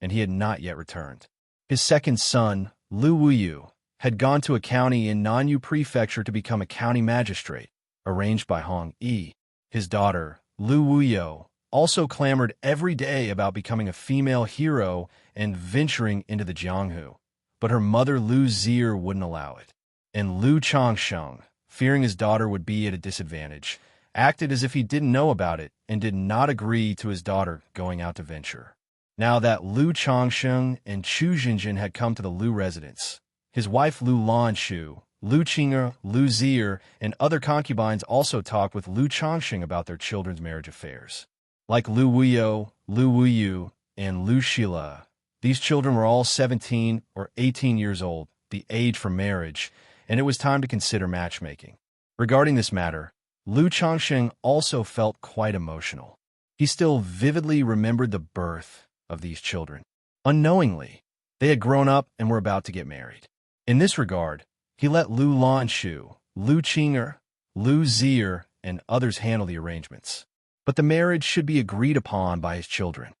and he had not yet returned. His second son, Lu Wuyu, had gone to a county in Nanyu Prefecture to become a county magistrate, arranged by Hong Yi. His daughter, Lu Wuyo, also clamored every day about becoming a female hero and venturing into the Jianghu, but her mother Lu Zier wouldn't allow it. And Lu Changsheng, fearing his daughter would be at a disadvantage, acted as if he didn't know about it and did not agree to his daughter going out to venture. Now that Lu Changsheng and Chu Zhenxin had come to the Lu residence, his wife Lu Lanshu, Lu Qing'er, Lu Zier, and other concubines also talked with Lu Changsheng about their children's marriage affairs. Like Lu Wuyo, Lu Wuyu, and Lu Shila, these children were all 17 or 18 years old, the age for marriage, and it was time to consider matchmaking. Regarding this matter, Lu Changsheng also felt quite emotional. He still vividly remembered the birth of these children. Unknowingly, they had grown up and were about to get married. In this regard, he let Lu Lanshu, Lu Qing'er, Lu Zier, and others handle the arrangements. But the marriage should be agreed upon by his children.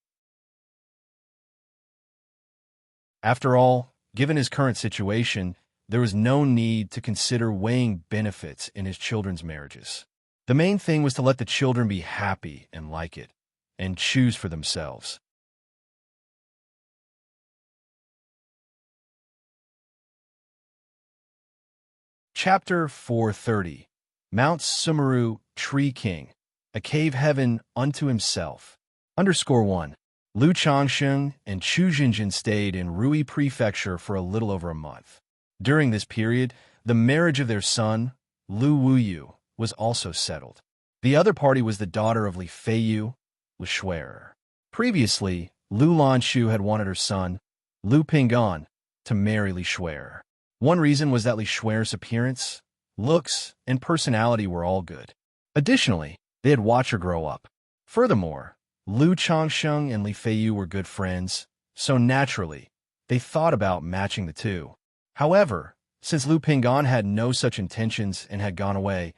After all, given his current situation, there was no need to consider weighing benefits in his children's marriages. The main thing was to let the children be happy and like it, and choose for themselves. Chapter 430, Mount Sumeru, Tree King, a cave heaven unto himself. _1. Lu Changsheng and Chu Zhenxin stayed in Rui Prefecture for a little over a month. During this period, the marriage of their son, Lu Wuyu, was also settled. The other party was the daughter of Li Feiyu, Li Shuer. Previously, Lu Lanshu had wanted her son, Lu Pinggan, to marry Li Shuer. One reason was that Li Shuer's appearance, looks, and personality were all good. Additionally, they had watched her grow up. Furthermore, Lu Changsheng and Li Feiyu were good friends, so naturally, they thought about matching the two. However, Since Lu Pingan had no such intentions and had gone away,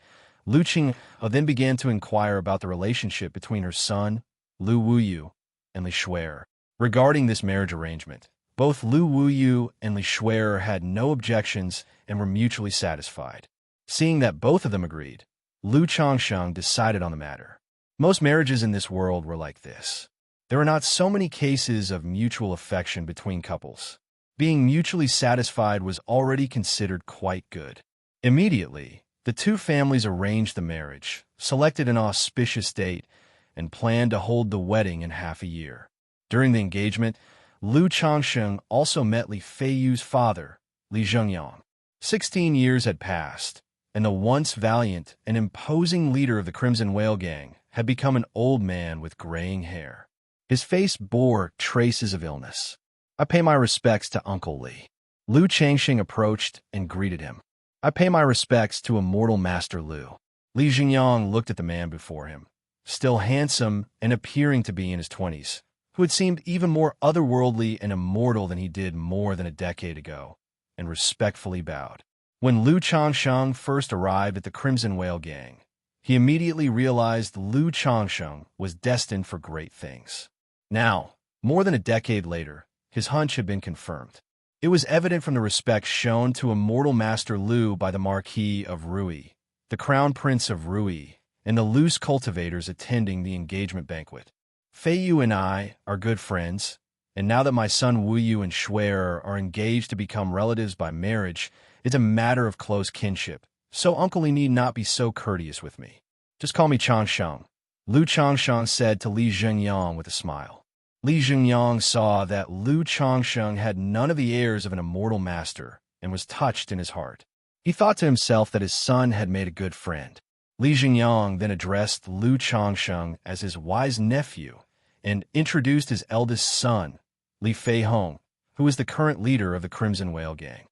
Lu Qing then began to inquire about the relationship between her son, Lu Wuyu, and Li Shuer. Regarding this marriage arrangement, both Lu Wuyu and Li Shuer had no objections and were mutually satisfied. Seeing that both of them agreed, Lu Changsheng decided on the matter. Most marriages in this world were like this. There are not so many cases of mutual affection between couples. Being mutually satisfied was already considered quite good. Immediately, the two families arranged the marriage, selected an auspicious date, and planned to hold the wedding in half a year. During the engagement, Lu Changsheng also met Li Feiyu's father, Li Zhengyang. 16 years had passed, and the once valiant and imposing leader of the Crimson Whale Gang had become an old man with graying hair. His face bore traces of illness. "I pay my respects to Uncle Li." Lu Changsheng approached and greeted him. "I pay my respects to Immortal Master Lu." Li Zhengyang looked at the man before him, still handsome and appearing to be in his 20s, who had seemed even more otherworldly and immortal than he did more than a decade ago, and respectfully bowed. When Lu Changsheng first arrived at the Crimson Whale Gang, he immediately realized Lu Changsheng was destined for great things. Now, more than a decade later, his hunch had been confirmed. It was evident from the respect shown to Immortal Master Lu by the Marquis of Rui, the Crown Prince of Rui, and the loose cultivators attending the engagement banquet. "Feiyu and I are good friends, and now that my son Wuyu and Shuer are engaged to become relatives by marriage, it's a matter of close kinship, so Uncle Li need not be so courteous with me. Just call me Changsheng," Lu Changsheng said to Li Zhengyang with a smile. Li Zhengyang saw that Lu Changsheng had none of the airs of an immortal master and was touched in his heart. He thought to himself that his son had made a good friend. Li Zhengyang then addressed Lu Changsheng as his wise nephew and introduced his eldest son, Li Feihong, who is the current leader of the Crimson Whale Gang.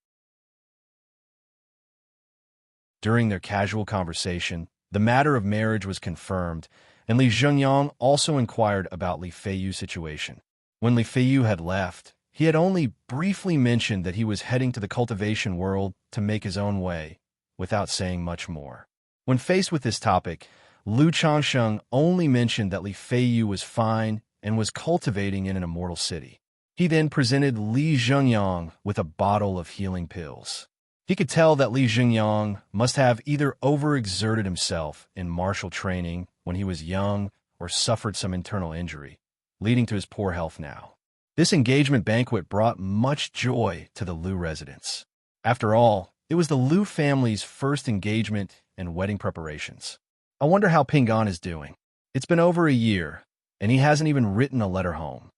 During their casual conversation, the matter of marriage was confirmed, and Li Zhengyang also inquired about Li Feiyu's situation. When Li Feiyu had left, he had only briefly mentioned that he was heading to the cultivation world to make his own way, without saying much more. When faced with this topic, Lu Changsheng only mentioned that Li Feiyu was fine and was cultivating in an immortal city. He then presented Li Zhengyang with a bottle of healing pills. He could tell that Li Zhengyang must have either overexerted himself in martial training when he was young or suffered some internal injury, leading to his poor health now. This engagement banquet brought much joy to the Lu residents. After all, it was the Lu family's first engagement and wedding preparations. "I wonder how Pingan is doing. It's been over a year, and he hasn't even written a letter home."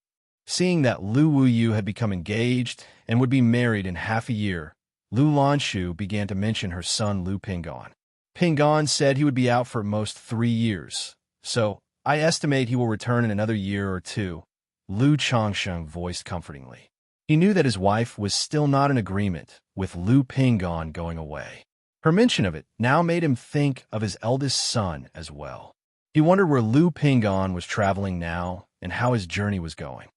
Seeing that Lu Wuyu had become engaged and would be married in half a year, Lu Lanshu began to mention her son Lu Pingan. "Pingan said he would be out for at most 3 years, so I estimate he will return in another year or two," Lu Changsheng voiced comfortingly. He knew that his wife was still not in agreement with Lu Pingan going away. Her mention of it now made him think of his eldest son as well. He wondered where Lu Pingan was traveling now and how his journey was going.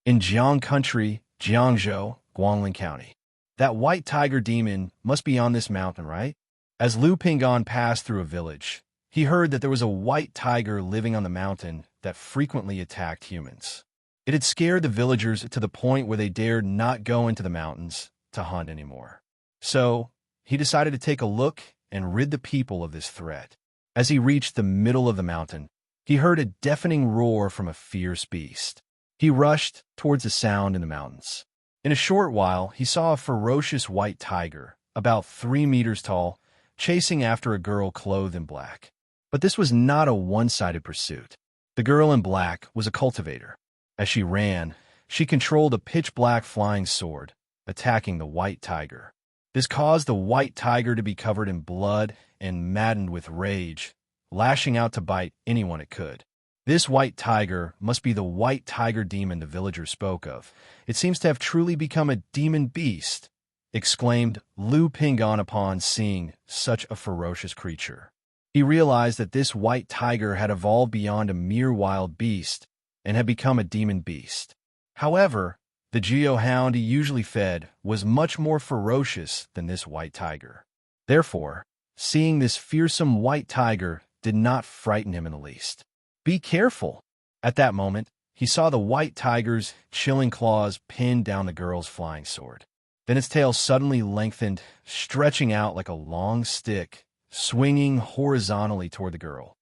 In Jiang Country, Jiangzhou, Guangling County. That white tiger demon must be on this mountain, right? As Lu Pingan passed through a village, he heard that there was a white tiger living on the mountain that frequently attacked humans. It had scared the villagers to the point where they dared not go into the mountains to hunt anymore. So, he decided to take a look and rid the people of this threat. As he reached the middle of the mountain, he heard a deafening roar from a fierce beast. He rushed towards the sound in the mountains. In a short while, he saw a ferocious white tiger, about 3 meters tall, chasing after a girl clothed in black. But this was not a one-sided pursuit. The girl in black was a cultivator. As she ran, she controlled a pitch-black flying sword, attacking the white tiger. This caused the white tiger to be covered in blood and maddened with rage, lashing out to bite anyone it could. This white tiger must be the white tiger demon the villagers spoke of. "It seems to have truly become a demon beast," exclaimed Lu Pingan upon seeing such a ferocious creature. He realized that this white tiger had evolved beyond a mere wild beast and had become a demon beast. However, The geohound he usually fed was much more ferocious than this white tiger. Therefore, seeing this fearsome white tiger did not frighten him in the least. "Be careful!" At that moment, he saw the white tiger's chilling claws pin down the girl's flying sword. Then its tail suddenly lengthened, stretching out like a long stick, swinging horizontally toward the girl.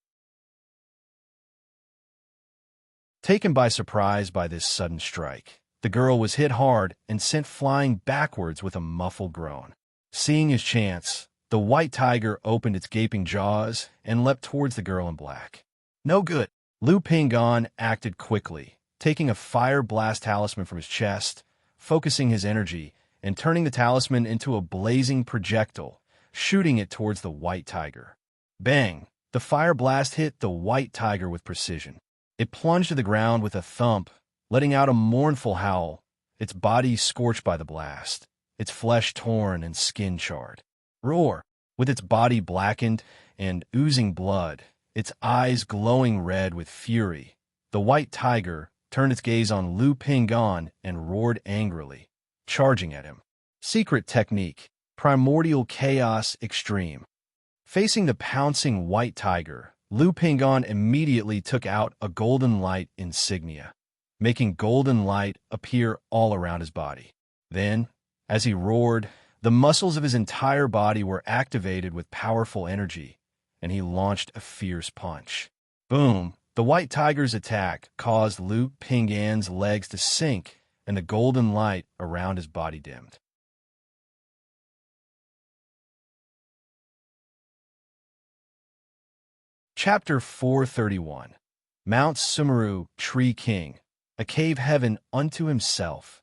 Taken by surprise by this sudden strike, the girl was hit hard and sent flying backwards with a muffled groan. Seeing his chance, the white tiger opened its gaping jaws and leapt towards the girl in black. No good. Lu Pingon acted quickly, taking a fire blast talisman from his chest, focusing his energy, and turning the talisman into a blazing projectile, shooting it towards the white tiger. Bang! The fire blast hit the white tiger with precision. It plunged to the ground with a thump, letting out a mournful howl, its body scorched by the blast, its flesh torn and skin charred. Roar! With its body blackened and oozing blood, its eyes glowing red with fury, the white tiger turned its gaze on Lu Pingon and roared angrily, charging at him. Secret technique, primordial chaos extreme. Facing the pouncing white tiger, Lu Pingon immediately took out a golden light insignia, making golden light appear all around his body. Then, as he roared, the muscles of his entire body were activated with powerful energy, and he launched a fierce punch. Boom! The white tiger's attack caused Lu Pingon's legs to sink, and the golden light around his body dimmed. Chapter 431. Mount Sumeru, Tree King, a cave heaven unto himself.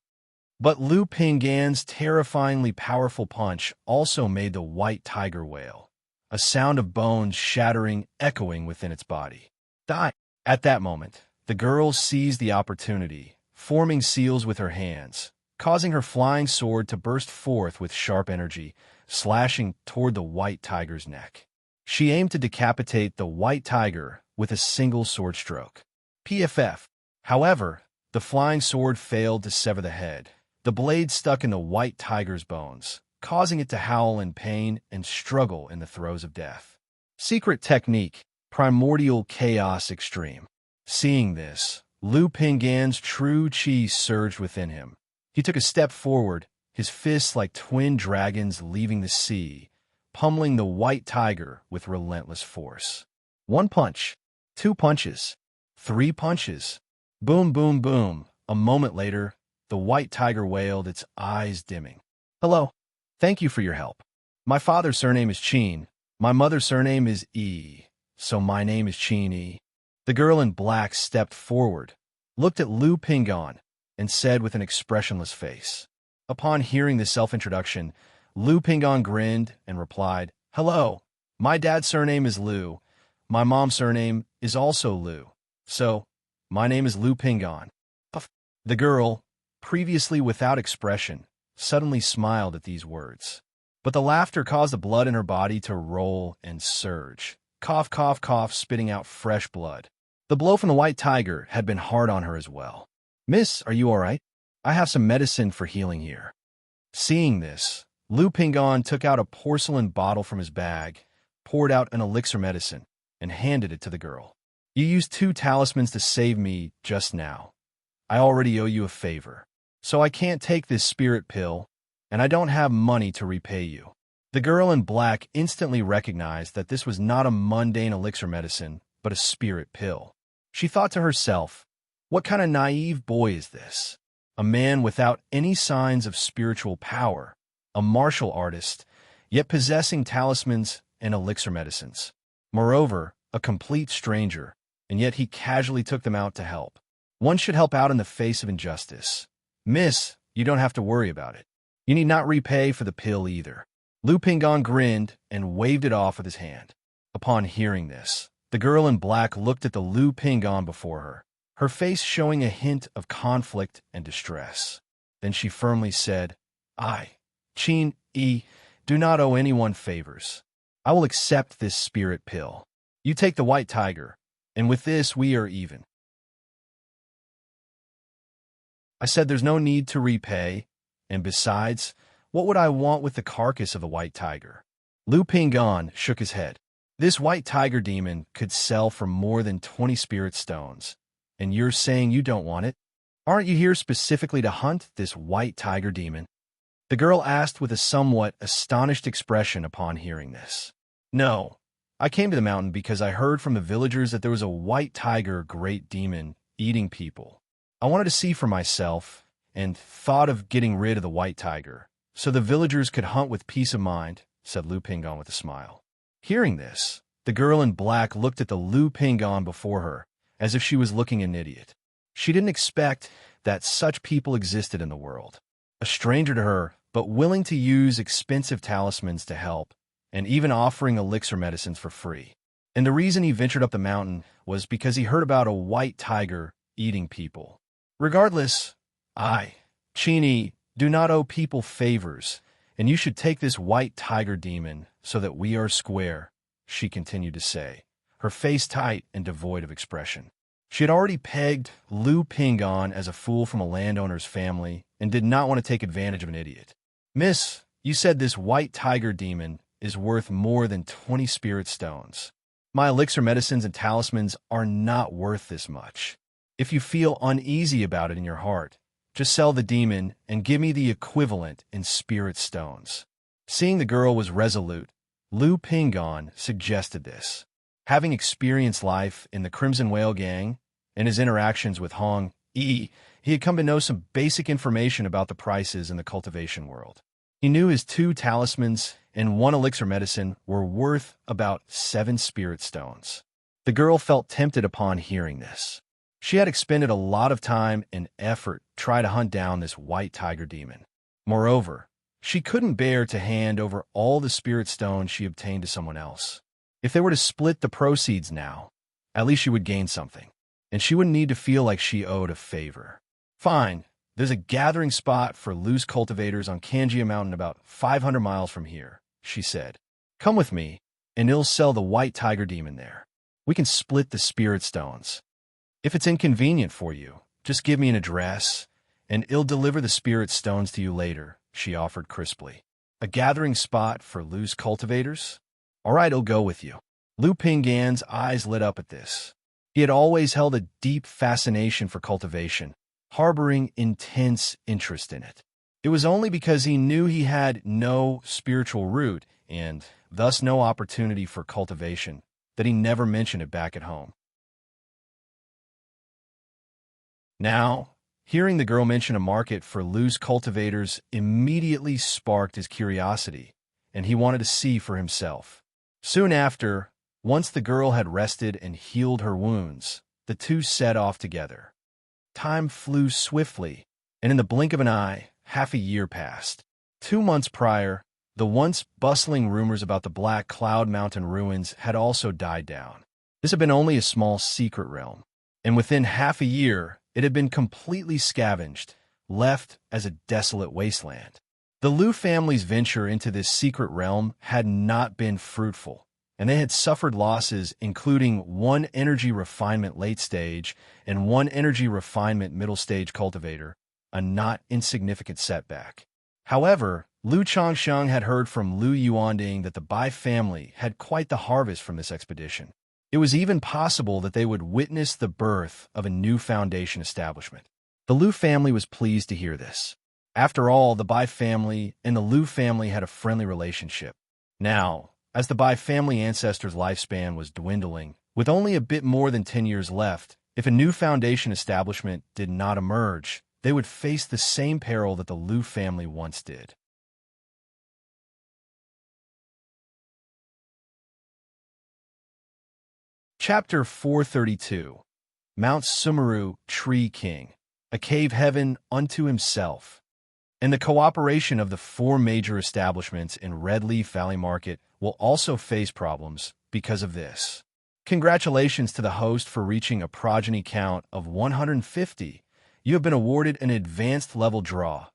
But Lu Pingon's terrifyingly powerful punch also made the white tiger wail, a sound of bones shattering echoing within its body. Die! At that moment, the girl seized the opportunity, forming seals with her hands, causing her flying sword to burst forth with sharp energy, slashing toward the white tiger's neck. She aimed to decapitate the white tiger with a single sword stroke. PFF. However, the flying sword failed to sever the head. The blade stuck in the white tiger's bones, causing it to howl in pain and struggle in the throes of death. Secret technique, primordial chaos extreme. Seeing this, Lu Pingon's true chi surged within him. He took a step forward, his fists like twin dragons leaving the sea, pummeling the white tiger with relentless force. One punch, two punches, three punches. Boom, boom, boom. A moment later, the white tiger wailed, its eyes dimming. "Hello. Thank you for your help. My father's surname is Qin. My mother's surname is Yi, so my name is Qin Yi." The girl in black stepped forward, looked at Lu Pingon, and said with an expressionless face. Upon hearing this self-introduction, Lu Pingon grinned and replied, "Hello. My dad's surname is Lu. My mom's surname is also Lu. So, my name is Lu Pingon." Puff. The girl, previously without expression, suddenly smiled at these words. But the laughter caused the blood in her body to roll and surge. Cough, cough, cough, spitting out fresh blood. The blow from the white tiger had been hard on her as well. "Miss, are you all right? I have some medicine for healing here." Seeing this, Lu Pingon took out a porcelain bottle from his bag, poured out an elixir medicine, and handed it to the girl. "You used 2 talismans to save me just now. I already owe you a favor, so I can't take this spirit pill, and I don't have money to repay you." The girl in black instantly recognized that this was not a mundane elixir medicine, but a spirit pill. She thought to herself, what kind of naive boy is this? A man without any signs of spiritual power, a martial artist, yet possessing talismans and elixir medicines. Moreover, a complete stranger, and yet he casually took them out to help. One should help out in the face of injustice. "Miss, you don't have to worry about it. You need not repay for the pill either." Lu Pingon grinned and waved it off with his hand. Upon hearing this, the girl in black looked at the Lu Pingon before her, her face showing a hint of conflict and distress. Then she firmly said, "I, Qin Yi, do not owe anyone favors. I will accept this spirit pill. You take the white tiger, and with this we are even." I said there's no need to repay, and besides, what would I want with the carcass of the white tiger? Lu Pingan shook his head. This white tiger demon could sell for more than 20 spirit stones, and you're saying you don't want it? Aren't you here specifically to hunt this white tiger demon? The girl asked with a somewhat astonished expression upon hearing this. No, I came to the mountain because I heard from the villagers that there was a white tiger great demon eating people. I wanted to see for myself and thought of getting rid of the white tiger so the villagers could hunt with peace of mind, said Lu Pingan with a smile. Hearing this, the girl in black looked at the Lu Pingan before her as if she was looking an idiot. She didn't expect that such people existed in the world. A stranger to her, but willing to use expensive talismans to help, and even offering elixir medicines for free. And the reason he ventured up the mountain was because he heard about a white tiger eating people. Regardless, I, Chini, do not owe people favors, and you should take this white tiger demon so that we are square, she continued to say, her face tight and devoid of expression. She had already pegged Lu Pingan as a fool from a landowner's family and did not want to take advantage of an idiot. Miss, you said this white tiger demon is worth more than 20 spirit stones. My elixir medicines and talismans are not worth this much. If you feel uneasy about it in your heart, just sell the demon and give me the equivalent in spirit stones. Seeing the girl was resolute, Lu Pingan suggested this. Having experienced life in the Crimson Whale Gang and his interactions with Hong Yi, he had come to know some basic information about the prices in the cultivation world. He knew his 2 talismans and 1 elixir medicine were worth about 7 spirit stones. The girl felt tempted upon hearing this. She had expended a lot of time and effort to try to hunt down this white tiger demon. Moreover, she couldn't bear to hand over all the spirit stones she obtained to someone else. If they were to split the proceeds now, at least she would gain something, and she wouldn't need to feel like she owed a favor. Fine, there's a gathering spot for loose cultivators on Xianxia Mountain about 500 miles from here, she said. Come with me, and I'll sell the white tiger demon there. We can split the spirit stones. If it's inconvenient for you, just give me an address, and I'll deliver the spirit stones to you later, she offered crisply. A gathering spot for loose cultivators? All right, I'll go with you. Lu Pingan's eyes lit up at this. He had always held a deep fascination for cultivation, harboring intense interest in it. It was only because he knew he had no spiritual root and thus no opportunity for cultivation that he never mentioned it back at home. Now, hearing the girl mention a market for loose cultivators immediately sparked his curiosity, and he wanted to see for himself. Soon after, once the girl had rested and healed her wounds, the two set off together. Time flew swiftly, and in the blink of an eye, half a year passed. 2 months prior, the once bustling rumors about the Black Cloud Mountain ruins had also died down. This had been only a small secret realm, and within half a year, it had been completely scavenged, left as a desolate wasteland. The Liu family's venture into this secret realm had not been fruitful, and they had suffered losses including 1 energy refinement late stage and 1 energy refinement middle stage cultivator, a not insignificant setback. However, Liu Changsheng had heard from Liu Yuanding that the Bai family had quite the harvest from this expedition. It was even possible that they would witness the birth of a new foundation establishment. The Liu family was pleased to hear this. After all, the Bai family and the Liu family had a friendly relationship. Now, as the Bai family ancestors' lifespan was dwindling, with only a bit more than 10 years left, if a new foundation establishment did not emerge, they would face the same peril that the Liu family once did. Chapter 432 Mount Sumeru, Tree King, a cave heaven unto himself. And the cooperation of the 4 major establishments in Red Leaf Valley Market will also face problems because of this. Congratulations to the host for reaching a progeny count of 150. You have been awarded an advanced level draw.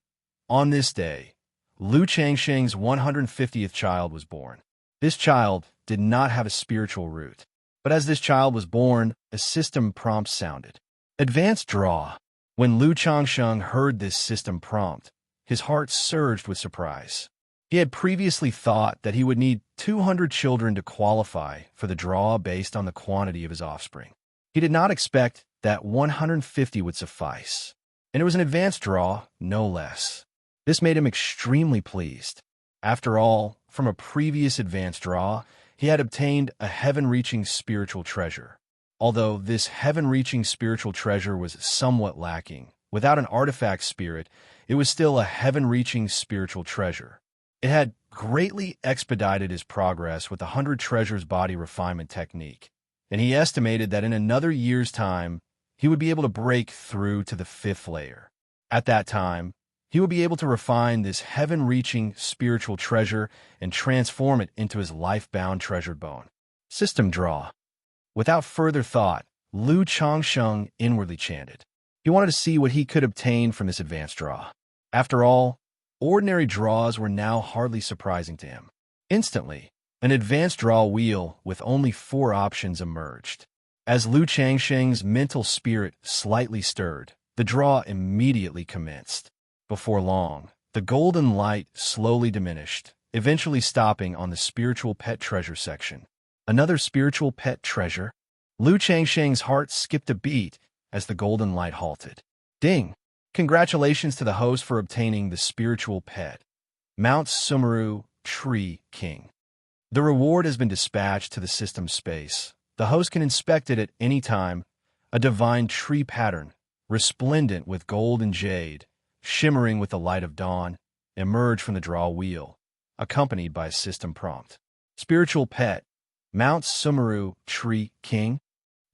On this day, Liu Changsheng's 150th child was born. This child did not have a spiritual root. But as this child was born, a system prompt sounded. Advanced draw. When Lu Changsheng heard this system prompt, his heart surged with surprise. He had previously thought that he would need 200 children to qualify for the draw based on the quantity of his offspring. He did not expect that 150 would suffice, and it was an advanced draw, no less. This made him extremely pleased. After all, from a previous advanced draw, he had obtained a heaven-reaching spiritual treasure. Although this heaven-reaching spiritual treasure was somewhat lacking, without an artifact spirit, it was still a heaven-reaching spiritual treasure. It had greatly expedited his progress with the 100 treasures body refinement technique, and he estimated that in another year's time, he would be able to break through to the 5th layer. At that time, he would be able to refine this heaven-reaching spiritual treasure and transform it into his life-bound treasured bone. System draw. Without further thought, Lu Changsheng inwardly chanted. He wanted to see what he could obtain from this advanced draw. After all, ordinary draws were now hardly surprising to him. Instantly, an advanced draw wheel with only 4 options emerged. As Lu Changsheng's mental spirit slightly stirred, the draw immediately commenced. Before long, the golden light slowly diminished, eventually stopping on the spiritual pet treasure section. Another spiritual pet treasure? Lu Changsheng's heart skipped a beat as the golden light halted. Ding! Congratulations to the host for obtaining the spiritual pet, Mount Sumeru Tree King. The reward has been dispatched to the system space. The host can inspect it at any time. A divine tree pattern, resplendent with gold and jade, shimmering with the light of dawn, emerged from the draw wheel, accompanied by a system prompt. Spiritual pet, Mount Sumeru Tree King.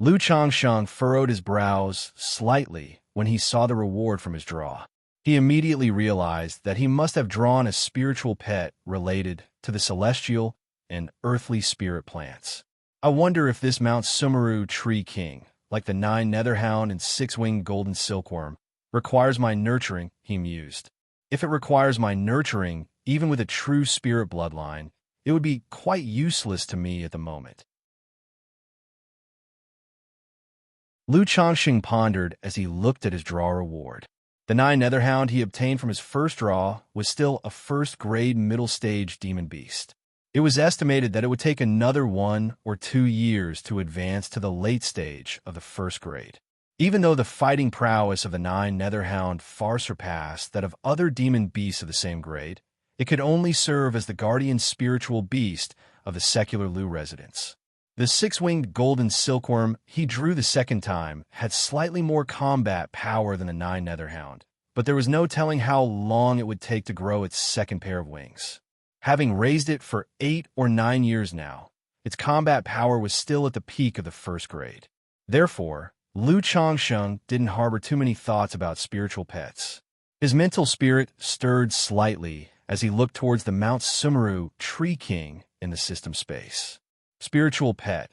Lu Changsheng furrowed his brows slightly when he saw the reward from his draw. He immediately realized that he must have drawn a spiritual pet related to the celestial and earthly spirit plants. I wonder if this Mount Sumeru Tree King, like the 9 netherhound and 6-winged golden silkworm, requires my nurturing, he mused. If it requires my nurturing, even with a true spirit bloodline, it would be quite useless to me at the moment. Lu Changsheng pondered as he looked at his draw reward. The 9 netherhound he obtained from his first draw was still a first-grade middle-stage demon beast. It was estimated that it would take another 1 or 2 years to advance to the late stage of the first grade. Even though the fighting prowess of the 9 netherhound far surpassed that of other demon beasts of the same grade, it could only serve as the guardian spiritual beast of the secular Lu residents. The 6-winged golden silkworm he drew the second time had slightly more combat power than the 9 netherhound, but there was no telling how long it would take to grow its second pair of wings. Having raised it for 8 or 9 years now, its combat power was still at the peak of the first grade. Therefore, Lu Changsheng didn't harbor too many thoughts about spiritual pets. His mental spirit stirred slightly as he looked towards the Mount Sumeru Tree King in the system space. Spiritual pet,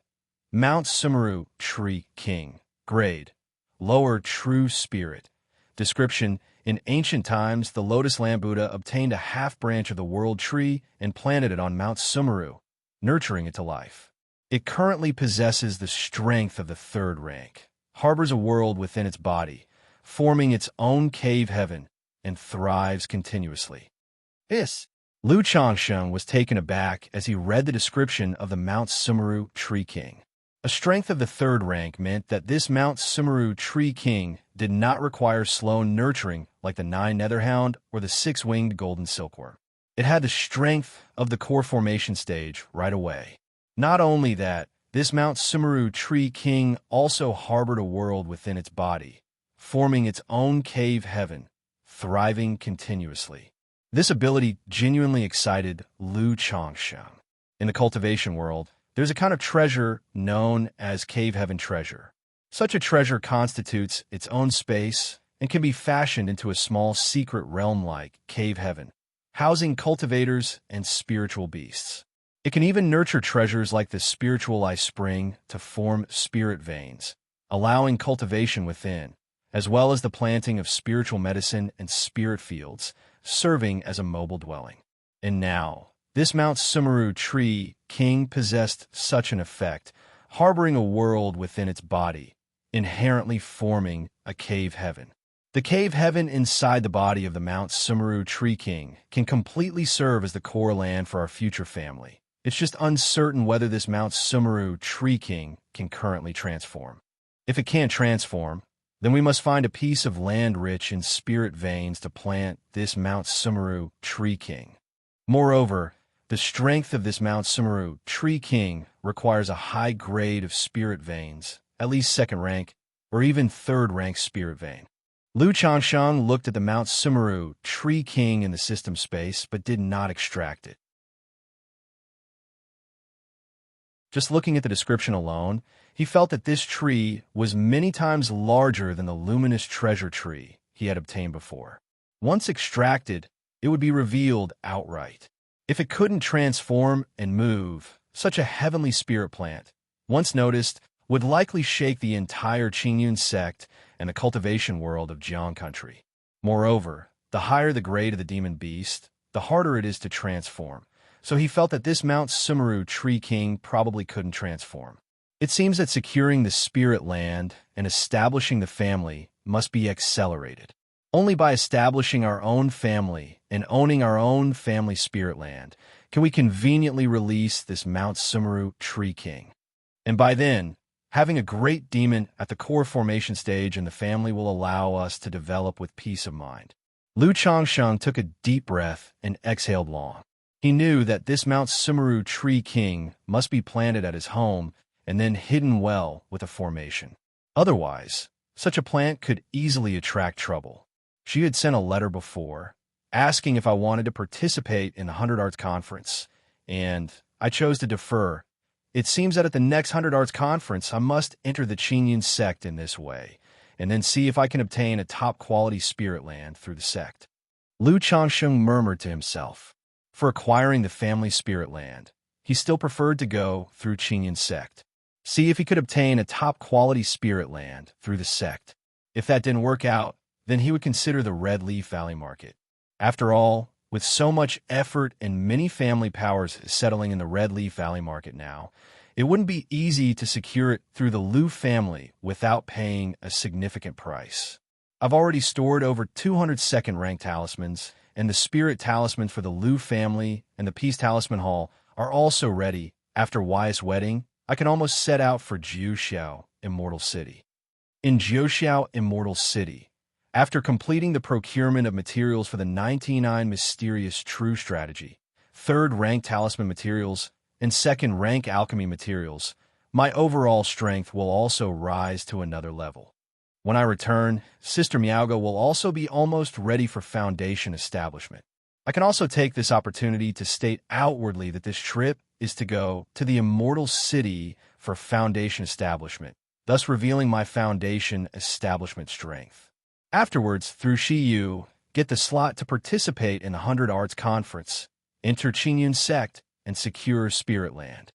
Mount Sumeru Tree King. Grade, lower true spirit. Description: in ancient times, the Lotus Lamp Buddha obtained a half-branch of the world tree and planted it on Mount Sumeru, nurturing it to life. It currently possesses the strength of the 3rd rank, harbors a world within its body, forming its own cave heaven, and thrives continuously. Lu Changsheng was taken aback as he read the description of the Mount Sumeru Tree King. A strength of the 3rd rank meant that this Mount Sumeru Tree King did not require slow nurturing like the 9 netherhound or the 6-winged golden silkworm. It had the strength of the core formation stage right away. Not only that, this Mount Sumeru Tree King also harbored a world within its body, forming its own cave heaven, thriving continuously. This ability genuinely excited Lu Changsheng. In the cultivation world, there's a kind of treasure known as cave heaven treasure. Such a treasure constitutes its own space and can be fashioned into a small secret realm like cave heaven, housing cultivators and spiritual beasts. It can even nurture treasures like the spiritual eye spring to form spirit veins, allowing cultivation within, as well as the planting of spiritual medicine and spirit fields, serving as a mobile dwelling. And now, this Mount Sumeru Tree King possessed such an effect, harboring a world within its body, inherently forming a cave heaven. The cave heaven inside the body of the Mount Sumeru Tree King can completely serve as the core land for our future family. It's just uncertain whether this Mount Sumeru Tree King can currently transform. If it can't transform, then we must find a piece of land rich in spirit veins to plant this Mount Sumeru Tree King. Moreover, the strength of this Mount Sumeru Tree King requires a high grade of spirit veins, at least second rank, or even third rank spirit vein. Lu Changsheng looked at the Mount Sumeru Tree King in the system space, but did not extract it. Just looking at the description alone, he felt that this tree was many times larger than the luminous treasure tree he had obtained before. Once extracted, it would be revealed outright. If it couldn't transform and move, such a heavenly spirit plant, once noticed, would likely shake the entire Qingyun sect and the cultivation world of Jiang country. Moreover, the higher the grade of the demon beast, the harder it is to transform. So he felt that this Mount Sumeru Tree King probably couldn't transform. It seems that securing the spirit land and establishing the family must be accelerated. Only by establishing our own family and owning our own family spirit land can we conveniently release this Mount Sumeru Tree King. And by then, having a great demon at the core formation stage in the family will allow us to develop with peace of mind. Lu Changsheng took a deep breath and exhaled long. He knew that this Mount Sumeru Tree King must be planted at his home and then hidden well with a formation. Otherwise, such a plant could easily attract trouble. She had sent a letter before, asking if I wanted to participate in the 100 Arts Conference, and I chose to defer. It seems that at the next 100 Arts Conference, I must enter the Qingyun sect in this way, and then see if I can obtain a top-quality spirit land through the sect. Lu Changsheng murmured to himself. For acquiring the family spirit land, he still preferred to go through Qingyun sect. See if he could obtain a top-quality spirit land through the sect. If that didn't work out, then he would consider the Red Leaf Valley market. After all, with so much effort and many family powers settling in the Red Leaf Valley market now, it wouldn't be easy to secure it through the Lu family without paying a significant price. I've already stored over 200 second-rank talismans, and the Spirit Talisman for the Lu family and the Peace Talisman Hall are also ready. After Wai's wedding, I can almost set out for Jiuxiao, Immortal City. In Jiuxiao, Immortal City, after completing the procurement of materials for the 99 Mysterious True Strategy, third-rank talisman materials, and second-rank alchemy materials, my overall strength will also rise to another level. When I return, Sister Miaoga will also be almost ready for foundation establishment. I can also take this opportunity to state outwardly that this trip is to go to the Immortal City for foundation establishment, thus revealing my foundation establishment strength. Afterwards, through Shiyu, get the slot to participate in the 100 Arts Conference, enter Qingyun sect, and secure Spirit Land.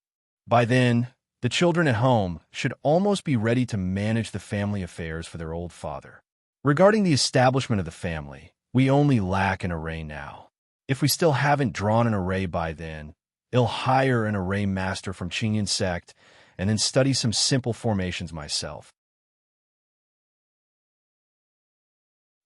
By then, the children at home should almost be ready to manage the family affairs for their old father. Regarding the establishment of the family, we only lack an array now. If we still haven't drawn an array by then, I'll hire an array master from Qingyun sect and then study some simple formations myself.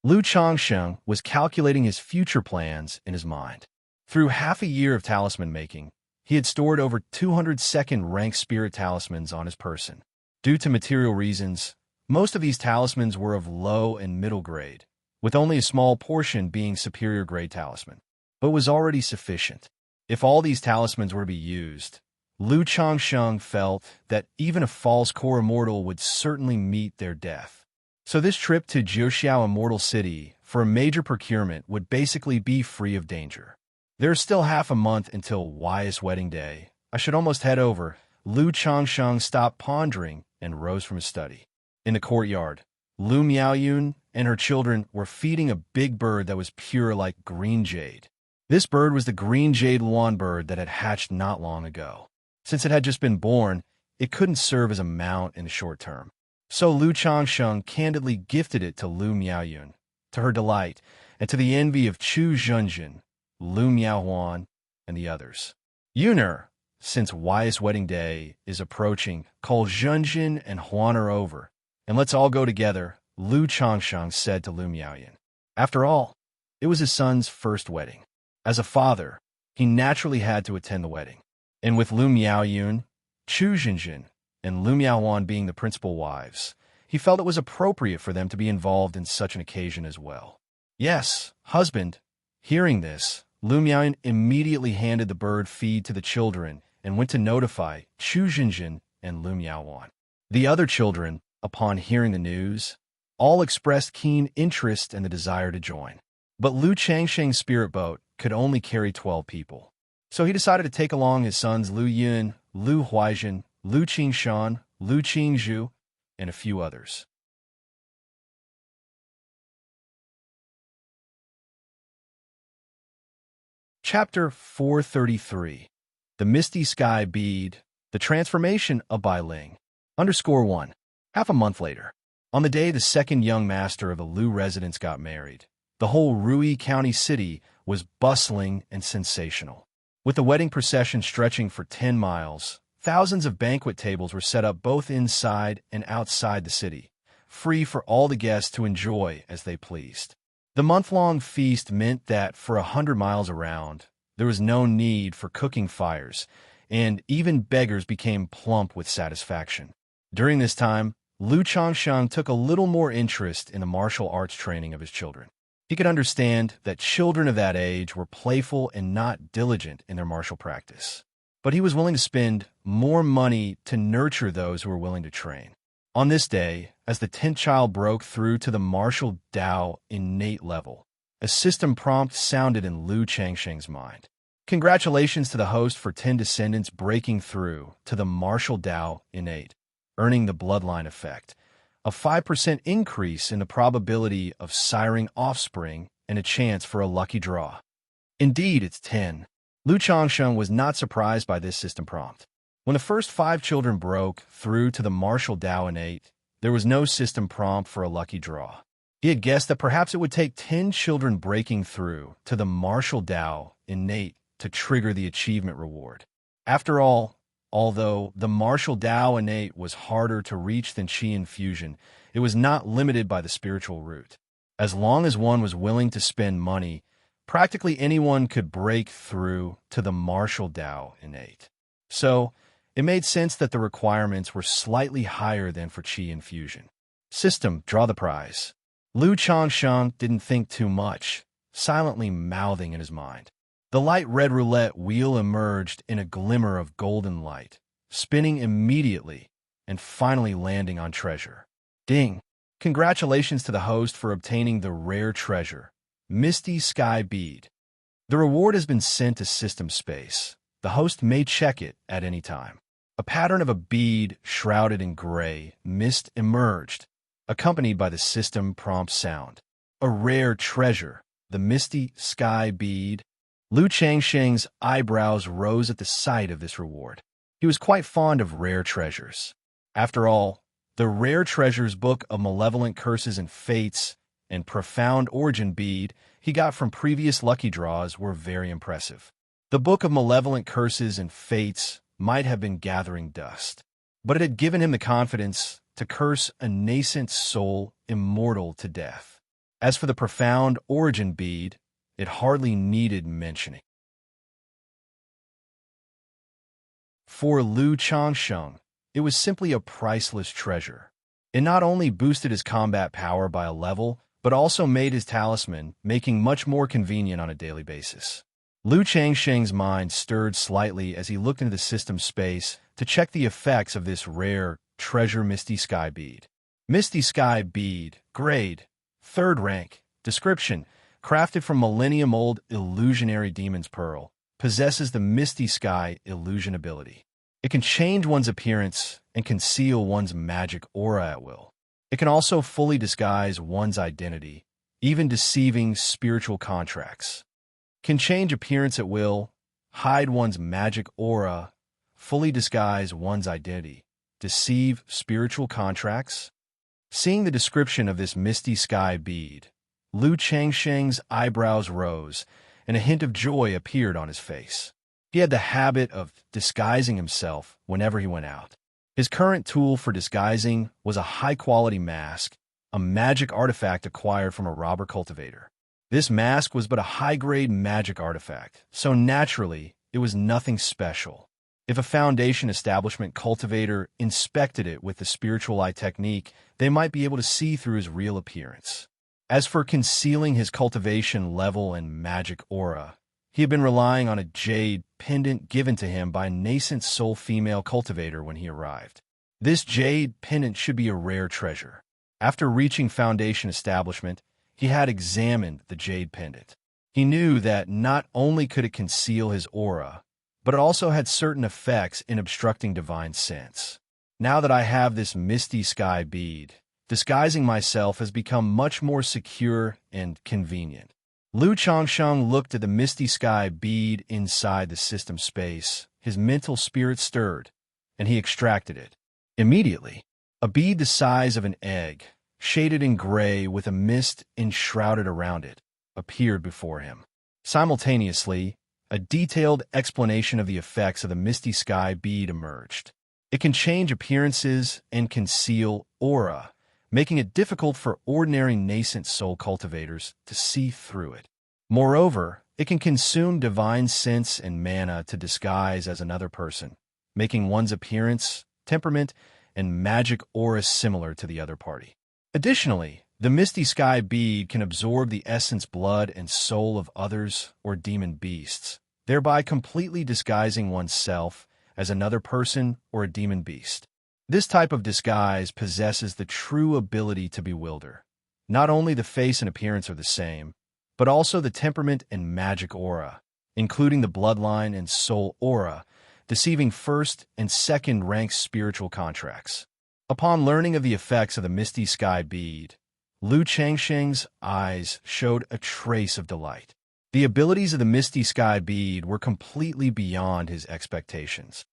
Lu Changsheng was calculating his future plans in his mind. Through half a year of talisman making, he had stored over 200 second-rank spirit talismans on his person. Due to material reasons, most of these talismans were of low and middle grade, with only a small portion being superior grade talisman, but was already sufficient. If all these talismans were to be used, Lu Changsheng felt that even a false core immortal would certainly meet their death. So this trip to Jiuxiao Immortal City for a major procurement would basically be free of danger. There's still half a month until Wai's wedding day. I should almost head over. Lu Changsheng stopped pondering and rose from his study. In the courtyard, Lu Miaoyun and her children were feeding a big bird that was pure like green jade. This bird was the green jade luan bird that had hatched not long ago. Since it had just been born, it couldn't serve as a mount in the short term. So Lu Changsheng candidly gifted it to Lu Miaoyun, to her delight, and to the envy of Chu Zhenjin, Lu Miaohuan, and the others. Yuner, since Wai's wedding day is approaching, call Zhenjin and Huan are over, and let's all go together. Lu Changsheng said to Lu Miaoyan. After all, it was his son's first wedding. As a father, he naturally had to attend the wedding. And with Lu Miaoyun, Chu Xinjin, and Lu Miaowan being the principal wives, he felt it was appropriate for them to be involved in such an occasion as well. Yes, husband. Hearing this, Lu Miaoyan immediately handed the bird feed to the children and went to notify Chu Xinjin and Lu Miaowan. The other children, upon hearing the news, all expressed keen interest and the desire to join. But Lu Changsheng's spirit boat could only carry 12 people. So he decided to take along his sons Lu Yun, Lu Huaizhen, Lu Qingshan, Lu Qingzhu, and a few others. Chapter 433. The Misty Sky Bead, the Transformation of Bai Ling. _1. Half a month later, on the day the second young master of the Lu residence got married, the whole Rui County city was bustling and sensational. With the wedding procession stretching for 10 miles, thousands of banquet tables were set up both inside and outside the city, free for all the guests to enjoy as they pleased. The month-long feast meant that for 100 miles around, there was no need for cooking fires, and even beggars became plump with satisfaction. During this time, Lu Changsheng took a little more interest in the martial arts training of his children. He could understand that children of that age were playful and not diligent in their martial practice. But he was willing to spend more money to nurture those who were willing to train. On this day, as the 10th child broke through to the martial Dao innate level, a system prompt sounded in Lu Changsheng's mind. Congratulations to the host for 10 descendants breaking through to the martial Dao innate, earning the bloodline effect, a 5% increase in the probability of siring offspring and a chance for a lucky draw. Indeed, it's 10. Lu Changsheng was not surprised by this system prompt. When the first 5 children broke through to the martial Dao innate, there was no system prompt for a lucky draw. He had guessed that perhaps it would take 10 children breaking through to the martial Dao innate to trigger the achievement reward. After all, although the martial Dao innate was harder to reach than Qi infusion, it was not limited by the spiritual route. As long as one was willing to spend money, practically anyone could break through to the martial Dao innate. So, it made sense that the requirements were slightly higher than for Qi infusion. System, draw the prize. Lu Changsheng didn't think too much, silently mouthing in his mind. The light red roulette wheel emerged in a glimmer of golden light, spinning immediately and finally landing on treasure. Ding! Congratulations to the host for obtaining the rare treasure, Misty Sky Bead. The reward has been sent to system space. The host may check it at any time. A pattern of a bead shrouded in gray mist emerged, accompanied by the system prompt sound. A rare treasure, the Misty Sky Bead. Lu Changsheng's eyebrows rose at the sight of this reward. He was quite fond of rare treasures. After all, the Rare Treasures Book of Malevolent Curses and Fates and Profound Origin Bead he got from previous lucky draws were very impressive. The Book of Malevolent Curses and Fates might have been gathering dust, but it had given him the confidence to curse a nascent soul immortal to death. As for the Profound Origin Bead, it hardly needed mentioning. For Lu Changsheng, it was simply a priceless treasure. It not only boosted his combat power by a level, but also made his talisman, making much more convenient on a daily basis. Lu Changsheng's mind stirred slightly as he looked into the system space to check the effects of this rare treasure Misty Sky Bead. Misty Sky Bead, grade, 3rd rank, description, crafted from millennium-old illusionary demon's pearl, possesses the Misty Sky illusion ability. It can change one's appearance and conceal one's magic aura at will. It can also fully disguise one's identity, even deceiving spiritual contracts. Can change appearance at will, hide one's magic aura, fully disguise one's identity, deceive spiritual contracts. Seeing the description of this Misty Sky Bead, Lu Changsheng's eyebrows rose, and a hint of joy appeared on his face. He had the habit of disguising himself whenever he went out. His current tool for disguising was a high-quality mask, a magic artifact acquired from a robber cultivator. This mask was but a high-grade magic artifact, so naturally, it was nothing special. If a Foundation establishment cultivator inspected it with the spiritual eye technique, they might be able to see through his real appearance. As for concealing his cultivation level and magic aura, he had been relying on a jade pendant given to him by a nascent soul female cultivator when he arrived. This jade pendant should be a rare treasure. After reaching Foundation establishment, he had examined the jade pendant. He knew that not only could it conceal his aura, but it also had certain effects in obstructing divine sense. Now that I have this misty sky bead, disguising myself has become much more secure and convenient. Lu Changsheng looked at the misty sky bead inside the system space. His mental spirit stirred, and he extracted it. Immediately, a bead the size of an egg, shaded in gray with a mist enshrouded around it, appeared before him. Simultaneously, a detailed explanation of the effects of the misty sky bead emerged. It can change appearances and conceal aura, making it difficult for ordinary nascent soul cultivators to see through it. Moreover, it can consume divine sense and mana to disguise as another person, making one's appearance, temperament, and magic aura similar to the other party. Additionally, the misty sky bead can absorb the essence, blood, and soul of others or demon beasts, thereby completely disguising oneself as another person or a demon beast. This type of disguise possesses the true ability to bewilder. Not only the face and appearance are the same, but also the temperament and magic aura, including the bloodline and soul aura, deceiving first and second rank spiritual contracts. Upon learning of the effects of the misty sky bead, Lu Changsheng's eyes showed a trace of delight. The abilities of the misty sky bead were completely beyond his expectations.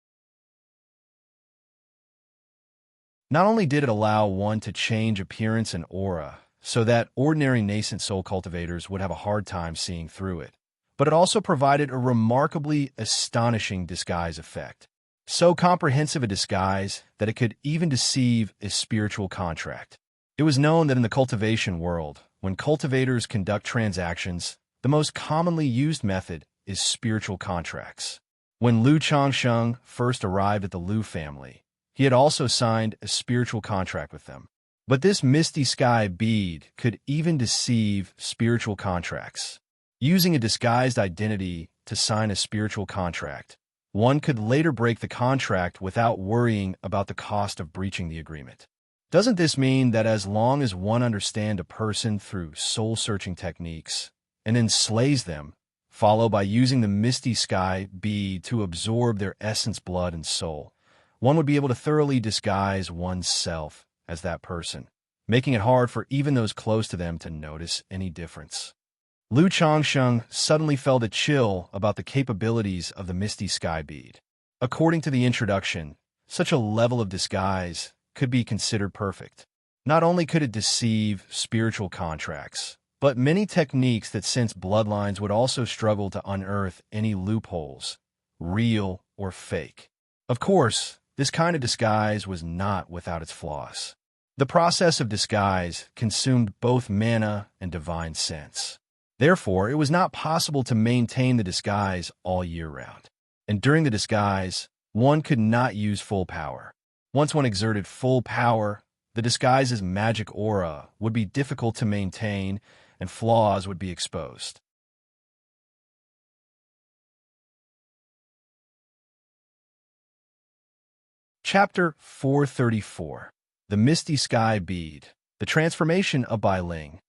Not only did it allow one to change appearance and aura, so that ordinary nascent soul cultivators would have a hard time seeing through it, but it also provided a remarkably astonishing disguise effect. So comprehensive a disguise that it could even deceive a spiritual contract. It was known that in the cultivation world, when cultivators conduct transactions, the most commonly used method is spiritual contracts. When Lu Changsheng first arrived at the Lu family, he had also signed a spiritual contract with them. But this misty sky bead could even deceive spiritual contracts. Using a disguised identity to sign a spiritual contract, one could later break the contract without worrying about the cost of breaching the agreement. Doesn't this mean that as long as one understands a person through soul-searching techniques and then slays them, followed by using the misty sky bead to absorb their essence, blood, and soul, one would be able to thoroughly disguise one's self as that person, making it hard for even those close to them to notice any difference. Lu Changsheng suddenly felt a chill about the capabilities of the misty sky bead. According to the introduction, such a level of disguise could be considered perfect. Not only could it deceive spiritual contracts, but many techniques that sense bloodlines would also struggle to unearth any loopholes, real or fake. Of course, this kind of disguise was not without its flaws. The process of disguise consumed both mana and divine sense. Therefore, it was not possible to maintain the disguise all year round. And during the disguise, one could not use full power. Once one exerted full power, the disguise's magic aura would be difficult to maintain and flaws would be exposed. Chapter 434. The Misty Sky Bead. The Transformation of Bai Ling.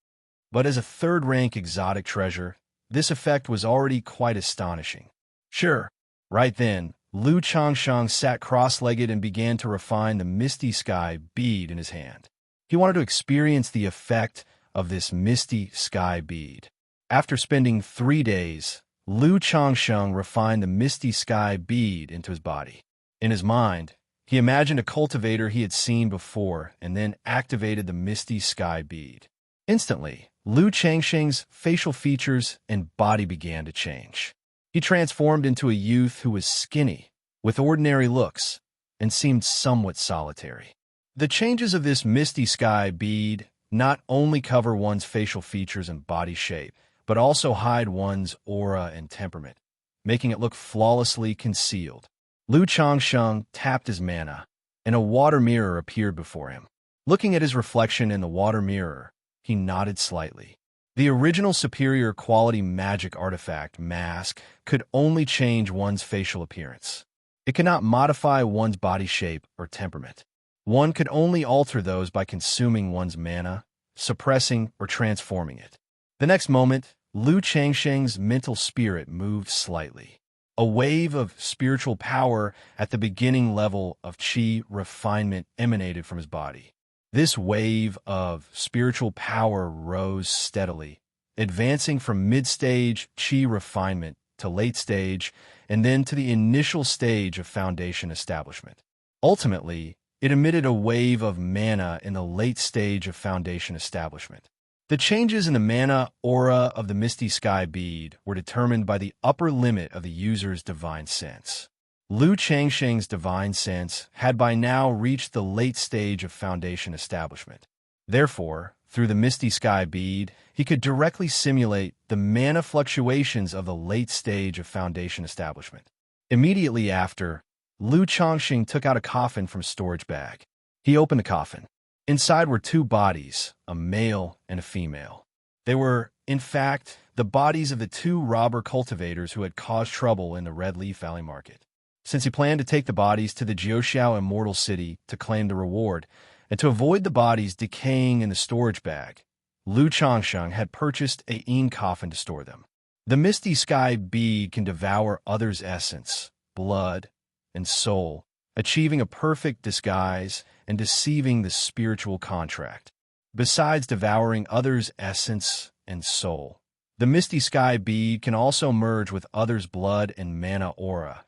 But as a third-rank exotic treasure, this effect was already quite astonishing. Sure, right then, Lu Changsheng sat cross-legged and began to refine the misty sky bead in his hand. He wanted to experience the effect of this misty sky bead. After spending 3 days, Lu Changsheng refined the misty sky bead into his body. In his mind, he imagined a cultivator he had seen before and then activated the misty sky bead. Instantly, Lu Changsheng's facial features and body began to change. He transformed into a youth who was skinny, with ordinary looks, and seemed somewhat solitary. The changes of this misty sky bead not only cover one's facial features and body shape, but also hide one's aura and temperament, making it look flawlessly concealed. Lu Changsheng tapped his mana, and a water mirror appeared before him. Looking at his reflection in the water mirror, he nodded slightly. The original superior quality magic artifact, mask, could only change one's facial appearance. It could not modify one's body shape or temperament. One could only alter those by consuming one's mana, suppressing or transforming it. The next moment, Lu Changsheng's mental spirit moved slightly. A wave of spiritual power at the beginning level of qi refinement emanated from his body. This wave of spiritual power rose steadily, advancing from mid-stage qi refinement to late stage and then to the initial stage of foundation establishment. Ultimately, it emitted a wave of mana in the late stage of foundation establishment. The changes in the mana aura of the Misty Sky bead were determined by the upper limit of the user's divine sense. Lu Changsheng's divine sense had by now reached the late stage of foundation establishment. Therefore, through the Misty Sky bead, he could directly simulate the mana fluctuations of the late stage of foundation establishment. Immediately after, Lu Changsheng took out a coffin from a storage bag. He opened the coffin. Inside were two bodies, a male and a female. They were, in fact, the bodies of the two robber cultivators who had caused trouble in the Red Leaf Valley Market. Since he planned to take the bodies to the Xianxia Immortal City to claim the reward, and to avoid the bodies decaying in the storage bag, Lu Changsheng had purchased a yin coffin to store them. The Misty Sky bead can devour others' essence, blood, and soul, achieving a perfect disguise and deceiving the spiritual contract. Besides devouring others' essence and soul, the Misty Sky bead can also merge with others' blood and mana aura,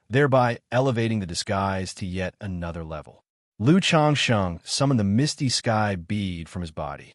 thereby elevating the disguise to yet another level. Lu Changsheng summoned the Misty Sky bead from his body.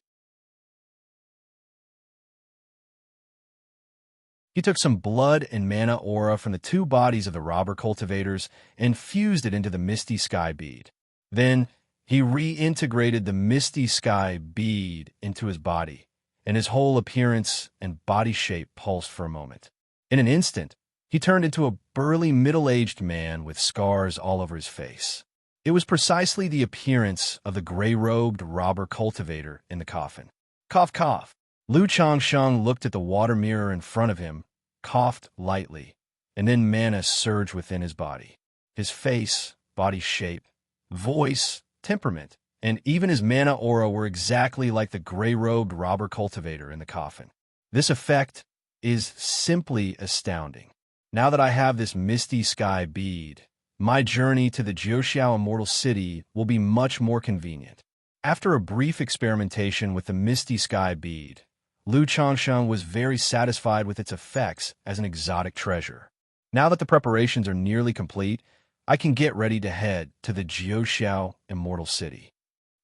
He took some blood and mana aura from the two bodies of the robber cultivators and fused it into the Misty Sky bead. Then, he reintegrated the Misty Sky bead into his body, and his whole appearance and body shape pulsed for a moment. In an instant, he turned into a burly middle-aged man with scars all over his face. It was precisely the appearance of the gray-robed robber cultivator in the coffin. Cough, cough. Lu Changsheng looked at the water mirror in front of him, coughed lightly, and then mana surged within his body. His face, body shape, voice, temperament, and even his mana aura were exactly like the gray-robed robber cultivator in the coffin. This effect is simply astounding. Now that I have this Misty Sky bead, my journey to the Xianxia Immortal City will be much more convenient. After a brief experimentation with the Misty Sky bead, Lu Changsheng was very satisfied with its effects as an exotic treasure. Now that the preparations are nearly complete, I can get ready to head to the Xianxia Immortal City.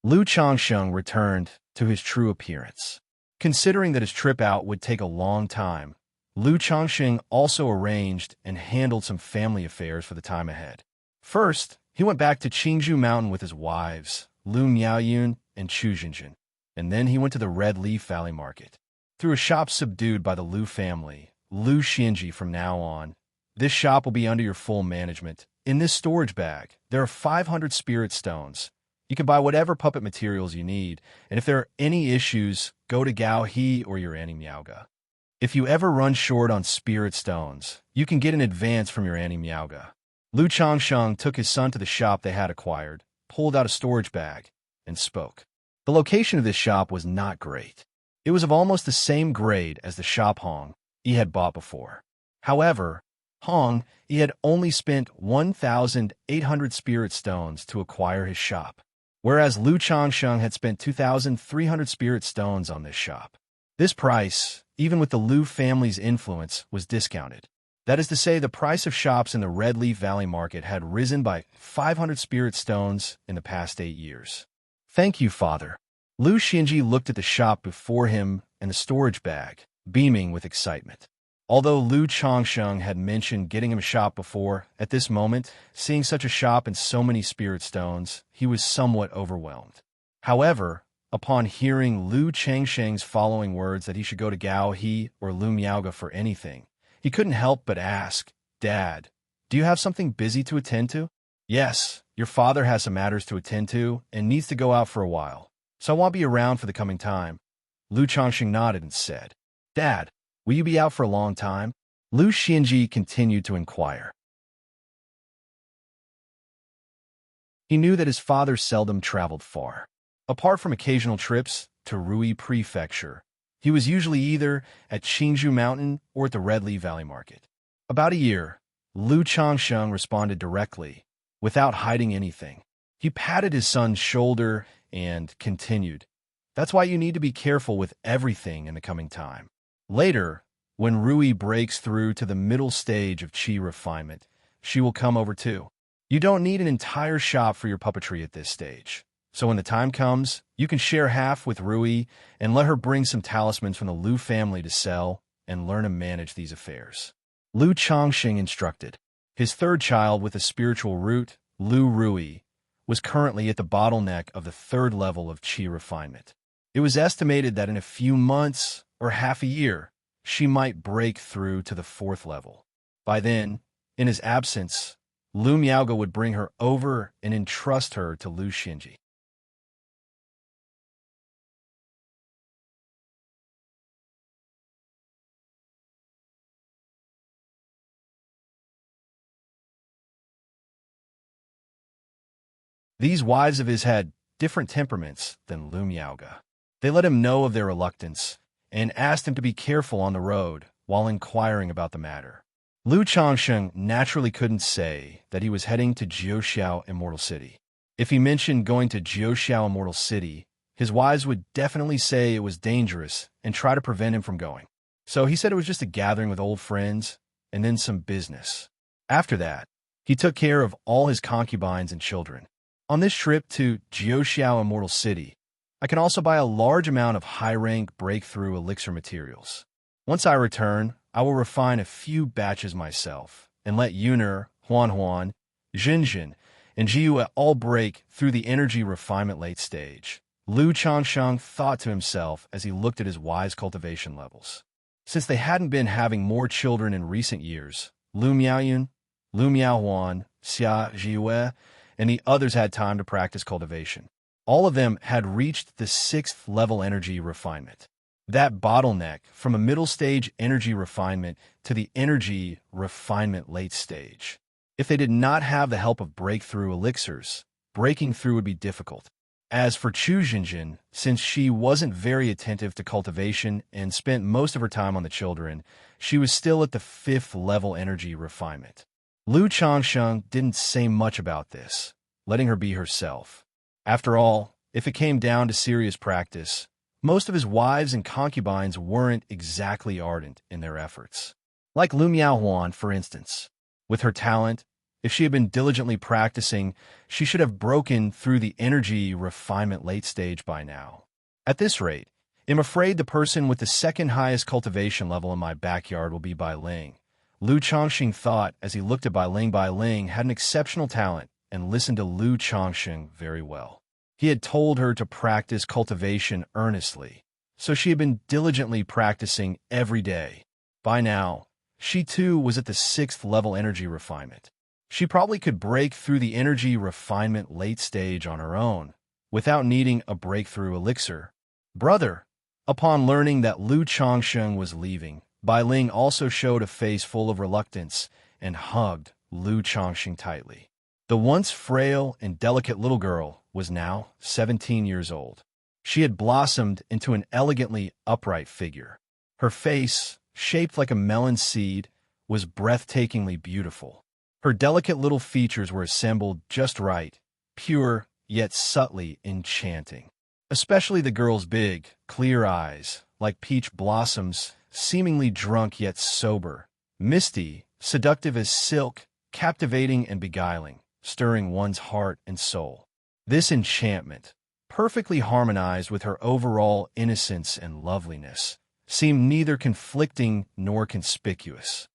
Lu Changsheng returned to his true appearance. Considering that his trip out would take a long time, Lu Changsheng also arranged and handled some family affairs for the time ahead. First, he went back to Qingzhou Mountain with his wives, Lu Miaoyun and Chu Jinjin, and then he went to the Red Leaf Valley Market. Through a shop subdued by the Lu family, Lu Xianxia from now on, this shop will be under your full management. In this storage bag, there are 500 spirit stones. You can buy whatever puppet materials you need, and if there are any issues, go to Gao He or your Auntie Miaoga. If you ever run short on spirit stones, you can get an advance from your Auntie Miaoga. Lu Changsheng took his son to the shop they had acquired, pulled out a storage bag, and spoke. The location of this shop was not great. It was of almost the same grade as the shop Hong he had bought before. However, Hong he had only spent 1,800 spirit stones to acquire his shop, whereas Lu Changsheng had spent 2,300 spirit stones on this shop. This price, even with the Lu family's influence, was discounted. That is to say, the price of shops in the Red Leaf Valley Market had risen by 500 spirit stones in the past 8 years. Thank you, Father. Lu Xianxia looked at the shop before him and the storage bag, beaming with excitement. Although Lu Changsheng had mentioned getting him a shop before, at this moment, seeing such a shop and so many spirit stones, he was somewhat overwhelmed. However, upon hearing Lu Changsheng's following words that he should go to Gao He or Lu Miaoga for anything, he couldn't help but ask, "Dad, do you have something busy to attend to?" "Yes, your father has some matters to attend to and needs to go out for a while, so I won't be around for the coming time." Lu Changsheng nodded and said, "Dad, will you be out for a long time?" Lu Xianji continued to inquire. He knew that his father seldom traveled far. Apart from occasional trips to Rui Prefecture, he was usually either at Qingzhou Mountain or at the Redli Valley Market. "About a year," Lu Changsheng responded directly, without hiding anything. He patted his son's shoulder and continued, "That's why you need to be careful with everything in the coming time. Later, when Rui breaks through to the middle stage of Qi refinement, she will come over too. You don't need an entire shop for your puppetry at this stage. So when the time comes, you can share half with Rui and let her bring some talismans from the Lu family to sell and learn to manage these affairs." Lu Changsheng instructed. His third child with a spiritual root, Lu Rui, was currently at the bottleneck of the third level of Qi refinement. It was estimated that in a few months or half a year, she might break through to the fourth level. By then, in his absence, Lu Miaoga would bring her over and entrust her to Lu Xinji. These wives of his had different temperaments than Lu Miaoga. They let him know of their reluctance and asked him to be careful on the road while inquiring about the matter. Lu Changsheng naturally couldn't say that he was heading to Jiuxiao Immortal City. If he mentioned going to Jiuxiao Immortal City, his wives would definitely say it was dangerous and try to prevent him from going. So he said it was just a gathering with old friends and then some business. After that, he took care of all his concubines and children. On this trip to Jiuxiao Immortal City, I can also buy a large amount of high-rank breakthrough elixir materials. Once I return, I will refine a few batches myself and let Yuner, Huan, Jinjin, and Jiyu all break through the energy refinement late stage. Lu Changsheng thought to himself as he looked at his wise cultivation levels. Since they hadn't been having more children in recent years, Lu Miaoyun, Lu Miaohuan, Xia Jiyu, and the others had time to practice cultivation. All of them had reached the 6th level energy refinement. That bottleneck from a middle stage energy refinement to the energy refinement late stage. If they did not have the help of breakthrough elixirs, breaking through would be difficult. As for Chu Jinjin, since she wasn't very attentive to cultivation and spent most of her time on the children, she was still at the 5th level energy refinement. Lu Changsheng didn't say much about this, letting her be herself. After all, if it came down to serious practice, most of his wives and concubines weren't exactly ardent in their efforts. Like Lu Miaohuan, for instance. With her talent, if she had been diligently practicing, she should have broken through the energy refinement late stage by now. At this rate, I'm afraid the person with the second highest cultivation level in my backyard will be Bai Ling. Lu Changsheng thought as he looked at Bai Ling. Bai Ling had an exceptional talent and listened to Lu Changsheng very well. He had told her to practice cultivation earnestly, so she had been diligently practicing every day. By now, she too was at the 6th level energy refinement. She probably could break through the energy refinement late stage on her own, without needing a breakthrough elixir. Brother, upon learning that Lu Changsheng was leaving, Bai Ling also showed a face full of reluctance and hugged Lu Changsheng tightly. The once frail and delicate little girl was now 17 years old. She had blossomed into an elegantly upright figure. Her face, shaped like a melon seed, was breathtakingly beautiful. Her delicate little features were assembled just right, pure yet subtly enchanting. Especially the girl's big, clear eyes, like peach blossoms, seemingly drunk yet sober, misty, seductive as silk, captivating and beguiling, stirring one's heart and soul. This enchantment, perfectly harmonized with her overall innocence and loveliness, seemed neither conflicting nor conspicuous.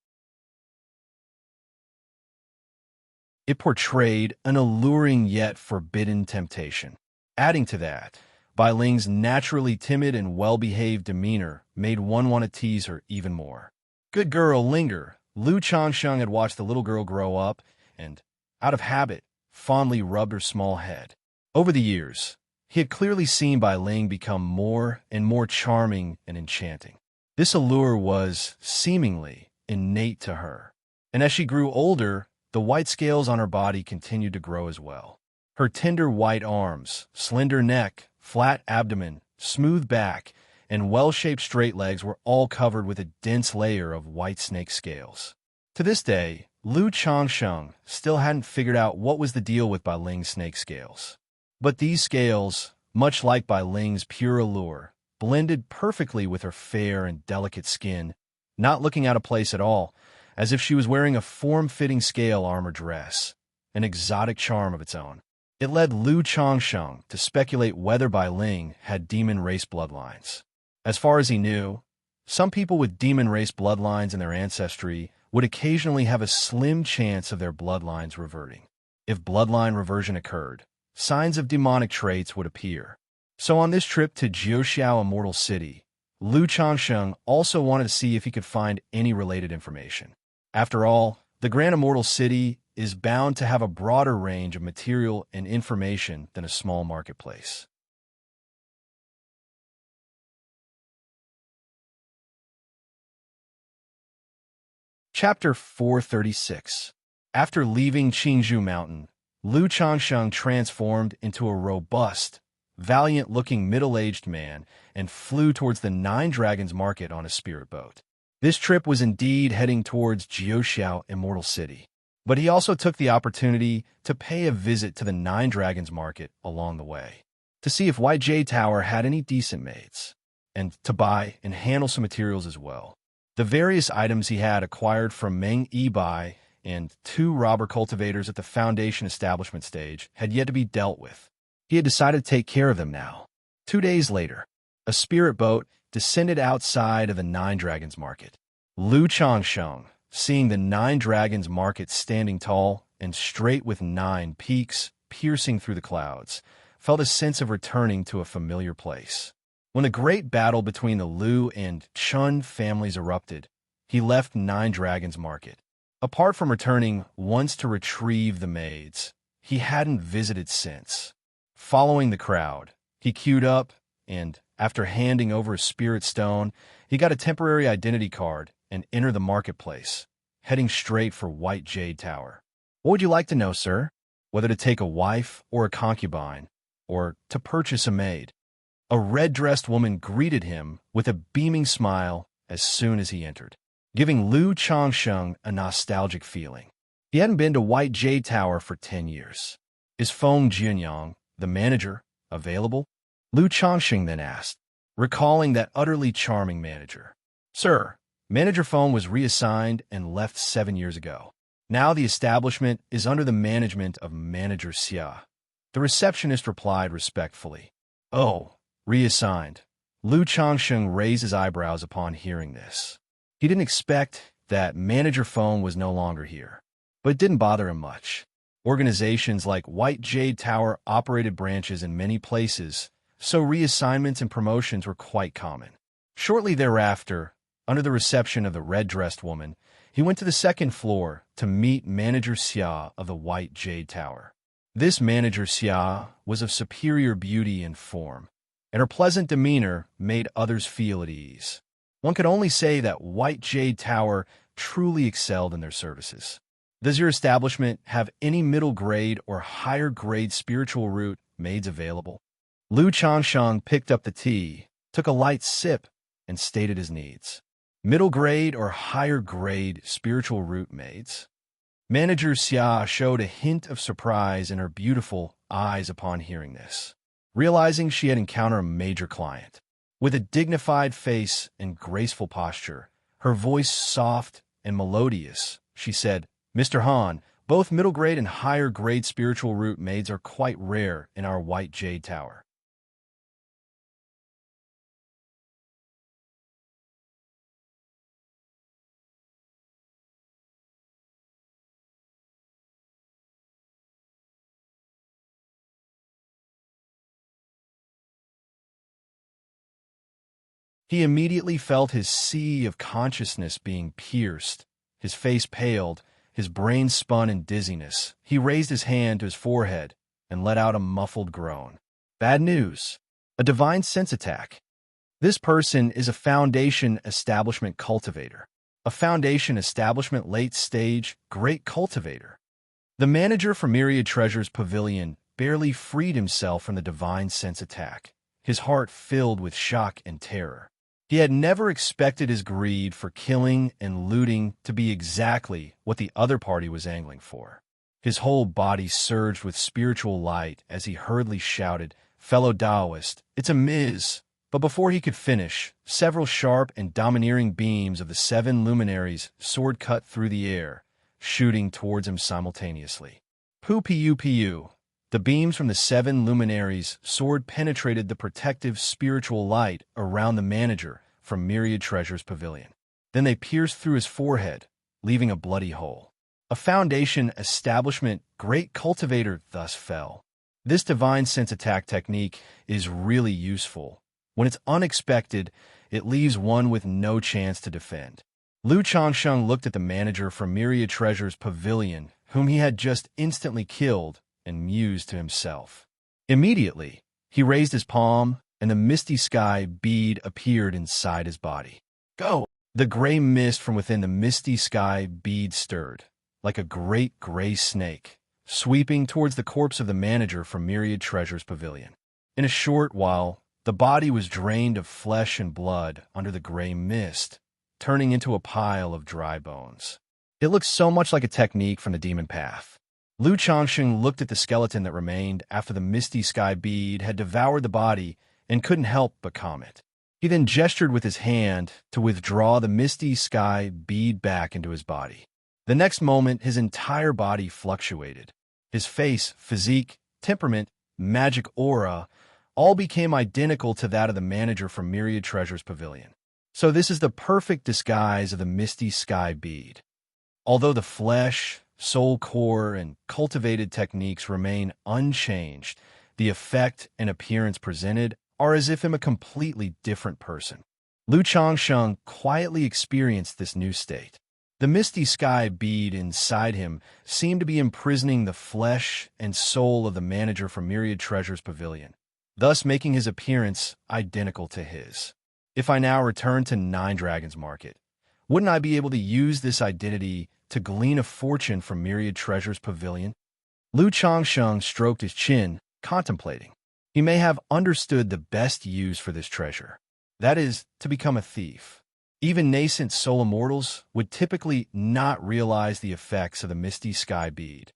It portrayed an alluring yet forbidden temptation. Adding to that, Bai Ling's naturally timid and well-behaved demeanor made one want to tease her even more. Good girl, linger. Lu Changsheng had watched the little girl grow up and, out of habit, fondly rubbed her small head. Over the years, he had clearly seen Bai Ling become more and more charming and enchanting. This allure was, seemingly, innate to her. And as she grew older, the white scales on her body continued to grow as well. Her tender white arms, slender neck, flat abdomen, smooth back, and well-shaped straight legs were all covered with a dense layer of white snake scales. To this day, Lu Changsheng still hadn't figured out what was the deal with Bai Ling's snake scales. But these scales, much like Bai Ling's pure allure, blended perfectly with her fair and delicate skin, not looking out of place at all, as if she was wearing a form-fitting scale armor dress, an exotic charm of its own. It led Lu Changsheng to speculate whether Bai Ling had demon race bloodlines. As far as he knew, some people with demon race bloodlines in their ancestry would occasionally have a slim chance of their bloodlines reverting. If bloodline reversion occurred, signs of demonic traits would appear. So on this trip to Xianxia Immortal City, Lu Changsheng also wanted to see if he could find any related information. After all, the Grand Immortal City is bound to have a broader range of material and information than a small marketplace. Chapter 436. After leaving Qingzhou Mountain, Lu Changsheng transformed into a robust, valiant-looking middle-aged man and flew towards the Nine Dragons Market on a spirit boat. This trip was indeed heading towards Jiuxiao Immortal City, but he also took the opportunity to pay a visit to the Nine Dragons Market along the way, to see if White Jade Tower had any decent maids, and to buy and handle some materials as well. The various items he had acquired from Meng Yibai and two robber cultivators at the Foundation establishment stage had yet to be dealt with. He had decided to take care of them now. 2 days later, a spirit boat descended outside of the Nine Dragons Market. Lu Changsheng, seeing the Nine Dragons Market standing tall and straight with 9 peaks piercing through the clouds, felt a sense of returning to a familiar place. When the great battle between the Lu and Chun families erupted, he left Nine Dragons Market. Apart from returning once to retrieve the maids, he hadn't visited since. Following the crowd, he queued up, and, after handing over a spirit stone, he got a temporary identity card and entered the marketplace, heading straight for White Jade Tower. What would you like to know, sir? Whether to take a wife or a concubine, or to purchase a maid? A red-dressed woman greeted him with a beaming smile as soon as he entered, giving Lu Changsheng a nostalgic feeling. He hadn't been to White Jade Tower for 10 years. Is Feng Jianyang, the manager, available? Lu Changsheng then asked, recalling that utterly charming manager. Sir, Manager Feng was reassigned and left 7 years ago. Now the establishment is under the management of Manager Xia. The receptionist replied respectfully. Oh, reassigned. Lu Changsheng raised his eyebrows upon hearing this. He didn't expect that Manager Feng was no longer here, but it didn't bother him much. Organizations like White Jade Tower operated branches in many places, so reassignments and promotions were quite common. Shortly thereafter, under the reception of the red-dressed woman, he went to the second floor to meet Manager Xia of the White Jade Tower. This Manager Xia was of superior beauty and form, and her pleasant demeanor made others feel at ease. One could only say that White Jade Tower truly excelled in their services. Does your establishment have any middle grade or higher grade spiritual root maids available? Lu Changsheng picked up the tea, took a light sip, and stated his needs. Middle grade or higher grade spiritual root maids? Manager Xia showed a hint of surprise in her beautiful eyes upon hearing this, realizing she had encountered a major client. With a dignified face and graceful posture, her voice soft and melodious, she said, Mr. Han, both middle grade and higher grade spiritual root maids are quite rare in our White Jade Tower. He immediately felt his sea of consciousness being pierced. His face paled, his brain spun in dizziness. He raised his hand to his forehead and let out a muffled groan. Bad news. A divine sense attack. This person is a Foundation Establishment cultivator. A Foundation Establishment late-stage great cultivator. The manager for Myriad Treasures Pavilion barely freed himself from the divine sense attack, his heart filled with shock and terror. He had never expected his greed for killing and looting to be exactly what the other party was angling for. His whole body surged with spiritual light as he hurriedly shouted, "Fellow Taoist, it's a Miz!" But before he could finish, several sharp and domineering beams of the 7 luminaries sword cut through the air, shooting towards him simultaneously. Pu. The beams from the 7 luminaries' sword penetrated the protective spiritual light around the manager from Myriad Treasures Pavilion. Then they pierced through his forehead, leaving a bloody hole. A Foundation Establishment great cultivator thus fell. This divine sense attack technique is really useful. When it's unexpected, it leaves one with no chance to defend. Lu Changsheng looked at the manager from Myriad Treasures Pavilion, whom he had just instantly killed, and mused to himself. Immediately, he raised his palm, and the misty sky bead appeared inside his body. Go! The gray mist from within the misty sky bead stirred, like a great gray snake, sweeping towards the corpse of the manager from Myriad Treasures Pavilion. In a short while, the body was drained of flesh and blood under the gray mist, turning into a pile of dry bones. It looked so much like a technique from the demon path. Lu Changsheng looked at the skeleton that remained after the misty sky bead had devoured the body and couldn't help but comment. He then gestured with his hand to withdraw the misty sky bead back into his body. The next moment, his entire body fluctuated. His face, physique, temperament, magic aura, all became identical to that of the manager from Myriad Treasures Pavilion. So this is the perfect disguise of the misty sky bead. Although the flesh, soul core, and cultivated techniques remain unchanged, the effect and appearance presented are as if I'm a completely different person. Lu Changsheng quietly experienced this new state. The misty sky bead inside him seemed to be imprisoning the flesh and soul of the manager from Myriad Treasures Pavilion, thus making his appearance identical to his. If I now return to Nine Dragons Market, wouldn't I be able to use this identity to glean a fortune from Myriad Treasures Pavilion? Lu Changsheng stroked his chin, contemplating. He may have understood the best use for this treasure. That is, to become a thief. Even nascent soul immortals would typically not realize the effects of the misty sky bead.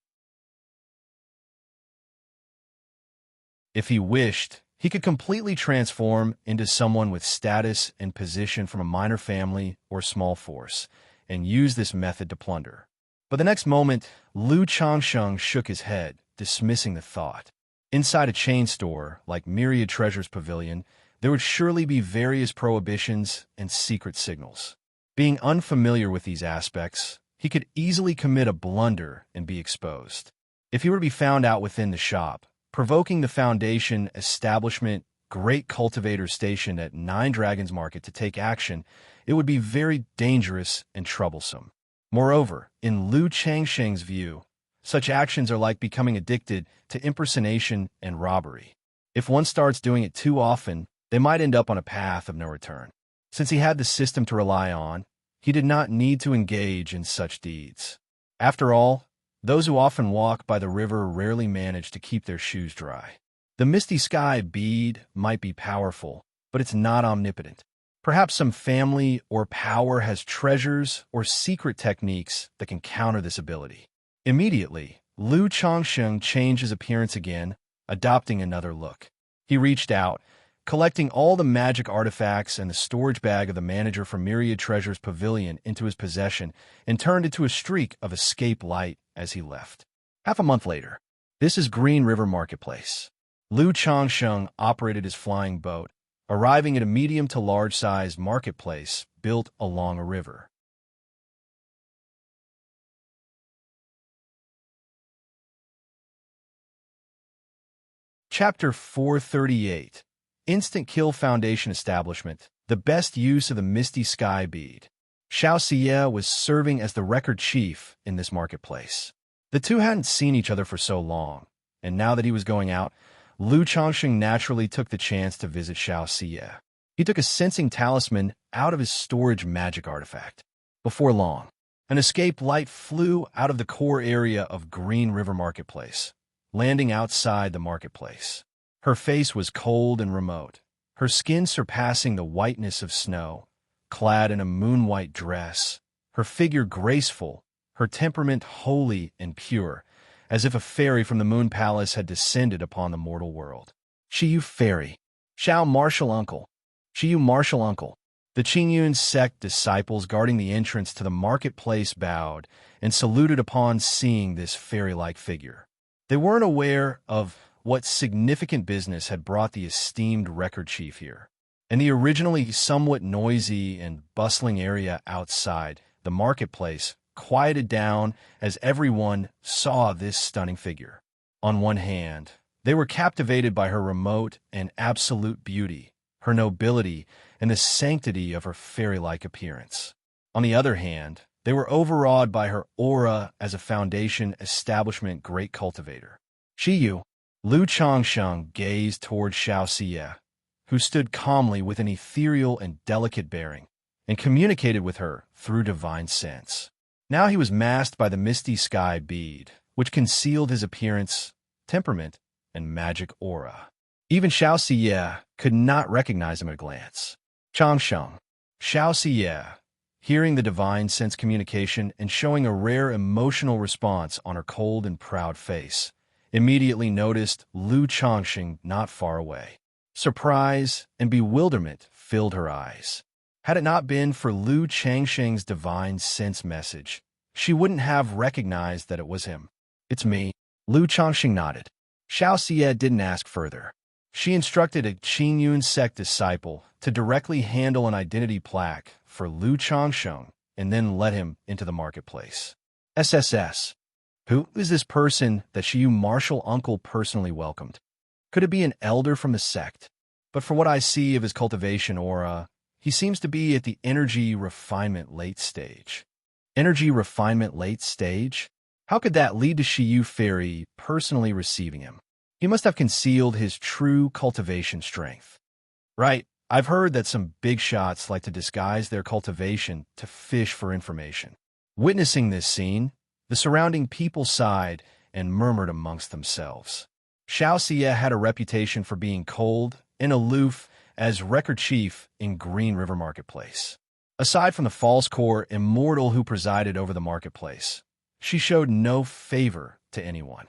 If he wished, he could completely transform into someone with status and position from a minor family or small force, and use this method to plunder. But the next moment, Lu Changsheng shook his head, dismissing the thought. Inside a chain store, like Myriad Treasures Pavilion, there would surely be various prohibitions and secret signals. Being unfamiliar with these aspects, he could easily commit a blunder and be exposed. If he were to be found out within the shop, provoking the Foundation Establishment great cultivators stationed at Nine Dragons Market to take action, it would be very dangerous and troublesome. Moreover, in Lu Changsheng's view, such actions are like becoming addicted to impersonation and robbery. If one starts doing it too often, they might end up on a path of no return. Since he had the system to rely on, he did not need to engage in such deeds. After all, those who often walk by the river rarely manage to keep their shoes dry. The misty sky bead might be powerful, but it's not omnipotent. Perhaps some family or power has treasures or secret techniques that can counter this ability. Immediately, Lu Changsheng changed his appearance again, adopting another look. He reached out, collecting all the magic artifacts and the storage bag of the manager from Myriad Treasures Pavilion into his possession, and turned into a streak of escape light as he left. Half a month later, this is Green River Marketplace. Lu Changsheng operated his flying boat, arriving at a medium to large-sized marketplace built along a river. Chapter 438. Instant Kill Foundation Establishment, the best use of the misty sky bead. Xianxia was serving as the record chief in this marketplace. The two hadn't seen each other for so long, and now that he was going out, Lu Changsheng naturally took the chance to visit Xianxia. He took a sensing talisman out of his storage magic artifact. Before long, an escape light flew out of the core area of Green River Marketplace, landing outside the marketplace. Her face was cold and remote, her skin surpassing the whiteness of snow, clad in a moon-white dress, her figure graceful, her temperament holy and pure, as if a fairy from the Moon Palace had descended upon the mortal world. Xiyu Fairy. Xiao Martial Uncle. Xiyu Martial Uncle. The Qingyun sect disciples guarding the entrance to the marketplace bowed and saluted upon seeing this fairy-like figure. They weren't aware of what significant business had brought the esteemed record chief here. In the originally somewhat noisy and bustling area outside, the marketplace quieted down as everyone saw this stunning figure. On one hand, they were captivated by her remote and absolute beauty, her nobility, and the sanctity of her fairy-like appearance. On the other hand, they were overawed by her aura as a Foundation establishment great cultivator. Xiyu. Lu Changsheng gazed toward Xianxia, who stood calmly with an ethereal and delicate bearing, and communicated with her through divine sense. Now he was masked by the misty sky bead, which concealed his appearance, temperament, and magic aura. Even Xianxia could not recognize him at a glance. Changsheng. Xianxia, hearing the divine sense communication and showing a rare emotional response on her cold and proud face, immediately noticed Lu Changsheng not far away. Surprise and bewilderment filled her eyes. Had it not been for Lu Changsheng's divine sense message, she wouldn't have recognized that it was him. "It's me." Lu Changsheng nodded. Xianxia didn't ask further. She instructed a Qingyun sect disciple to directly handle an identity plaque for Lu Changsheng and then let him into the marketplace. SSS. Who is this person that Xiyu Martial Uncle personally welcomed? Could it be an elder from the sect? But for what I see of his cultivation aura, he seems to be at the energy refinement late stage. Energy refinement late stage? How could that lead to Xiyu Fairy personally receiving him? He must have concealed his true cultivation strength. Right, I've heard that some big shots like to disguise their cultivation to fish for information. Witnessing this scene, the surrounding people sighed and murmured amongst themselves. Xianxia had a reputation for being cold and aloof as record chief in Green River Marketplace. Aside from the false core immortal who presided over the marketplace, she showed no favor to anyone.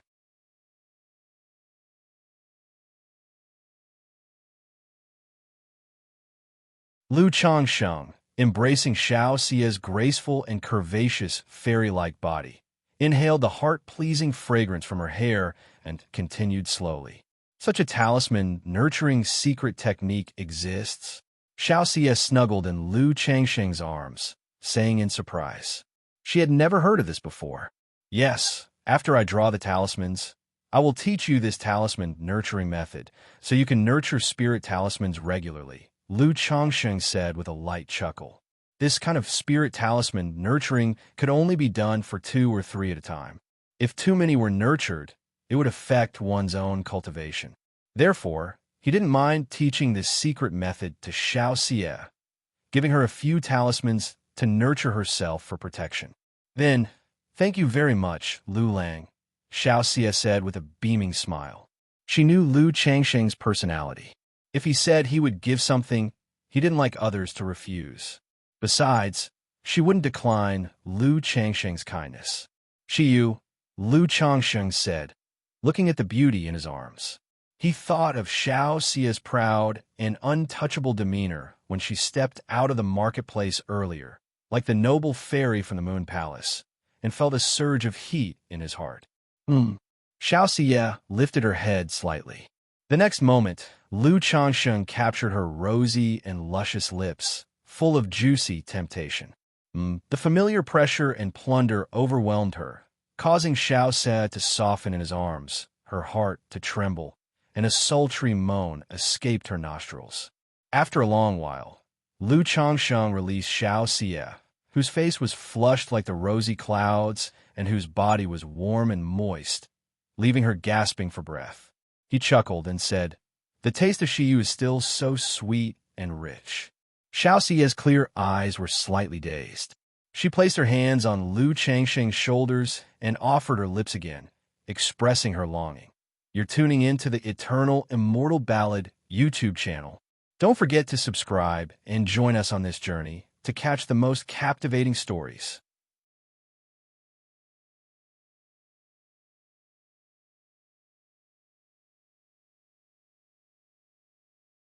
Lu Changsheng, embracing Xiaoxia's graceful and curvaceous fairy-like body, inhaled the heart-pleasing fragrance from her hair and continued slowly. Such a talisman-nurturing secret technique exists? Xiaoxia snuggled in Lu Changsheng's arms, saying in surprise. She had never heard of this before. Yes, after I draw the talismans, I will teach you this talisman-nurturing method, so you can nurture spirit talismans regularly, Lu Changsheng said with a light chuckle. This kind of spirit talisman nurturing could only be done for 2 or 3 at a time. If too many were nurtured, it would affect one's own cultivation. Therefore, he didn't mind teaching this secret method to Xiaoxia, giving her a few talismans to nurture herself for protection. Then, "Thank you very much, Lu Lang," Xiaoxia said with a beaming smile. She knew Lu Changsheng's personality. If he said he would give something, he didn't like others to refuse. Besides, she wouldn't decline Lu Changsheng's kindness. "Xiyu," Lu Changsheng said, looking at the beauty in his arms. He thought of Xiaoxia's proud and untouchable demeanor when she stepped out of the marketplace earlier, like the noble fairy from the Moon Palace, and felt a surge of heat in his heart. Xiaoxia lifted her head slightly. The next moment, Lu Changsheng captured her rosy and luscious lips, full of juicy temptation. The familiar pressure and plunder overwhelmed her, causing Xiaoxia to soften in his arms, her heart to tremble, and a sultry moan escaped her nostrils. After a long while, Lu Changsheng released Xianxia, whose face was flushed like the rosy clouds and whose body was warm and moist, leaving her gasping for breath. He chuckled and said, "The taste of Shiyu is still so sweet and rich." Xiaoxia's clear eyes were slightly dazed. She placed her hands on Lu Changsheng's shoulders and offered her lips again, expressing her longing. You're tuning in to the Eternal Immortal Ballad YouTube channel. Don't forget to subscribe and join us on this journey to catch the most captivating stories.